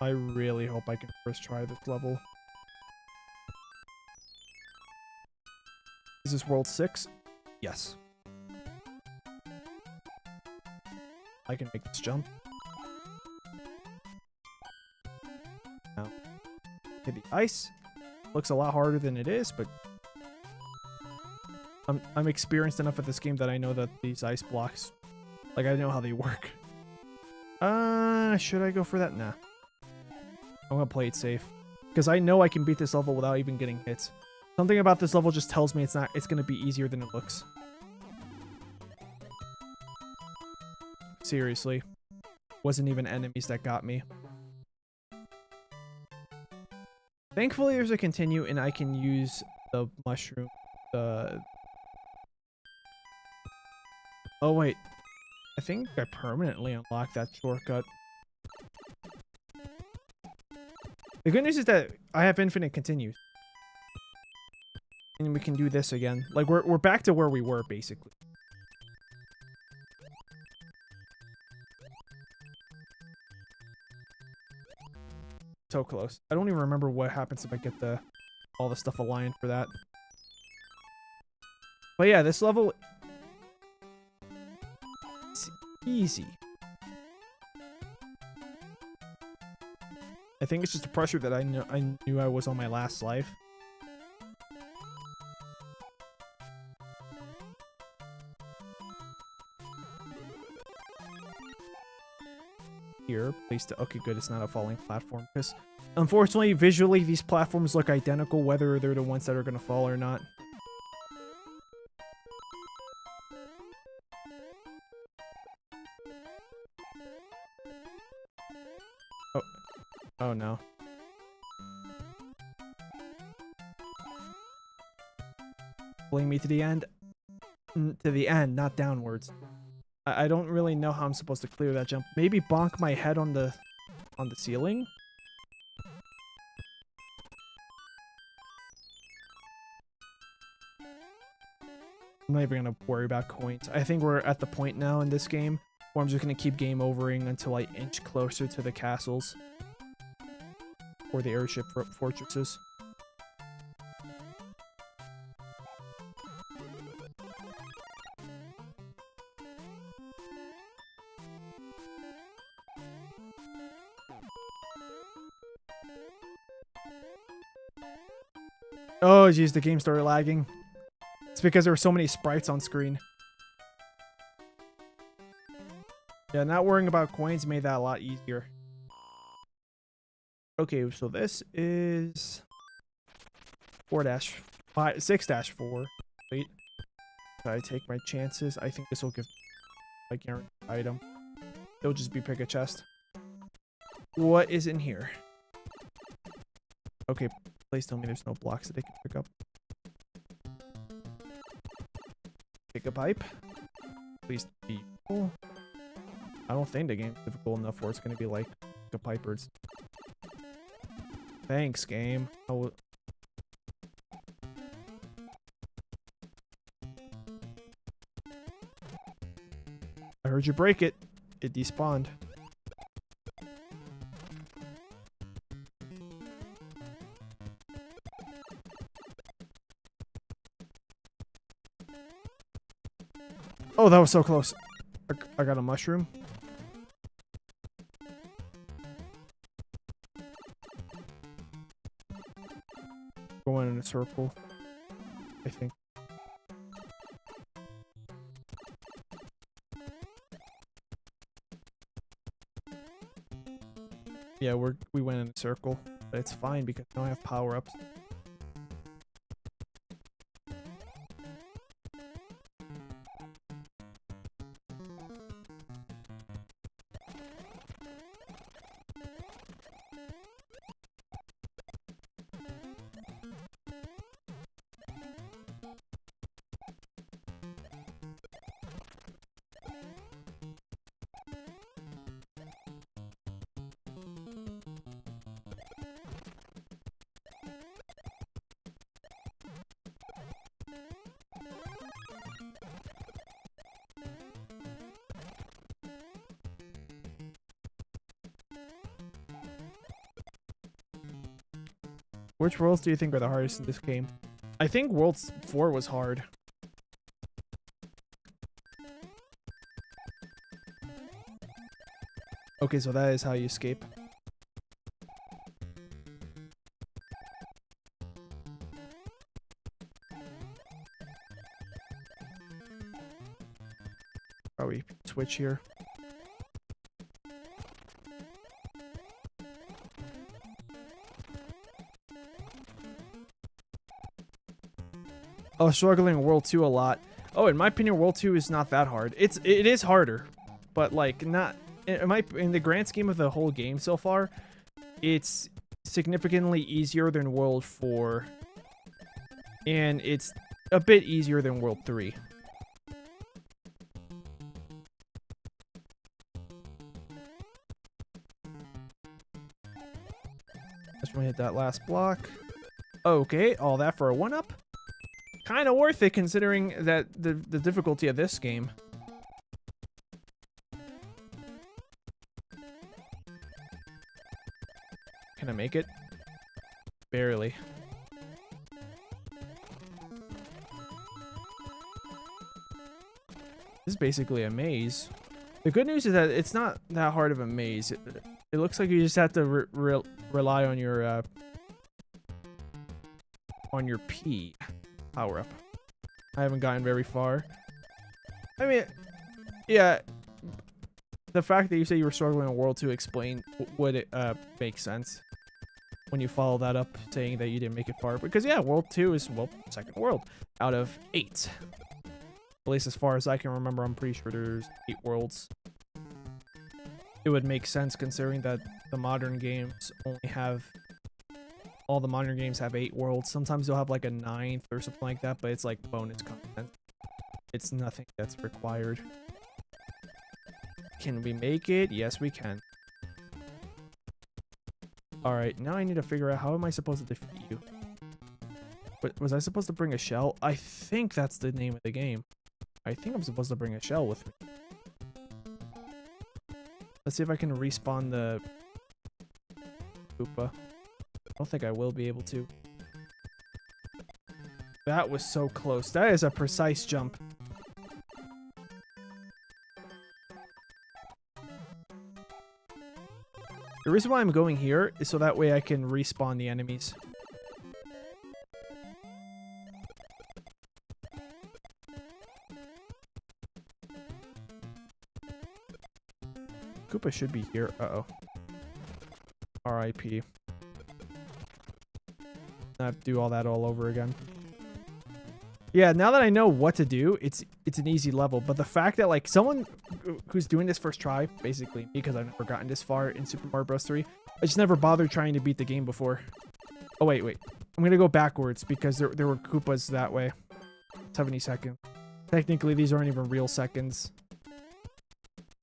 I really hope I can first try this level. Is this World 6? Yes. I can make this jump. Now, hit the ice. Looks a lot harder than it is, but I'm experienced enough at this game that I know that these ice blocks, like, I know how they work. Should I go for that? Nah. I'm gonna play it safe. Because I know I can beat this level without even getting hit. Something about this level just tells me it's gonna be easier than it looks. Seriously. Wasn't even enemies that got me. Thankfully there's a continue and I can use the mushroom. Oh wait. I think I permanently unlocked that shortcut. The good news is that I have infinite continues. And we can do this again. Like, we're back to where we were, basically. So close. I don't even remember what happens if I get all the stuff aligned for that. But yeah, this level... it's easy. I think it's just the pressure that I knew I was on my last life. Here, place to... okay, good, it's not a falling platform, because unfortunately, visually, these platforms look identical, whether they're the ones that are going to fall or not. Oh no. Pulling me to the end. To the end, not downwards. I don't really know how I'm supposed to clear that jump. Maybe bonk my head on the ceiling? I'm not even gonna worry about coins. I think we're at the point now in this game Or I'm just gonna keep game overing until I inch closer to the castles. Or the airship fortresses. Oh, geez, the game started lagging. It's because there were so many sprites on screen. Yeah, not worrying about coins made that a lot easier. Okay, so this is 6-4. Wait. Should I take my chances? I think this will give a guaranteed item. It'll just be pick a chest. What is in here? Okay, please tell me there's no blocks that they can pick up. Pick a pipe. Please be cool. I don't think the game's difficult enough where it's going to be like a pipers. Thanks, game. Oh. I heard you break it. It despawned. Oh, that was so close. I got a mushroom. Going in a circle, I think. Yeah, we went in a circle, but it's fine because now I have power-ups. Which worlds do you think are the hardest in this game? I think World 4 was hard. Okay, so that is how you escape. Probably switch here. Oh, struggling in World 2 a lot. Oh, in my opinion, World 2 is not that hard. It is harder, but like not in the grand scheme of the whole game so far, it's significantly easier than World 4, and it's a bit easier than World 3. Just want to hit that last block. Okay, all that for a 1-up. Kind of worth it considering that the difficulty of this game. Can I make it? Barely. This is basically a maze. The good news is that it's not that hard of a maze. It looks like you just have to rely on your P power up. I haven't gotten very far. I mean, yeah, the fact that you say you were struggling in World 2 explain would it make sense when you follow that up saying that you didn't make it far, because yeah, World 2 is, well, second world out of 8. At least as far as I can remember. I'm pretty sure there's 8 worlds. It would make sense considering that the modern games only have, all the modern games have 8 worlds. Sometimes you'll have like a 9th or something like that, but it's like bonus content. It's nothing that's required. Can we make it? Yes, we can. Alright, now I need to figure out how am I supposed to defeat you. But was I supposed to bring a shell? I think that's the name of the game. I think I'm supposed to bring a shell with me. Let's see if I can respawn the Koopa. I don't think I will be able to. That was so close. That is a precise jump. The reason why I'm going here is so that way I can respawn the enemies. Koopa should be here. Uh-oh. R.I.P. I have to do all that all over again. Yeah, now that I know what to do, it's an easy level. But the fact that, like, someone who's doing this first try, basically, because I've never gotten this far in Super Mario Bros. 3, I just never bothered trying to beat the game before. Oh, wait. I'm going to go backwards because there were Koopas that way. 70 seconds. Technically, these aren't even real seconds.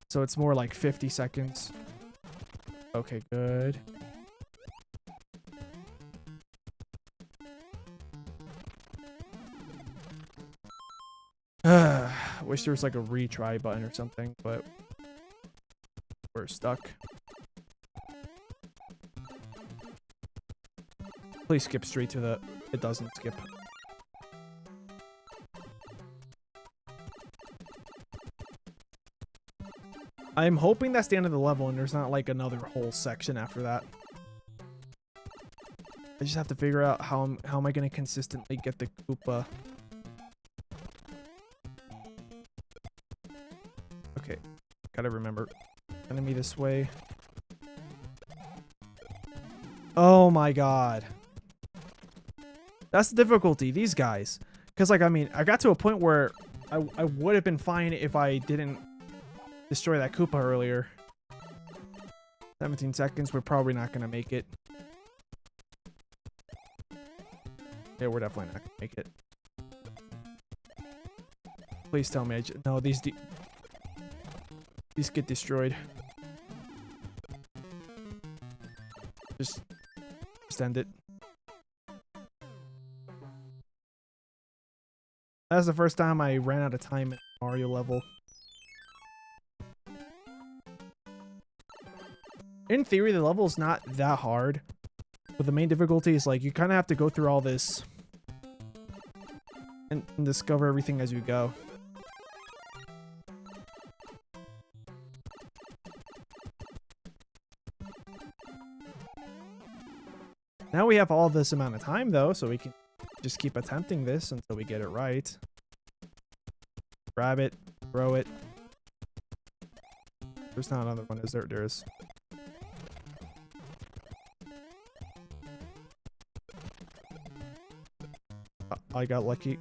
So it's more like 50 seconds. Okay, good. Wish there was like a retry button or something, but we're stuck. Please skip straight to the... It doesn't skip. I'm hoping that's the end of the level and there's not like another whole section after that. I just have to figure out how am I going to consistently get the Koopa. Okay, gotta remember. Enemy this way. Oh my god. That's the difficulty, these guys. Because, like, I mean, I got to a point where I would have been fine if I didn't destroy that Koopa earlier. 17 seconds, we're probably not going to make it. Yeah, we're definitely not going to make it. Please tell me no, these get destroyed. Just end it. That's the first time I ran out of time in Mario level. In theory, the level is not that hard, but the main difficulty is like you kind of have to go through all this and discover everything as you go. Now we have all this amount of time, though, so we can just keep attempting this until we get it right. Grab it, throw it. There's not another one, is there? There is. I got lucky.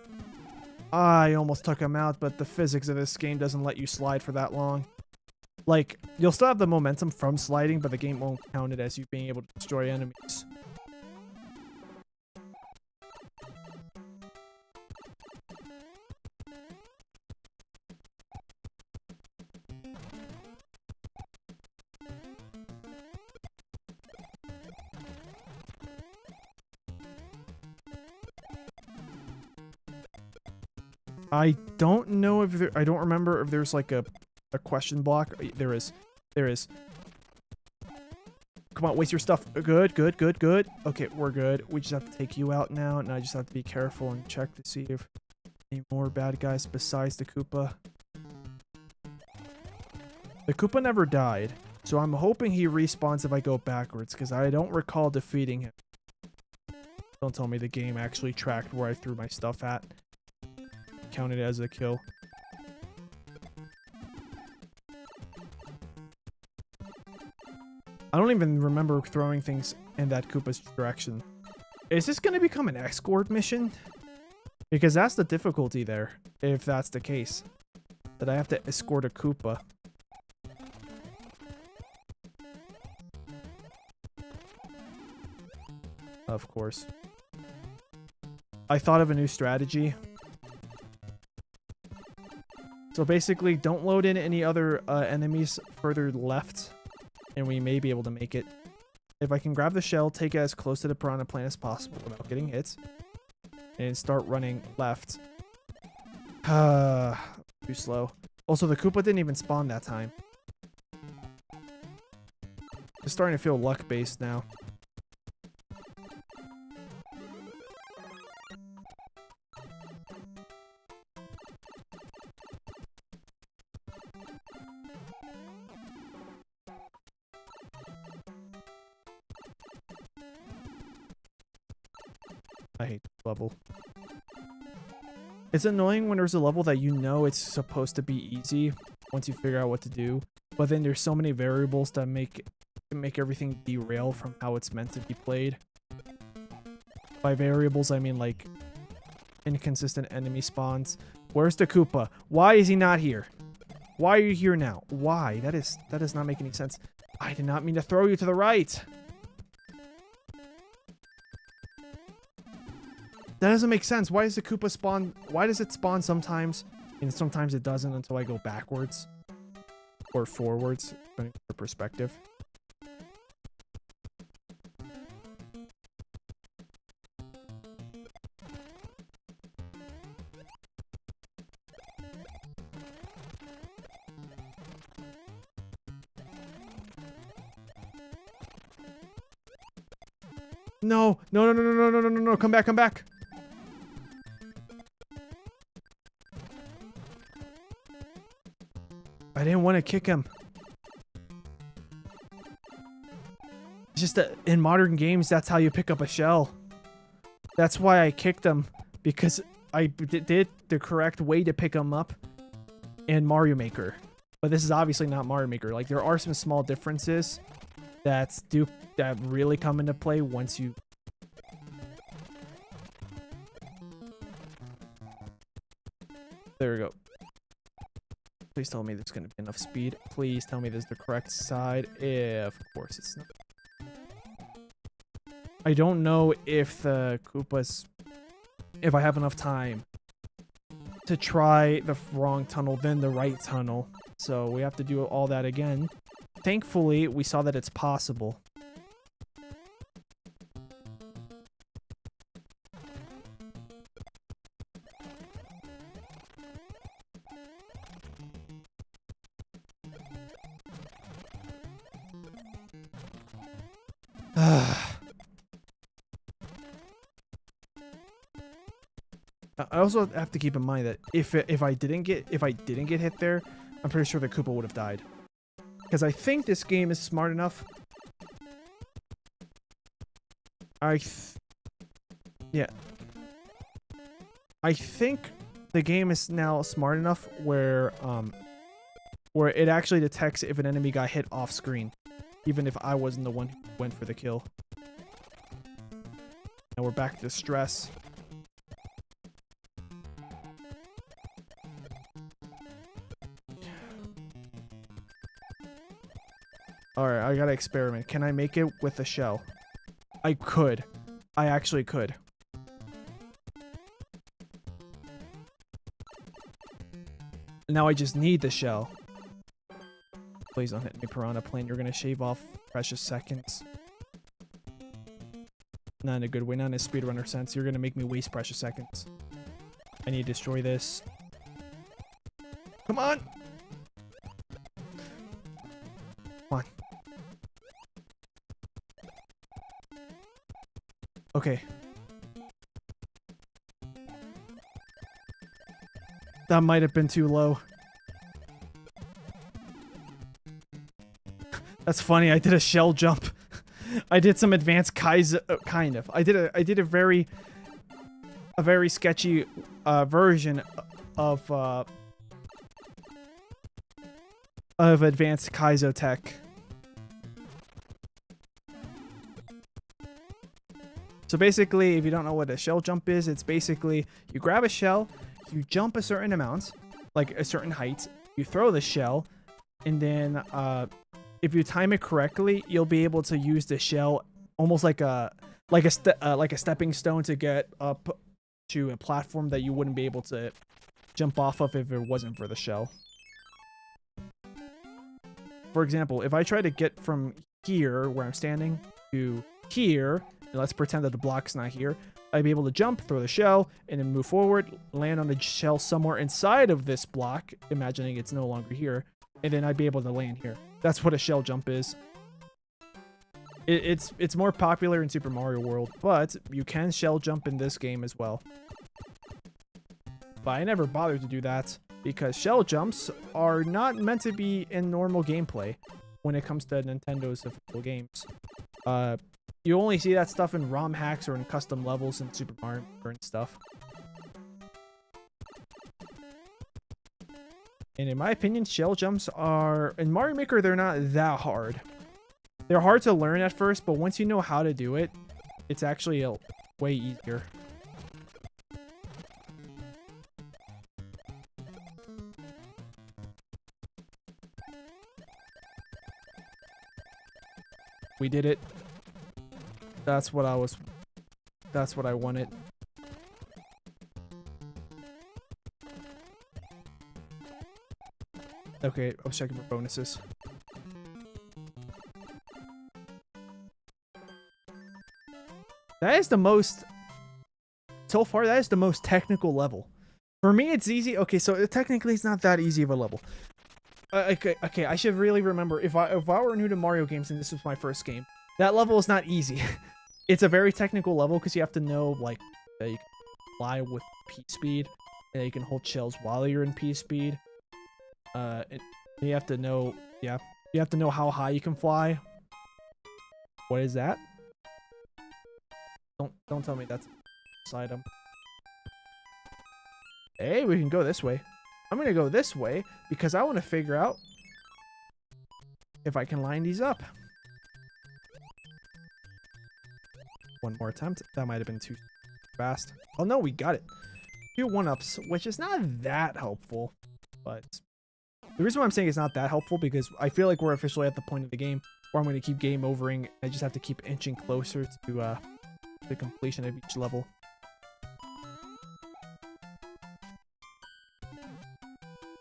I almost took him out, but the physics of this game doesn't let you slide for that long. Like, you'll still have the momentum from sliding, but the game won't count it as you being able to destroy enemies. I don't know if there, I don't remember if there's like a question block. There is. There is. Come on, waste your stuff. Good, good, good, good. Okay, we're good. We just have to take you out now, and I just have to be careful and check to see if any more bad guys besides the Koopa. The Koopa never died, so I'm hoping he respawns if I go backwards, because I don't recall defeating him. Don't tell me the game actually tracked where I threw my stuff at. Counted as a kill. I don't even remember throwing things in that Koopa's direction. Is this going to become an escort mission? Because that's the difficulty there, if that's the case. That I have to escort a Koopa. Of course. I thought of a new strategy. So basically, don't load in any other enemies further left, and we may be able to make it. If I can grab the shell, take it as close to the piranha plant as possible without getting hit, and start running left. Too slow. Also, the Koopa didn't even spawn that time. starting to feel luck-based now. I hate this level. It's annoying when there's a level that you know it's supposed to be easy once you figure out what to do, but then there's so many variables that make everything derail from how it's meant to be played. By variables, I mean like inconsistent enemy spawns. Where's the Koopa? Why is he not here? Why are you here now? Why? That does not make any sense. I did not mean to throw you to the right. That doesn't make sense. Why does the Koopa spawn? Why does it spawn sometimes and sometimes it doesn't until I go backwards or forwards, depending on the perspective? No, no, no, no, no, no, no, no, no, come back, come back. I didn't want to kick him. It's just that in modern games, that's how you pick up a shell. That's why I kicked him, because I did the correct way to pick him up in Mario Maker. But this is obviously not Mario Maker. Like, there are some small differences that really come into play once you... There we go. Please tell me there's going to be enough speed. Please tell me there's the correct side. Of course it's not. I don't know if the Koopas... If I have enough time to try the wrong tunnel, then the right tunnel. So we have to do all that again. Thankfully, we saw that it's possible. I also have to keep in mind that if I didn't get hit there, I'm pretty sure the Koopa would have died. Because I think this game is smart enough. Yeah. I think the game is now smart enough where it actually detects if an enemy got hit off screen, even if I wasn't the one who went for the kill. And we're back to stress. Alright, I gotta experiment. Can I make it with a shell? I could. I actually could. Now I just need the shell. Please don't hit me, Piranha Plane. You're gonna shave off precious seconds. Not in a good way, not in a speedrunner sense. You're gonna make me waste precious seconds. I need to destroy this. Come on! Come on. Okay. That might have been too low. That's funny. I did a shell jump. I did some advanced Kaizo, kind of. I did a very sketchy version of advanced Kaizo tech. So basically, if you don't know what a shell jump is, it's basically you grab a shell, you jump a certain amount, like a certain height, you throw the shell, and then if you time it correctly, you'll be able to use the shell almost like a stepping stone to get up to a platform that you wouldn't be able to jump off of if it wasn't for the shell. For example, if I try to get from here, where I'm standing, to here, and let's pretend that the block's not here, I'd be able to jump, throw the shell, and then move forward, land on the shell somewhere inside of this block, imagining it's no longer here, and then I'd be able to land here. That's what a shell jump is. It's more popular in Super Mario World, but you can shell jump in this game as well. But I never bothered to do that because shell jumps are not meant to be in normal gameplay when it comes to Nintendo's official games. You only see that stuff in ROM hacks or in custom levels in Super Mario and stuff. And in my opinion, shell jumps are... In Mario Maker, they're not that hard. They're hard to learn at first, but once you know how to do it, it's actually way easier. We did it. That's what I wanted. Okay, I was checking for bonuses. That is the most... So far, that is the most technical level. For me, it's easy. Okay, so technically, it's not that easy of a level. Okay, I should really remember. If I were new to Mario games and this was my first game, that level is not easy. It's a very technical level because you have to know, like, that you can fly with P speed, and you can hold shells while you're in P speed. You have to know, yeah, you have to know how high you can fly. What is that? Don't tell me that's an item. Hey, we can go this way. I'm gonna go this way because I want to figure out if I can line these up. One more attempt. That might have been too fast. Oh no, we got it. 2 1-ups, which is not that helpful, but the reason why I'm saying it's not that helpful because I feel like we're officially at the point of the game where I'm going to keep game overing. I just have to keep inching closer to the completion of each level.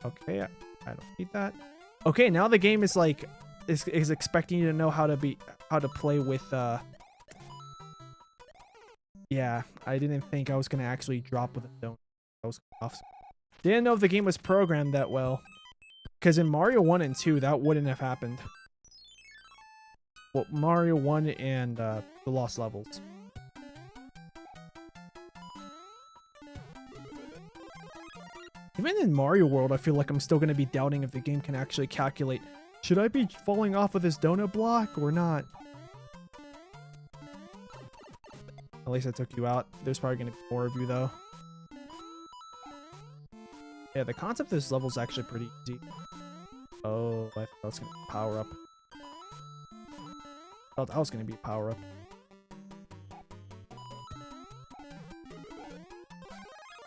Okay, I don't need that. Okay, now the game is like is expecting you to know how to play with yeah, I didn't think I was gonna actually drop with a donut. I was off. Didn't know if the game was programmed that well. Because in Mario 1 and 2, that wouldn't have happened. Well, Mario 1 and the Lost Levels. Even in Mario World, I feel like I'm still going to be doubting if the game can actually calculate. Should I be falling off of this donut block or not? At least I took you out. There's probably going to be more of you, though. Yeah, the concept of this level is actually pretty easy. Oh, I thought that was going to power up. I thought that was going to be a power up.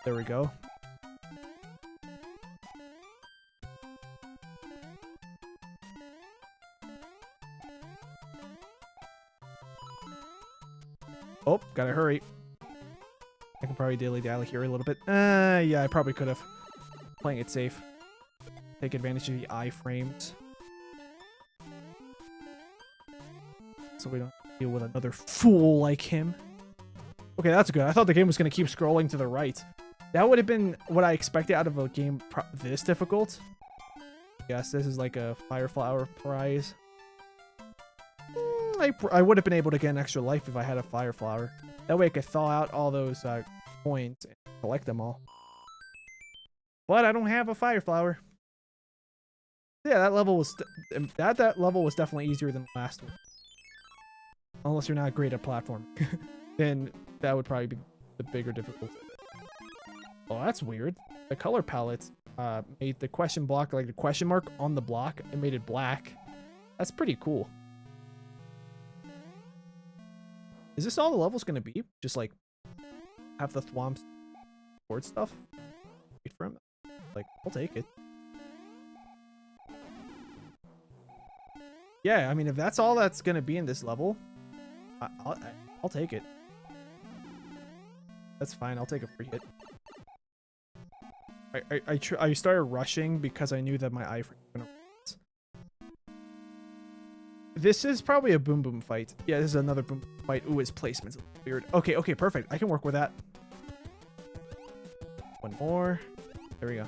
There we go. Oh, gotta hurry. I can probably dilly-dally here a little bit. Yeah, I probably could have. Playing it safe. Take advantage of the iframes. So we don't deal with another fool like him. Okay, that's good. I thought the game was going to keep scrolling to the right. That would have been what I expected out of a game this difficult. Yes, this is like a Fire Flower prize. I would have been able to get an extra life if I had a Fire Flower. That way I could thaw out all those coins and collect them all. But I don't have a Fire Flower. Yeah, that level was that level was definitely easier than the last one. Unless you're not great at platform, then that would probably be the bigger difficulty. Oh, that's weird. The color palette made the question block, like the question mark on the block, it made it black. That's pretty cool. Is this all the level's gonna be? Just like have the thwomps board stuff? Wait for him. Like, I'll take it. Yeah, I mean, if that's all that's gonna be in this level, I'll take it. That's fine. I'll take a free hit. I started rushing because I knew that my iframe was gonna. This is probably a boom boom fight. Yeah, this is another boom boom fight. Ooh, his placement's a little weird. Okay, okay, perfect. I can work with that. One more. There we go.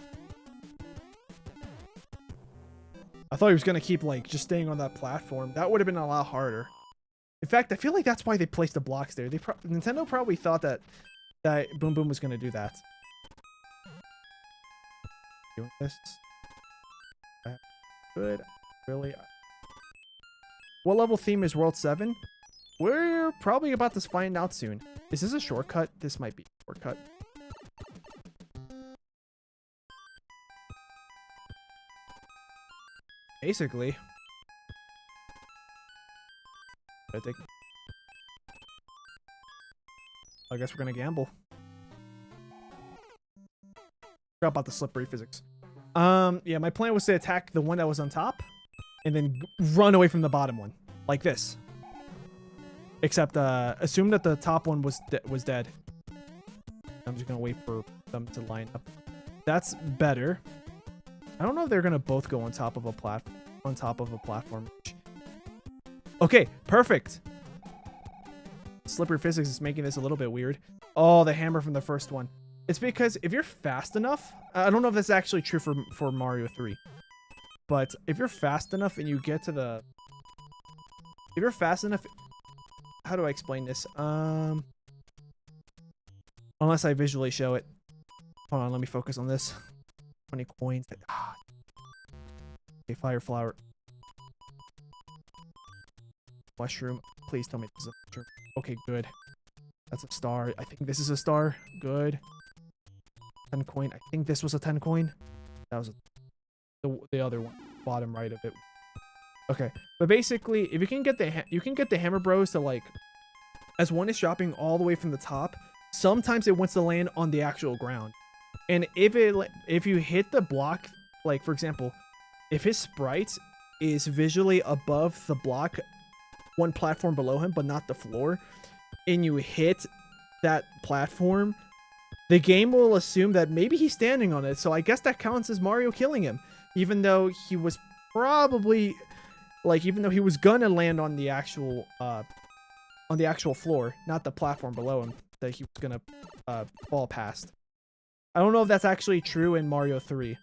I thought he was gonna keep like just staying on that platform. That would have been a lot harder. In fact, I feel like that's why they placed the blocks there. Nintendo probably thought that Boom Boom was gonna do that. Doing this. Good. Really. What level theme is World 7? We're probably about to find out soon. Is this a shortcut? This might be a shortcut. Basically. I guess we're gonna gamble. Forgot about the slippery physics. Yeah, my plan was to attack the one that was on top and then run away from the bottom one. Like this. Except, assume that the top one was dead. I'm just gonna wait for them to line up. That's better. I don't know if they're gonna both go on top of a platform. Okay, perfect. Slippery physics is making this a little bit weird. Oh, the hammer from the first one. It's because if you're fast enough, I don't know if that's actually true for Mario 3, but if you're fast enough and you get to the, if you're fast enough, how do I explain this? Unless I visually show it. Hold on, let me focus on this. 20 coins. Okay, fire flower. Mushroom. Please tell me this is a mushroom. Okay, good. That's a star. I think this is a star. Good. 10 coin. I think this was a 10 coin. That was the other one. Bottom right of it. Okay. But basically, if you can get the Hammer Bros to, like, as one is dropping all the way from the top, sometimes it wants to land on the actual ground. And if you hit the block, like, for example, if his sprite is visually above the block, one platform below him, but not the floor, and you hit that platform, the game will assume that maybe he's standing on it. So I guess that counts as Mario killing him, even though he was probably, like, even though he was gonna land on the actual floor, not the platform below him that he was gonna fall past. I don't know if that's actually true in Mario 3,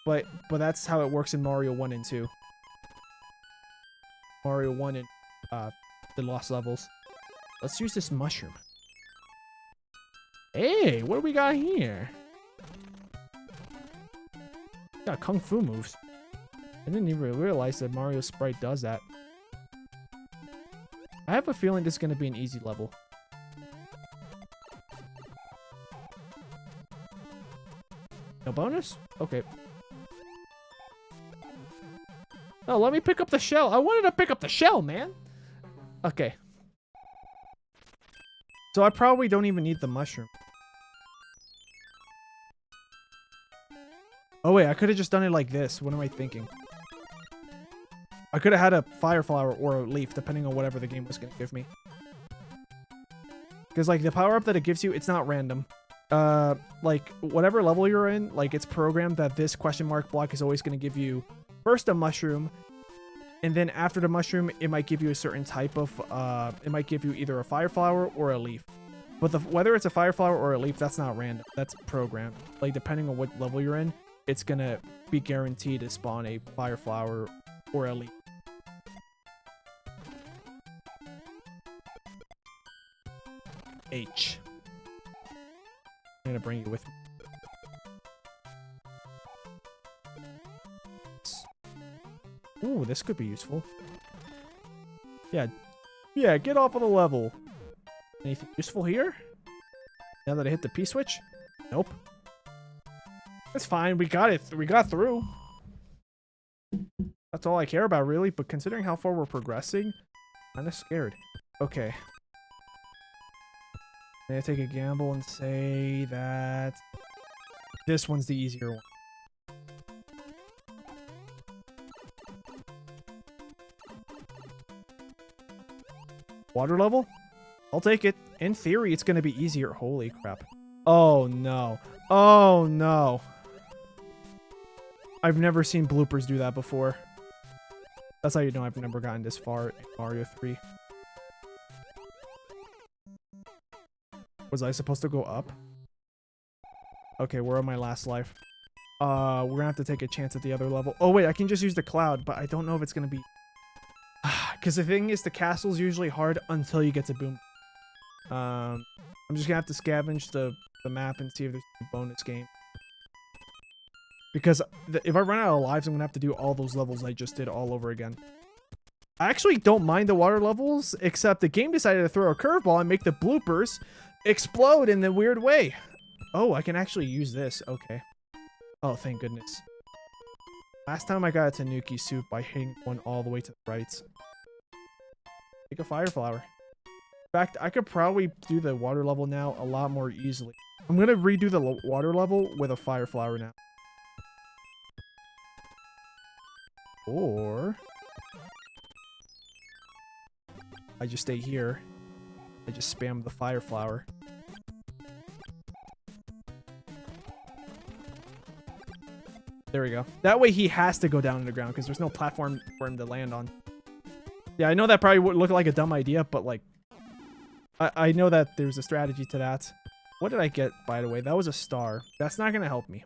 but that's how it works in Mario 1 and 2. Mario 1 and the Lost Levels. Let's use this mushroom. Hey, what do we got here? Got kung fu moves. I didn't even realize that Mario Sprite does that. I have a feeling this is going to be an easy level. No bonus? Okay. Oh, let me pick up the shell. I wanted to pick up the shell, man. Okay. So I probably don't even need the mushroom. Oh wait, I could have just done it like this. What am I thinking? I could have had a fire flower or a leaf, depending on whatever the game was going to give me. Because, like, the power-up that it gives you, it's not random. Like, whatever level you're in, like, it's programmed that this question mark block is always going to give you first a mushroom, and then after the mushroom, it might give you a certain type of, it might give you either a fire flower or a leaf. But whether it's a fire flower or a leaf, that's not random. That's programmed. Like, depending on what level you're in, it's going to be guaranteed to spawn a fire flower or a leaf. H. I'm going to bring you with me. Ooh, this could be useful. Yeah. Yeah, get off of the level. Anything useful here? Now that I hit the P switch? Nope. That's fine. We got it. We got through. That's all I care about, really. But considering how far we're progressing, I'm kind of scared. Okay. I'm going to take a gamble and say that this one's the easier one. Water level? I'll take it. In theory, it's going to be easier. Holy crap. Oh, no. Oh, no. I've never seen bloopers do that before. That's how you know I've never gotten this far in Mario 3. Was I supposed to go up? Okay, we're on my last life. We're gonna have to take a chance at the other level. Oh, wait, I can just use the cloud, but I don't know if it's gonna be... because the thing is, the castle's usually hard until you get to boom. I'm just gonna have to scavenge the map and see if there's a bonus game. Because if I run out of lives, I'm gonna have to do all those levels I just did all over again. I actually don't mind the water levels, except the game decided to throw a curveball and make the bloopers explode in the weird way. Oh, I can actually use this. Okay. Oh, thank goodness. Last time I got a Tanuki suit by hitting one all the way to the right. Take a fire flower. In fact, I could probably do the water level now a lot more easily. I'm gonna redo the water level with a fire flower now. Or I just stay here. I just spam the fire flower. There we go. That way he has to go down in the ground because there's no platform for him to land on. Yeah, I know that probably would look like a dumb idea, but like, I know that there's a strategy to that. What did I get, by the way? That was a star. That's not going to help me.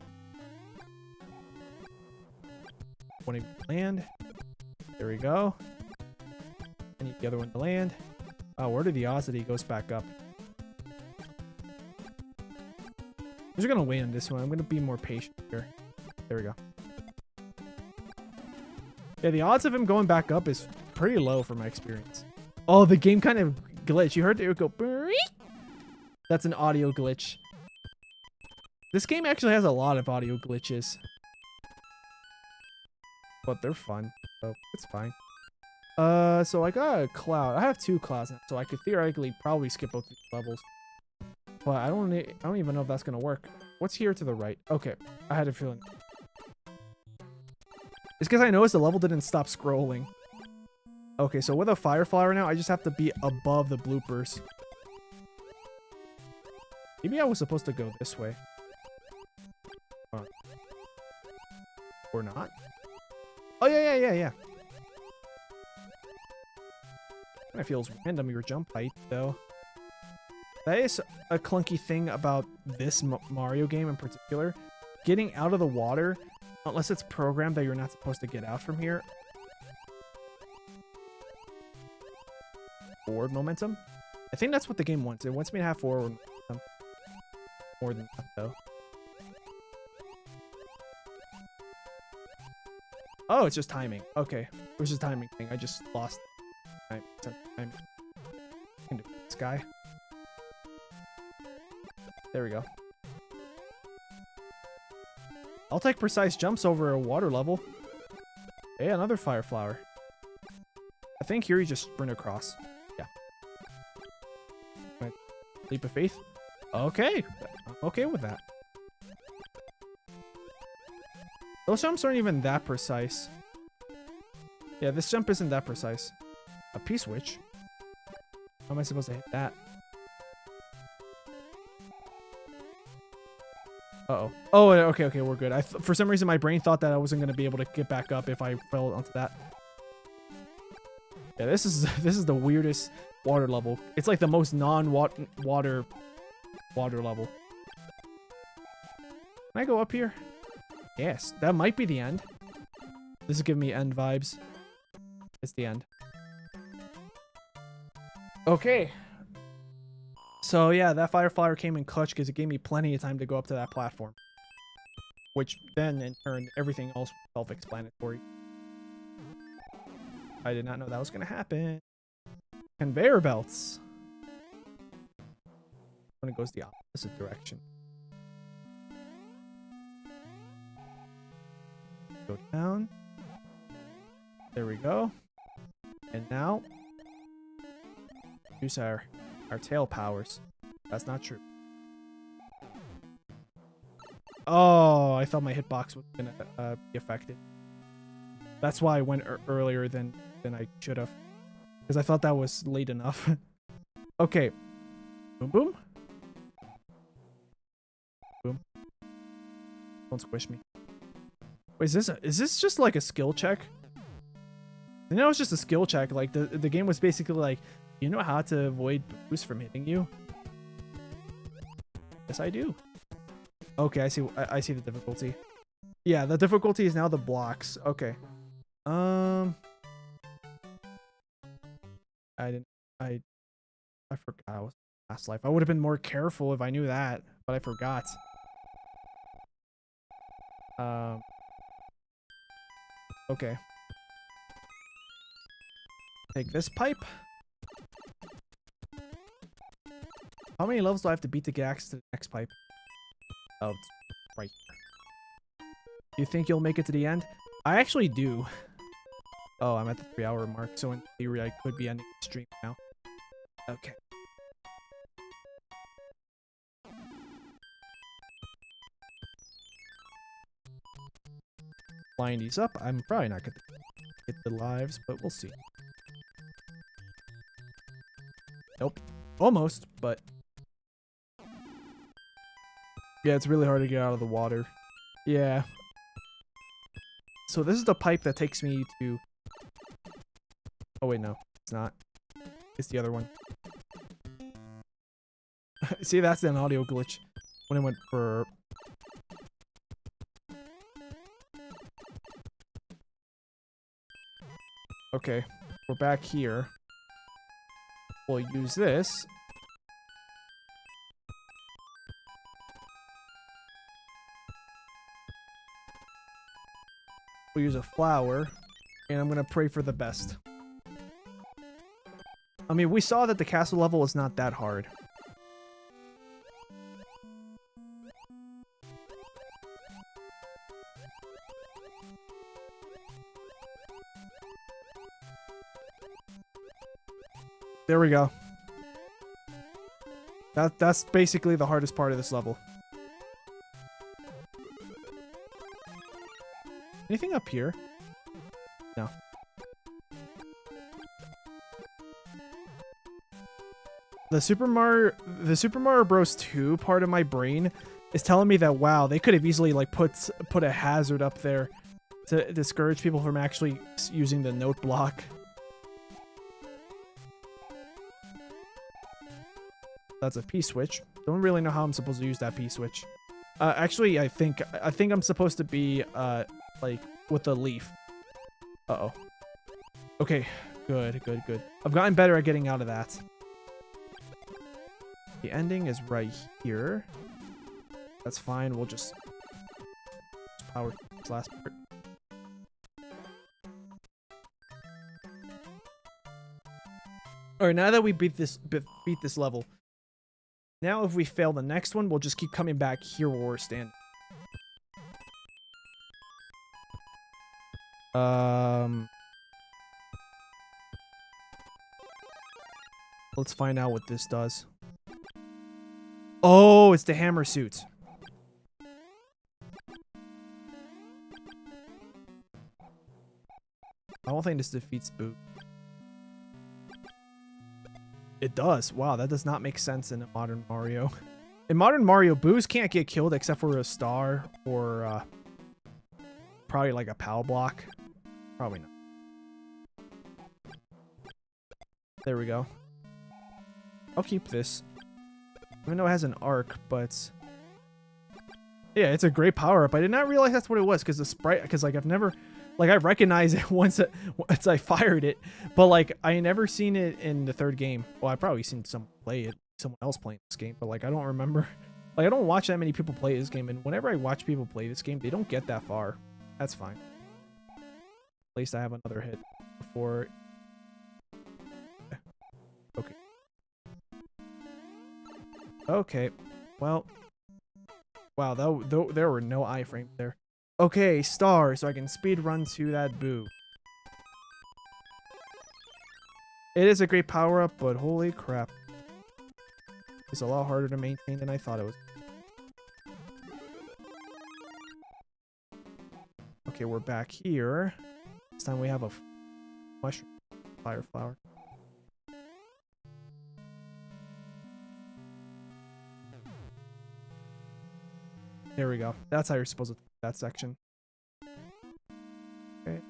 One to land. There we go. I need the other one to land. Oh, where did the odds that he goes back up? I'm just going to wait on this one. I'm going to be more patient here. There we go. Yeah, the odds of him going back up is pretty low from my experience. Oh, the game kind of glitched. You heard it go... That's an audio glitch. This game actually has a lot of audio glitches. But they're fun, so it's fine. So I got a cloud. I have 2 clouds now, so I could theoretically probably skip both these levels. But I don't even know if that's gonna work. What's here to the right? Okay, I had a feeling. It's because I noticed the level didn't stop scrolling. Okay, so with a fire flower now, I just have to be above the bloopers. Maybe I was supposed to go this way. Or not? Oh, yeah. Kind of feels random, your jump height, though. That is a clunky thing about this Mario game in particular. Getting out of the water, unless it's programmed that you're not supposed to get out from here. Forward momentum? I think that's what the game wants. It wants me to have forward momentum. More than that, though. Oh, it's just timing. Okay. It was just a timing thing. I just lost time. This guy. There we go. I'll take precise jumps over a water level. Hey, another fire flower. I think here you just sprint across. Yeah. Right. Leap of faith. Okay. I'm okay with that. Those jumps aren't even that precise. Yeah, this jump isn't that precise. A P-switch? How am I supposed to hit that? Uh-oh. Oh, okay, we're good. For some reason, my brain thought that I wasn't going to be able to get back up if I fell onto that. Yeah, this is the weirdest water level. It's like the most non-water level. Can I go up here? Yes, that might be the end. This is giving me end vibes. It's the end. Okay. So yeah, that fire flower came in clutch because it gave me plenty of time to go up to that platform. Which then, in turn, everything else was self-explanatory. I did not know that was going to happen. Conveyor belts. When it goes the opposite direction. Go down. There we go. And now, use our tail powers. That's not true. Oh, I thought my hitbox was gonna be affected. That's why I went earlier than I should have, because I thought that was late enough. Okay, boom, boom, boom. Don't squish me. Wait, is this just like a skill check? I know it's just a skill check. Like the game was basically like, you know how to avoid boosts from hitting you? Yes, I do. Okay, I see the difficulty. Yeah, the difficulty is now the blocks. Okay. I didn't. I forgot I was last life. I would have been more careful if I knew that, but I forgot. Okay. Take this pipe. How many levels do I have to beat to get access to the next pipe? Oh, it's right here. Do you think you'll make it to the end? I actually do. Oh, I'm at the 3-hour mark, so in theory I could be ending the stream now. Okay. Line these up. I'm probably not gonna get the lives, but we'll see. Nope. Almost, but yeah, it's really hard to get out of the water. Yeah. So this is the pipe that takes me to... Oh wait, no. It's not. It's the other one. See, that's an audio glitch. When it went for... Okay. We're back here. We'll use this. We'll use a flower. And I'm gonna pray for the best. I mean, we saw that the castle level is not that hard. There we go. That's basically the hardest part of this level. Anything up here? No. The Super Mario Bros. 2 part of my brain is telling me that wow, they could have easily like put a hazard up there to discourage people from actually using the note block. That's a P-switch. Don't really know how I'm supposed to use that P-switch. Actually, I think I'm supposed to be like with the leaf. Uh-oh. Okay, good. I've gotten better at getting out of that. The ending is right here. That's fine. We'll just power this last part. All right, now that we beat this level, now if we fail the next one, we'll just keep coming back here where we're standing. Let's find out what this does. Oh, it's the hammer suit. I don't think this defeats Boo. It does. Wow, that does not make sense in a modern Mario. In modern Mario, Boos can't get killed except for a star or probably like a POW block. Probably not. There we go. I'll keep this. Even though it has an arc, but... Yeah, it's a great power-up. I did not realize that's what it was, because the sprite... Because, like, I've never... Like, I recognize it once I fired it, but, like, I never seen it in the third game. Well, I probably seen someone play it, someone else playing this game, but, like, I don't remember. Like, I don't watch that many people play this game, and whenever I watch people play this game, they don't get that far. That's fine. At least I have another hit before... Okay. Okay. Well... Wow, there were no iframes there. Okay, star, so I can speed run to that Boo. It is a great power-up, but holy crap. It's a lot harder to maintain than I thought it was. Okay, we're back here. This time we have a mushroom fire flower. There we go. That's how you're supposed to do that section. Okay.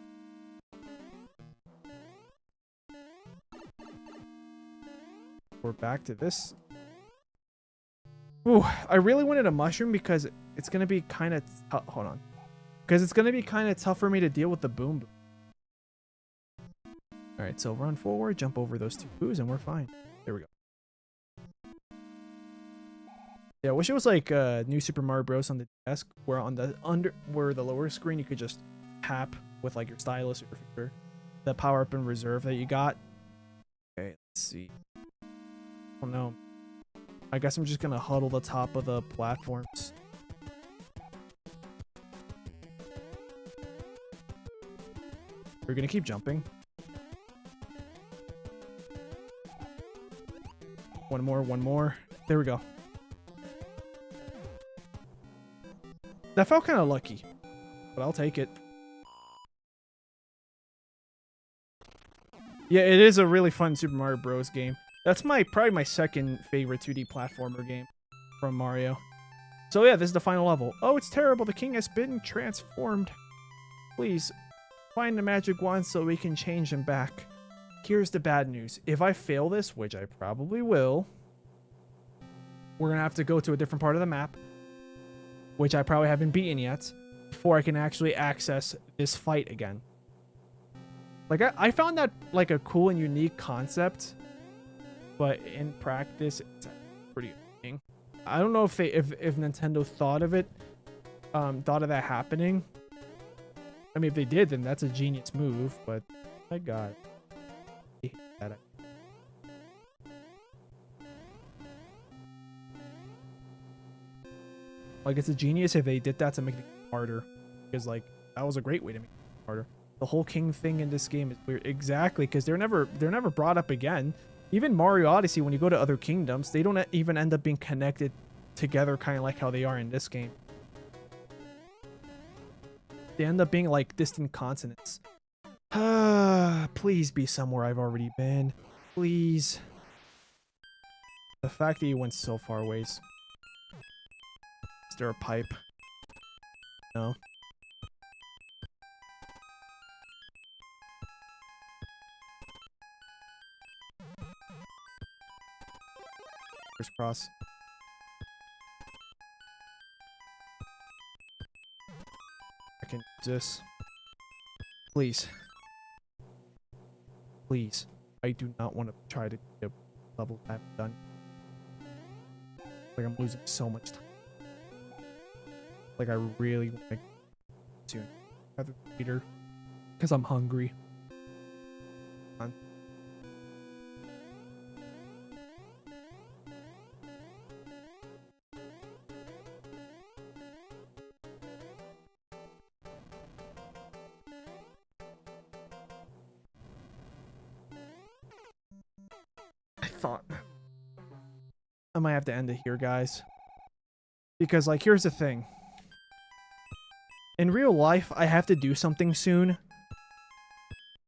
We're back to this. Ooh, I really wanted a mushroom because it's going to be kind of... hold on. Because it's going to be kind of tough for me to deal with the boom. All right, so run forward, jump over those 2 boos, and we're fine. There we go. Yeah, I wish it was like New Super Mario Bros. On the desk, where on the where the lower screen you could just tap with like your stylus or your finger the power up in reserve that you got. Okay, let's see. Oh no. I guess I'm just gonna huddle the top of the platforms. We're gonna keep jumping. One more. There we go. That felt kind of lucky, but I'll take it. Yeah, it is a really fun Super Mario Bros. Game. That's probably my second favorite 2D platformer game from Mario. So yeah, this is the final level. Oh, it's terrible. The king has been transformed. Please, find the magic wand so we can change him back. Here's the bad news. If I fail this, which I probably will, we're going to have to go to a different part of the map, which I probably haven't beaten yet, before I can actually access this fight again. Like, I found that, like, a cool and unique concept, but in practice, it's pretty annoying. I don't know if Nintendo thought of it, thought of that happening. I mean, if they did, then that's a genius move, but my god. I hate that. Like, it's a genius if they did that to make it harder. Because, like, that was a great way to make it harder. The whole king thing in this game is weird. Exactly, because they're never brought up again. Even Mario Odyssey, when you go to other kingdoms, they don't even end up being connected together, kind of like how they are in this game. They end up being like distant continents. Please be somewhere I've already been. Please. The fact that you went so far away. Is there a pipe? No. First cross. I can do this. Please. Please. I do not want to try to get a level I've done. Like, I'm losing so much time. Like, I really want to soon. Rather later. Because I'm hungry. Come on. I might have to end it here, guys. Because, like, here's the thing. In real life, I have to do something soon.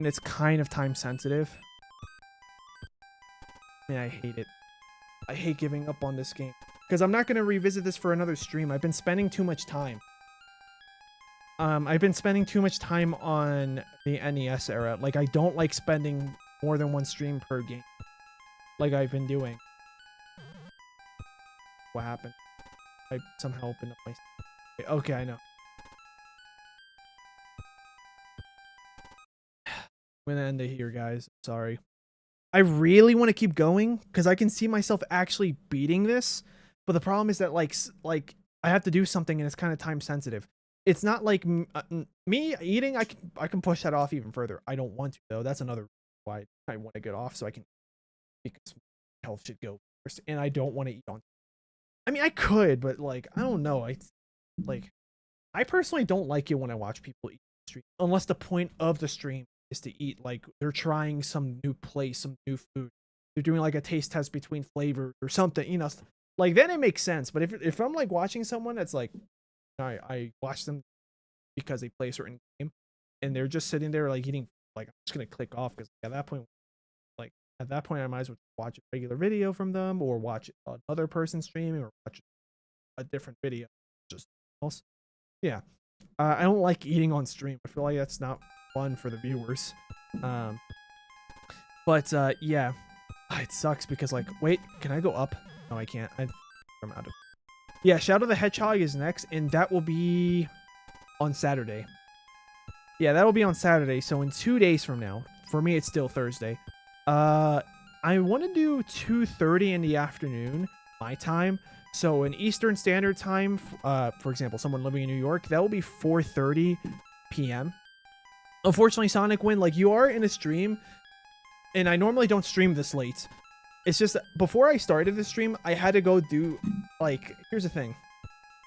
And it's kind of time sensitive. And I hate it. I hate giving up on this game. Because I'm not going to revisit this for another stream. I've been spending too much time. I've been spending too much time on the NES era. Like, I don't like spending more than one stream per game. Like I've been doing. What happened? I somehow opened up my... Okay, I know. I'm gonna end it here, guys. Sorry. I really want to keep going because I can see myself actually beating this, but the problem is that like I have to do something and it's kind of time sensitive. It's not like me eating. I can push that off even further. I don't want to though. That's another reason why I want to get off so I can, because health should go first, and I don't want to eat on. I mean, I could, but like I don't know. I personally don't like it when I watch people eat on the stream, unless the point of the stream is to eat. Like they're trying some new place, some new food. They're doing like a taste test between flavors or something, you know. Like then it makes sense. But if I'm like watching someone that's like, I watch them because they play a certain game, and they're just sitting there like eating. Like I'm just gonna click off because at that point, I might as well watch a regular video from them or watch another person streaming or watch a different video. Just else. Yeah. I don't like eating on stream. I feel like that's not fun for the viewers. But yeah. It sucks because like, wait, can I go up? No, I can't. I'm out of. Yeah, Shadow the Hedgehog is next, and that will be on Saturday. Yeah, that'll be on Saturday. So in 2 days from now, for me, it's still Thursday. I want to do 2:30 in the afternoon, my time. So in Eastern Standard Time, for example, someone living in New York, that will be 4:30 p.m. Unfortunately, Sonic Win, like, you are in a stream, and I normally don't stream this late. It's just before I started the stream, I had to go do, like, here's the thing.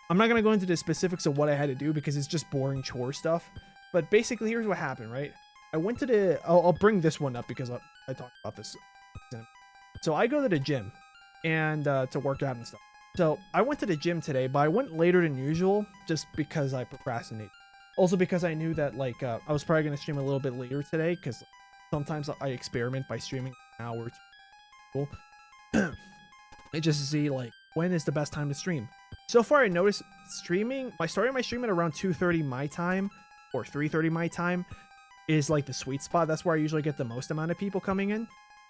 I'm not gonna go into the specifics of what I had to do because it's just boring chore stuff. But basically, here's what happened, right? I went to the. I'll bring this one up because I talked about this. So I go to the gym, and to work out and stuff. So I went to the gym today, but I went later than usual just because I procrastinated. Also because I knew that, like, I was probably gonna stream a little bit later today because sometimes I experiment by streaming an hour or two. Just to see, like, when is the best time to stream. So far, I noticed streaming. I started my stream at around 2:30 my time or 3:30 my time is like the sweet spot. That's where I usually get the most amount of people coming in.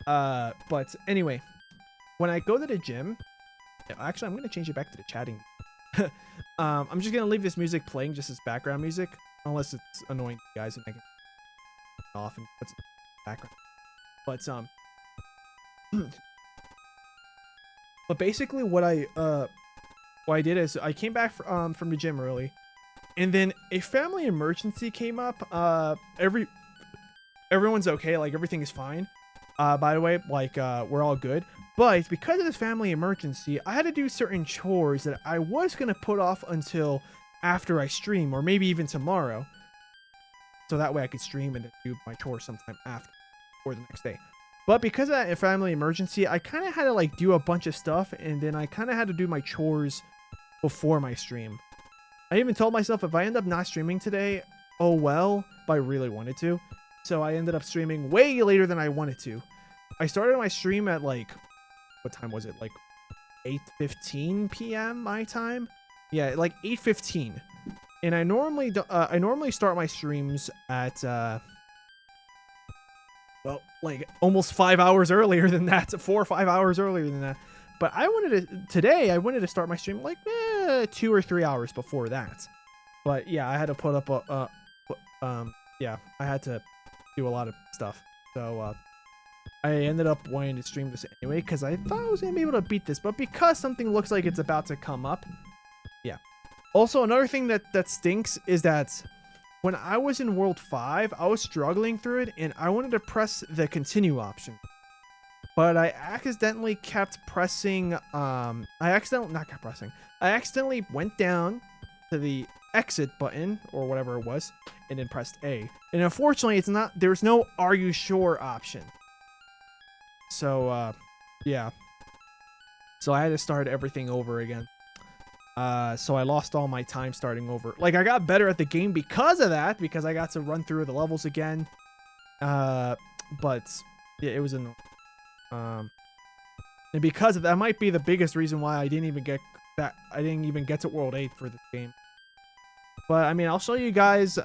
But anyway, when I go to the gym, actually, I'm gonna change it back to the chatting. I'm just gonna leave this music playing just as background music, unless it's annoying to you guys and I can turn it off and put some background. But basically, what I did is I came back from the gym early, and then a family emergency came up. Everyone's okay, like, everything is fine. By the way, like, we're all good. But because of this family emergency, I had to do certain chores that I was gonna put off until after I stream, or maybe even tomorrow. So that way I could stream and do my chores sometime after or the next day. But because of that family emergency, I kind of had to, like, do a bunch of stuff, and then I kind of had to do my chores before my stream. I even told myself if I end up not streaming today, oh well, but I really wanted to. So I ended up streaming way later than I wanted to. I started my stream at, like, what time was it? Like 8:15 p.m. my time? Yeah, like 8:15. And I normally start my streams at well, like almost 5 hours earlier than that, 4 or 5 hours earlier than that. But I wanted to start my stream like 2 or 3 hours before that. But yeah, I had to put up yeah, I had to do a lot of stuff. So I ended up wanting to stream this anyway because I thought I was gonna be able to beat this, but because something looks like it's about to come up, yeah. Also, another thing that stinks is that when I was in World 5, I was struggling through it, and I wanted to press the continue option. But I accidentally kept pressing, I accidentally went down to the exit button, or whatever it was, and then pressed A. And unfortunately, there's no are you sure option. So, yeah. So I had to start everything over again. So I lost all my time starting over. Like, I got better at the game because of that, because I got to run through the levels again. But yeah, it was annoying. And because of that might be the biggest reason why I didn't even get to World 8 for this game. But I mean, I'll show you guys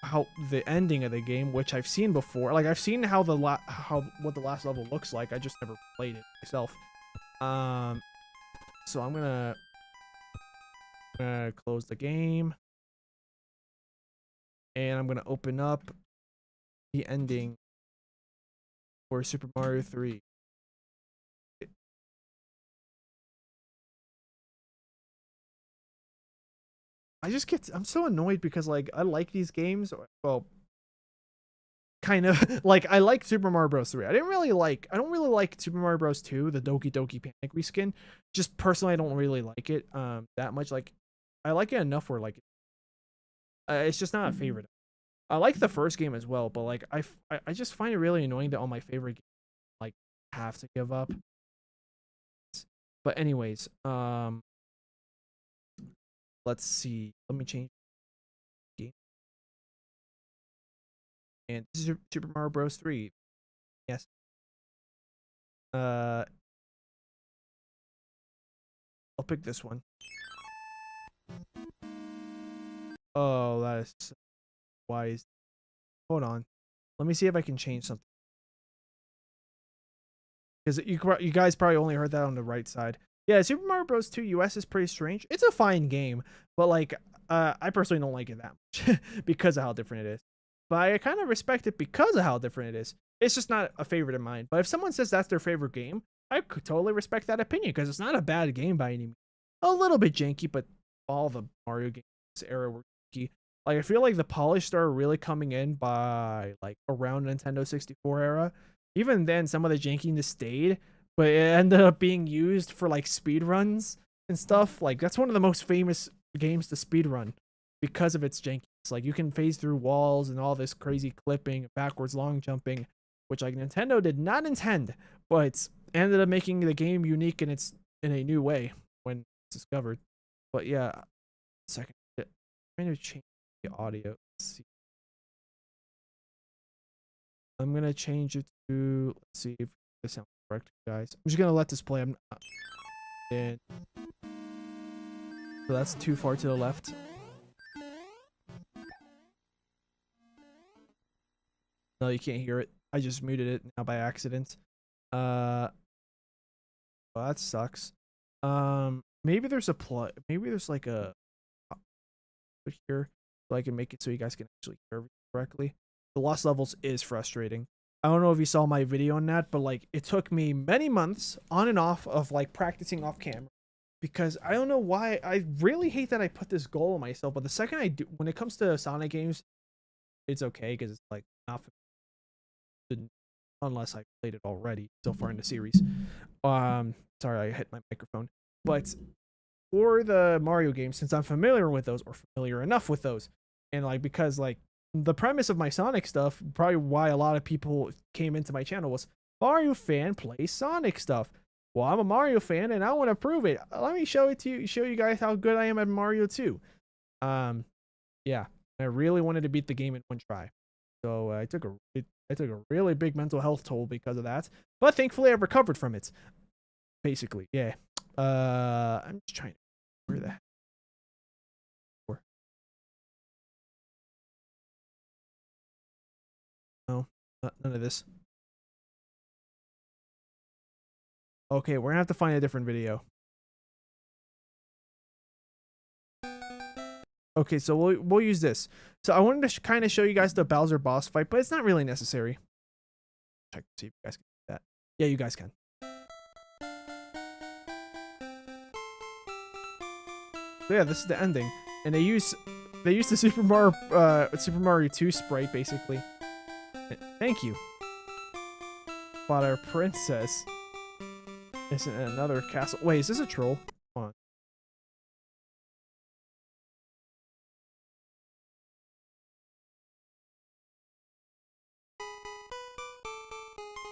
how the ending of the game, which I've seen before. Like, I've seen what the last level looks like. I just never played it myself. So I'm gonna close the game, and I'm gonna open up the ending for Super Mario 3. I'm so annoyed because, like, I like these games. Well, kind of. Like, I like Super Mario Bros. 3. I don't really like Super Mario Bros. 2, the Doki Doki Panic reskin. Just personally, I don't really like it that much. Like, I like it enough where, like, it's just not a favorite. I like the first game as well, but, like, I just find it really annoying that all my favorite games, like, have to give up. But anyways, let's see. Let me change game. And this is Super Mario Bros. 3. Yes. I'll pick this one. Oh, that is so wise. Hold on. Let me see if I can change something. Because you guys probably only heard that on the right side. Yeah, Super Mario Bros. 2 US is pretty strange. It's a fine game, but, like, I personally don't like it that much because of how different it is. but I kind of respect it because of how different it is. It's just not a favorite of mine. But if someone says that's their favorite game, I could totally respect that opinion because it's not a bad game by any means. A little bit janky, but all the Mario games this era were janky. Like I feel like the polish started really coming in by like around Nintendo 64 era. Even then, some of the jankiness stayed, but it ended up being used for like speed runs and stuff. Like that's one of the most famous games to speed run because of its jankiness. Like you can phase through walls and all this crazy clipping, backwards long jumping, which like Nintendo did not intend, but ended up making the game unique in a new way when it's discovered. But yeah, second, I'm going to change the audio. Let's see. I'm gonna change it to, let's see if this sounds correct, guys. I'm just gonna let this play. So that's too far to the left. No, you can't hear it. I just muted it now by accident. Well, that sucks. Maybe there's a maybe there's like a here so I can make it so you guys can actually hear it correctly. The lost levels is frustrating. I don't know if you saw my video on that, but like it took me many months on and off of like practicing off camera because I don't know why. I really hate that I put this goal on myself, but the second I do, when it comes to Sonic games, it's okay because it's like not unless I played it already so far in the series. Sorry, I hit my microphone. But for the Mario games, since I'm familiar with those or familiar enough with those, and like because like the premise of my Sonic stuff, probably why a lot of people came into my channel was Mario fan plays Sonic stuff. Well, I'm a Mario fan and I want to prove it. Let me show you guys how good I am at Mario 2. Yeah, I really wanted to beat the game in one try. So I took a really big mental health toll because of that. But thankfully I recovered from it. Basically, yeah. I'm just trying to where the heck? No, none of this. Okay, we're gonna have to find a different video. Okay, so we'll use this. So I wanted to kind of show you guys the Bowser boss fight, but it's not really necessary. Check to see if you guys can do that. Yeah, you guys can. So yeah, this is the ending, and they use the Super Mario 2 sprite basically. Thank you. But our princess is in another castle. Wait, is this a troll? Hold on.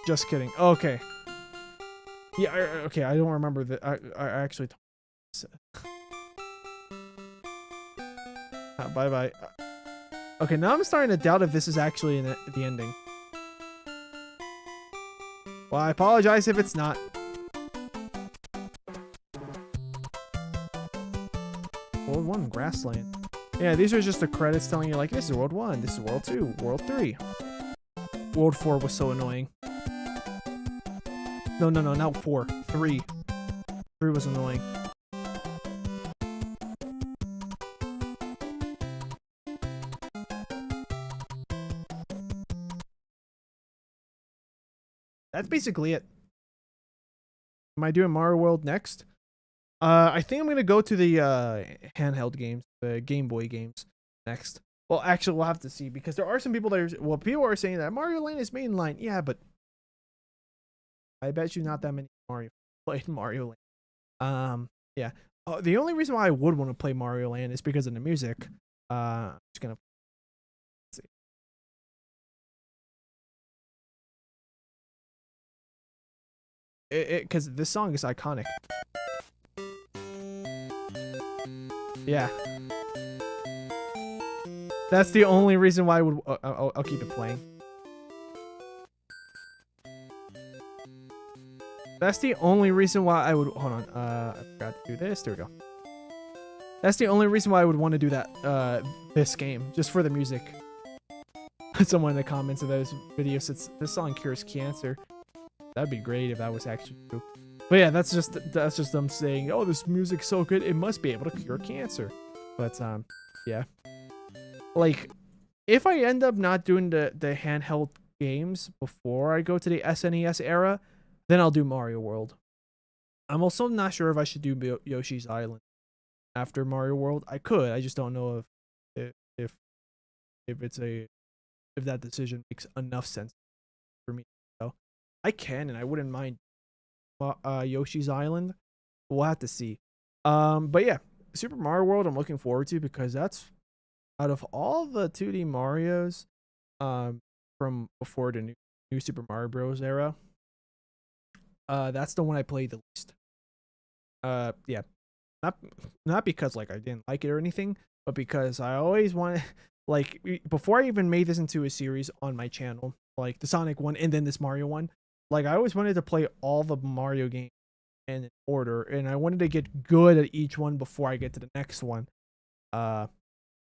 Just kidding. Okay. Yeah. Okay. I don't remember that. I actually. Bye bye. Okay. Now I'm starting to doubt if this is actually the ending. Well, I apologize if it's not. World 1 Grassland. Yeah, these are just the credits telling you like this is World 1, this is World 2, World 3. World 4 was so annoying. No, not 4. 3. 3 was annoying. That's basically it. Am I doing Mario World next? I think I'm gonna go to the handheld games, the Game Boy games next. Well, actually, we'll have to see because there are some people that are. Well, people are saying that Mario Land is mainline. Yeah, but I bet you not that many Mario played Mario Land. Yeah. The only reason why I would want to play Mario Land is because of the music. I'm just gonna see. Because this song is iconic. Yeah. That's the only reason why I would. I'll keep it playing. That's the only reason why I would. Hold on. I forgot to do this. There we go. That's the only reason why I would want to do that. This game, just for the music. Someone in the comments of those videos says this song cures cancer. That'd be great if that was actually true. But yeah, that's just them saying, "Oh, this music's so good, it must be able to cure cancer." But yeah, like if I end up not doing the handheld games before I go to the SNES era, then I'll do Mario World. I'm also not sure if I should do Yoshi's Island after Mario World. I could. I just don't know if if it's a if that decision makes enough sense for me. So I can and I wouldn't mind Yoshi's Island. We'll have to see. But yeah, Super Mario World I'm looking forward to because that's out of all the 2D Marios from before the new Super Mario Bros. Era, that's the one I played the least. Yeah, not not because like I didn't like it or anything, but because I always wanted like before I even made this into a series on my channel, like the Sonic one and then this Mario one, like I always wanted to play all the Mario games in order, and I wanted to get good at each one before I get to the next one. So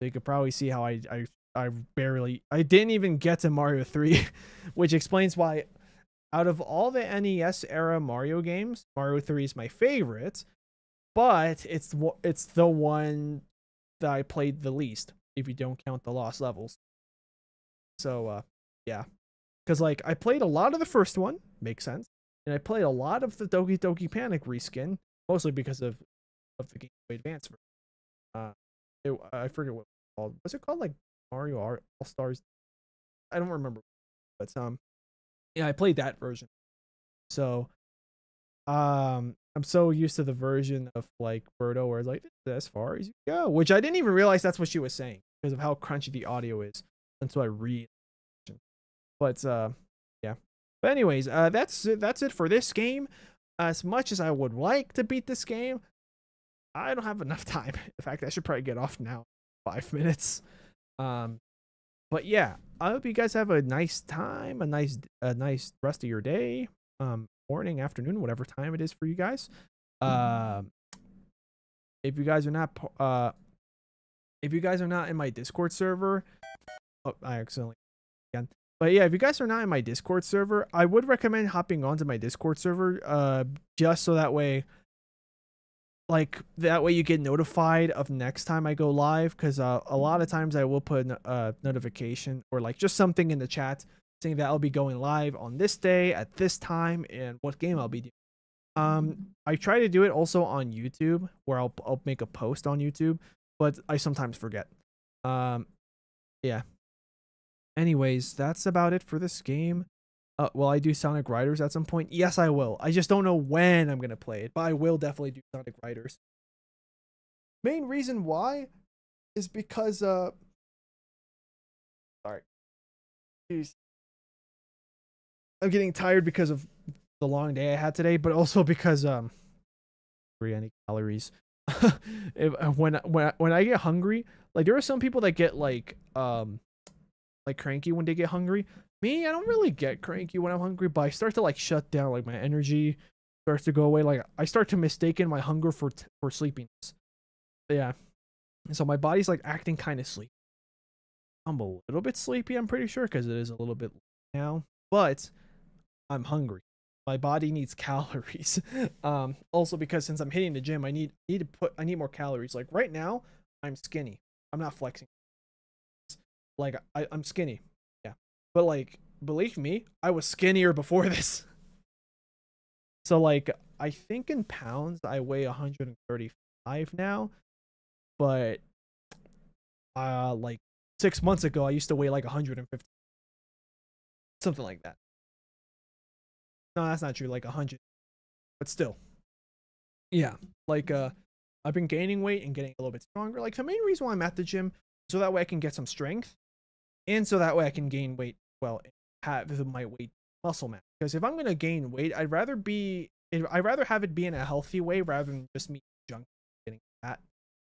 you could probably see how I didn't even get to Mario 3, which explains why out of all the NES era Mario games, Mario 3 is my favorite, but it's the one that I played the least if you don't count the lost levels. So yeah, cuz like I played a lot of the first one, makes sense, and I played a lot of the Doki Doki Panic reskin, mostly because of the Game Boy Advance version. I forget what it was called. Was it called like Mario All Stars? I don't remember, but yeah, I played that version. So I'm so used to the version of like Birdo where it's like as far as you go, which I didn't even realize that's what she was saying because of how crunchy the audio is until I read. But yeah. But anyways, that's it for this game. As much as I would like to beat this game, I don't have enough time. In fact, I should probably get off now. 5 minutes. But yeah, I hope you guys have a nice time, a nice rest of your day, morning, afternoon, whatever time it is for you guys. If you guys are not in my Discord server, oh, I accidentally again. But yeah, if you guys are not in my Discord server, I would recommend hopping onto my Discord server, just so that way you get notified of next time I go live, because a lot of times I will put a notification or like just something in the chat saying that I'll be going live on this day at this time and what game I'll be doing. I try to do it also on YouTube where I'll make a post on YouTube, but I sometimes forget. Yeah. Anyways, that's about it for this game. Will I do Sonic Riders at some point? Yes, I will. I just don't know when I'm gonna play it, but I will definitely do Sonic Riders. Main reason why is because sorry. Jeez. I'm getting tired because of the long day I had today, but also because any calories. When I get hungry, like there are some people that get like cranky when they get hungry. Me, I don't really get cranky when I'm hungry, but I start to like shut down, like my energy starts to go away. Like I start to mistaken my hunger for sleepiness. Yeah. So my body's like acting kind of sleepy. I'm a little bit sleepy, I'm pretty sure, because it is a little bit now, but I'm hungry. My body needs calories. Also because since I'm hitting the gym, I need more calories. Like right now, I'm skinny. I'm not flexing. Like I'm skinny. Yeah. But like believe me, I was skinnier before this. So like I think in pounds I weigh 135 now, but like 6 months ago I used to weigh like 150, something like that. No, that's not true, like 100, but still. Yeah, like I've been gaining weight and getting a little bit stronger. Like the main reason why I'm at the gym, so that way I can get some strength, and so that way I can gain weight, well, have my weight muscle mass. Because if I'm gonna gain weight, I'd rather have it be in a healthy way rather than just me junk getting fat.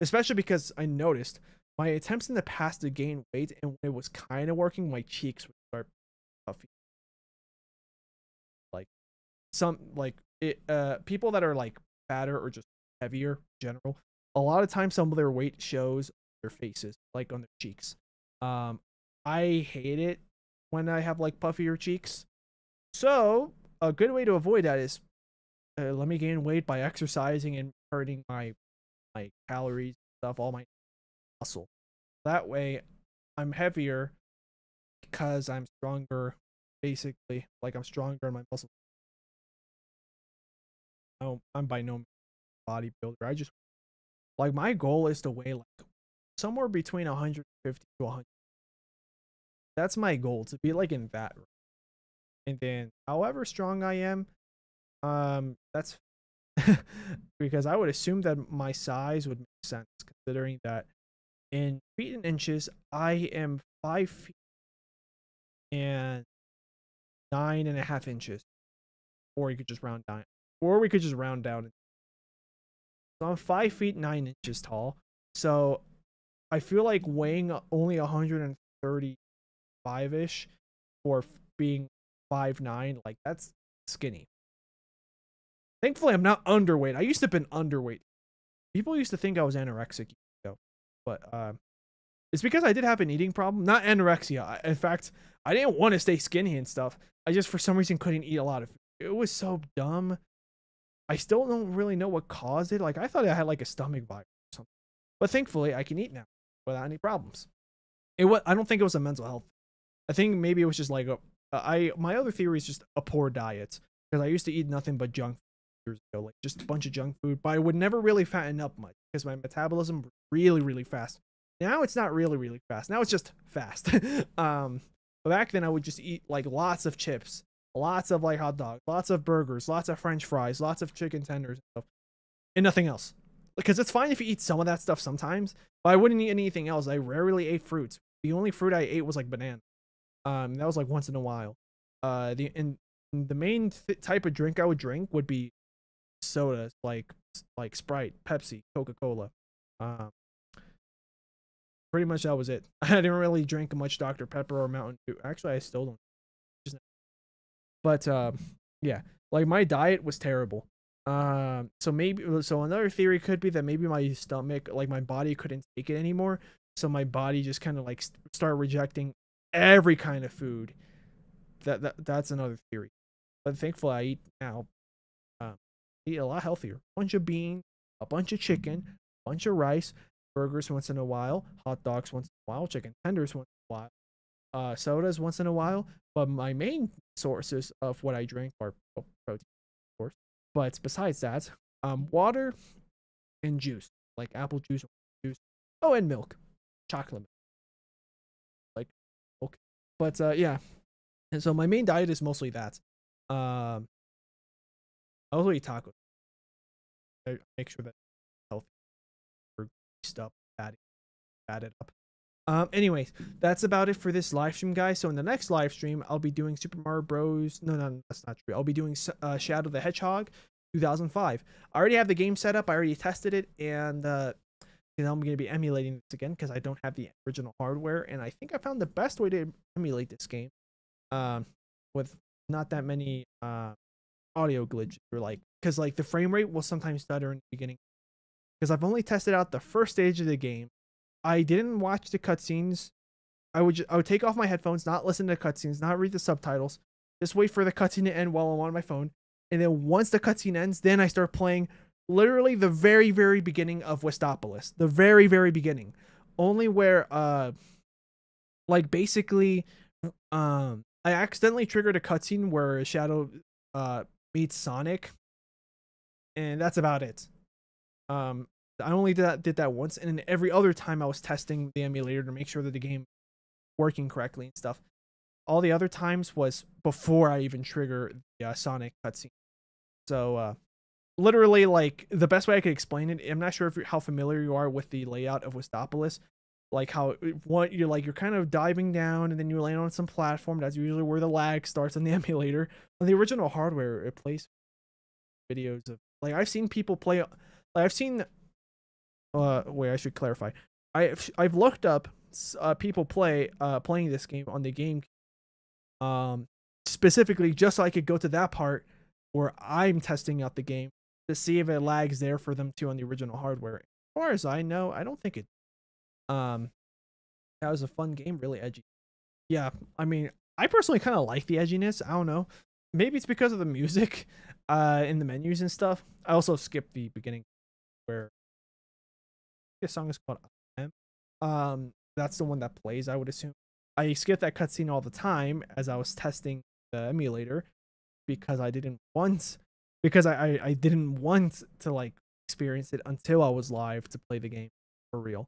Especially because I noticed my attempts in the past to gain weight, and when it was kind of working, my cheeks would start puffy. Like people that are like fatter or just heavier in general, a lot of times some of their weight shows their faces, like on their cheeks. I hate it when I have like puffier cheeks. So a good way to avoid that is let me gain weight by exercising and hurting my calories stuff, all my muscle. That way I'm heavier because I'm stronger, basically. Like I'm stronger in my muscles. I'm by no means a bodybuilder. I just like my goal is to weigh like somewhere between 150 to 100. That's my goal, to be like in that range. And then however strong I am, that's because I would assume that my size would make sense considering that in feet and inches I am 5 feet and 9.5 inches. Or you could just round down. Or we could just round down. So I'm 5 feet 9 inches tall. So I feel like weighing only 135-ish for being 5'9", like that's skinny. Thankfully, I'm not underweight. I used to have been underweight. People used to think I was anorexic, but it's because I did have an eating problem, not anorexia. In fact, I didn't want to stay skinny and stuff. I just for some reason couldn't eat a lot of food. It was so dumb. I still don't really know what caused it. Like I thought I had like a stomach virus or something. But thankfully, I can eat now without any problems. I don't think it was a mental health. I think maybe it was just like my other theory is just a poor diet because I used to eat nothing but junk food years ago, like just a bunch of junk food, but I would never really fatten up much because my metabolism really really fast. Now it's not really really fast. Now it's just fast. But back then I would just eat like lots of chips, lots of like hot dogs, lots of burgers, lots of French fries, lots of chicken tenders and stuff, and nothing else. Because it's fine if you eat some of that stuff sometimes, but I wouldn't eat anything else. I rarely ate fruits. The only fruit I ate was like banana. That was like once in a while. The main type of drink I would drink would be sodas like Sprite, Pepsi, Coca-Cola. Um, Pretty much that was it. I didn't really drink much Dr. Pepper or Mountain Dew. Actually, I still don't. But yeah, like my diet was terrible. So another theory could be that maybe my stomach, like my body, couldn't take it anymore. So my body just kind of like start rejecting every kind of food. That's another theory. But thankfully, I eat now. Eat a lot healthier. A bunch of beans, a bunch of chicken, a bunch of rice, burgers once in a while, hot dogs once in a while, chicken tenders once in a while, sodas once in a while. But my main sources of what I drink are protein, of course. But besides that, water and juice, like apple juice, juice. Oh, and milk, chocolate milk, like milk. But yeah, and so my main diet is mostly that. I also eat tacos. I make sure that healthy stuff, fatted up. Anyways, that's about it for this live stream, guys. So in the next live stream, I'll be doing Super Mario Bros. No, that's not true. I'll be doing Shadow the Hedgehog 2005. I already have the game set up. I already tested it, and I'm going to be emulating this again because I don't have the original hardware, and I think I found the best way to emulate this game, with not that many audio glitches, or like because like the frame rate will sometimes stutter in the beginning. Because I've only tested out the first stage of the game. I didn't watch the cutscenes. I would take off my headphones, not listen to cutscenes, not read the subtitles, just wait for the cutscene to end while I'm on my phone. And then once the cutscene ends, then I start playing literally the very, very beginning of Westopolis. The very, very beginning. Only where like basically I accidentally triggered a cutscene where Shadow meets Sonic. And that's about it. I only did that once, and then every other time I was testing the emulator to make sure that the game working correctly and stuff. All the other times was before I even trigger the Sonic cutscene. So literally, like the best way I could explain it, I'm not sure how familiar you are with the layout of Westopolis, like how you're kind of diving down and then you land on some platform. That's usually where the lag starts on the emulator. On the original hardware, it plays videos of like I've seen people play. Like I've seen. Wait, I should clarify. I've looked up people playing this game on the game, specifically just so I could go to that part where I'm testing out the game to see if it lags there for them too on the original hardware. As far as I know, I don't think it. That was a fun game, really edgy. Yeah, I mean, I personally kind of like the edginess. I don't know. Maybe it's because of the music, in the menus and stuff. I also skipped the beginning where this song is called I Am. that's the one that plays, I would assume. I skipped that cutscene all the time as I was testing the emulator because I didn't want to like experience it until I was live to play the game for real.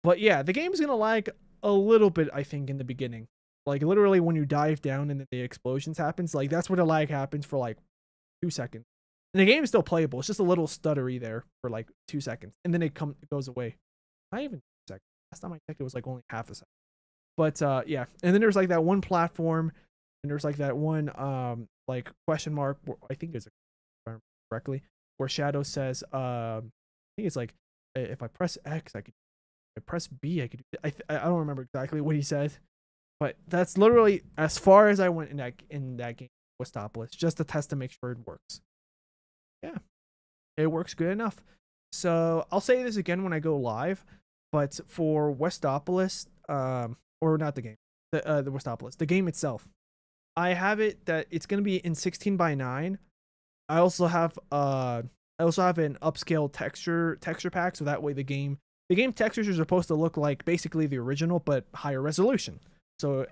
But yeah, the game's gonna lag a little bit, I think, in the beginning. Like literally when you dive down and then the explosions happens, like that's where the lag happens for like 2 seconds. And the game is still playable. It's just a little stuttery there for like 2 seconds, and then it goes away. Not even 2 seconds. Last time I checked, it was like only half a second. But yeah, and then there's like that one platform, and there's like that one like question mark. I think it's correctly where Shadow says I think it's like if I press X, I could. If I press B, I could. I don't remember exactly what he said, but that's literally as far as I went in that game with Stopless, just to test to make sure it works. Yeah, it works good enough. So I'll say this again when I go live, but for Westopolis, or not the game, the Westopolis, the game itself, I have it that it's gonna be in 16:9. I also have an upscale texture pack, so that way the game textures are supposed to look like basically the original but higher resolution. So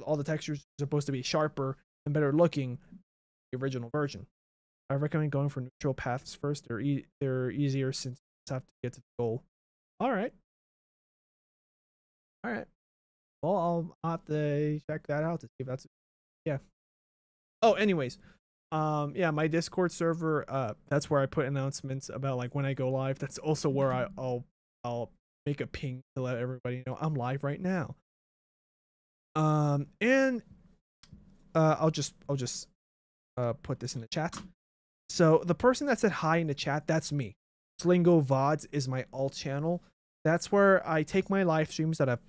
all the textures are supposed to be sharper and better looking the original version. I recommend going for neutral paths first. They're easier since you have to get to the goal. All right. All right. Well, I'll have to check that out to see if that's yeah. Oh, anyways, yeah, my Discord server, that's where I put announcements about like when I go live. That's also where I'll make a ping to let everybody know I'm live right now. And I'll just put this in the chat. So the person that said hi in the chat, that's me. Slingo VODs is my alt channel. That's where I take my live streams that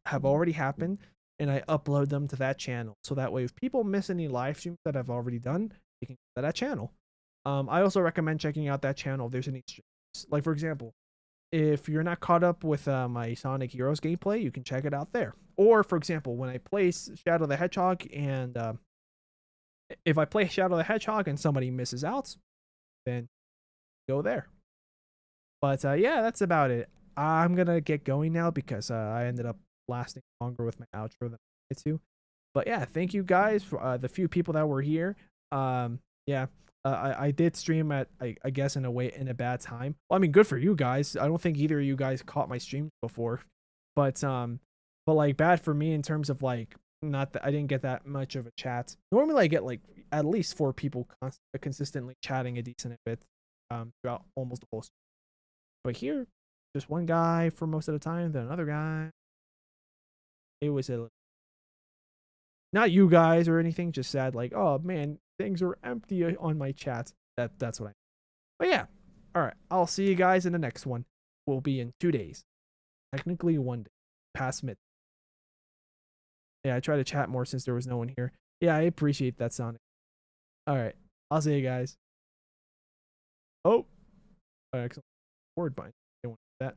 have already happened and I upload them to that channel. So that way, if people miss any live streams that I've already done, they can go to that channel. I also recommend checking out that channel if there's any streams. Like for example, if you're not caught up with my Sonic Heroes gameplay, you can check it out there. Or for example, when I play Shadow the Hedgehog and if I play Shadow the Hedgehog and somebody misses out, then go there. But yeah, that's about it. I'm gonna get going now because I ended up lasting longer with my outro than I wanted to. But yeah, thank you guys for the few people that were here. Yeah, I did stream at I guess in a bad time. Well, I mean, good for you guys. I don't think either of you guys caught my streams before, but like bad for me in terms of like not that I didn't get that much of a chat. Normally I get like at least 4 people consistently chatting a decent bit throughout almost the whole stream. But here, just one guy for most of the time, then another guy. It was not you guys or anything, just sad like, oh man, things are empty on my chat. That's what I mean. But yeah. Alright, I'll see you guys in the next one. Will be in 2 days. Technically 1 day. Past mid. Yeah, I try to chat more since there was no one here. Yeah, I appreciate that, Sonic. Alright, I'll see you guys. Oh, excellent. Forward button. I want that.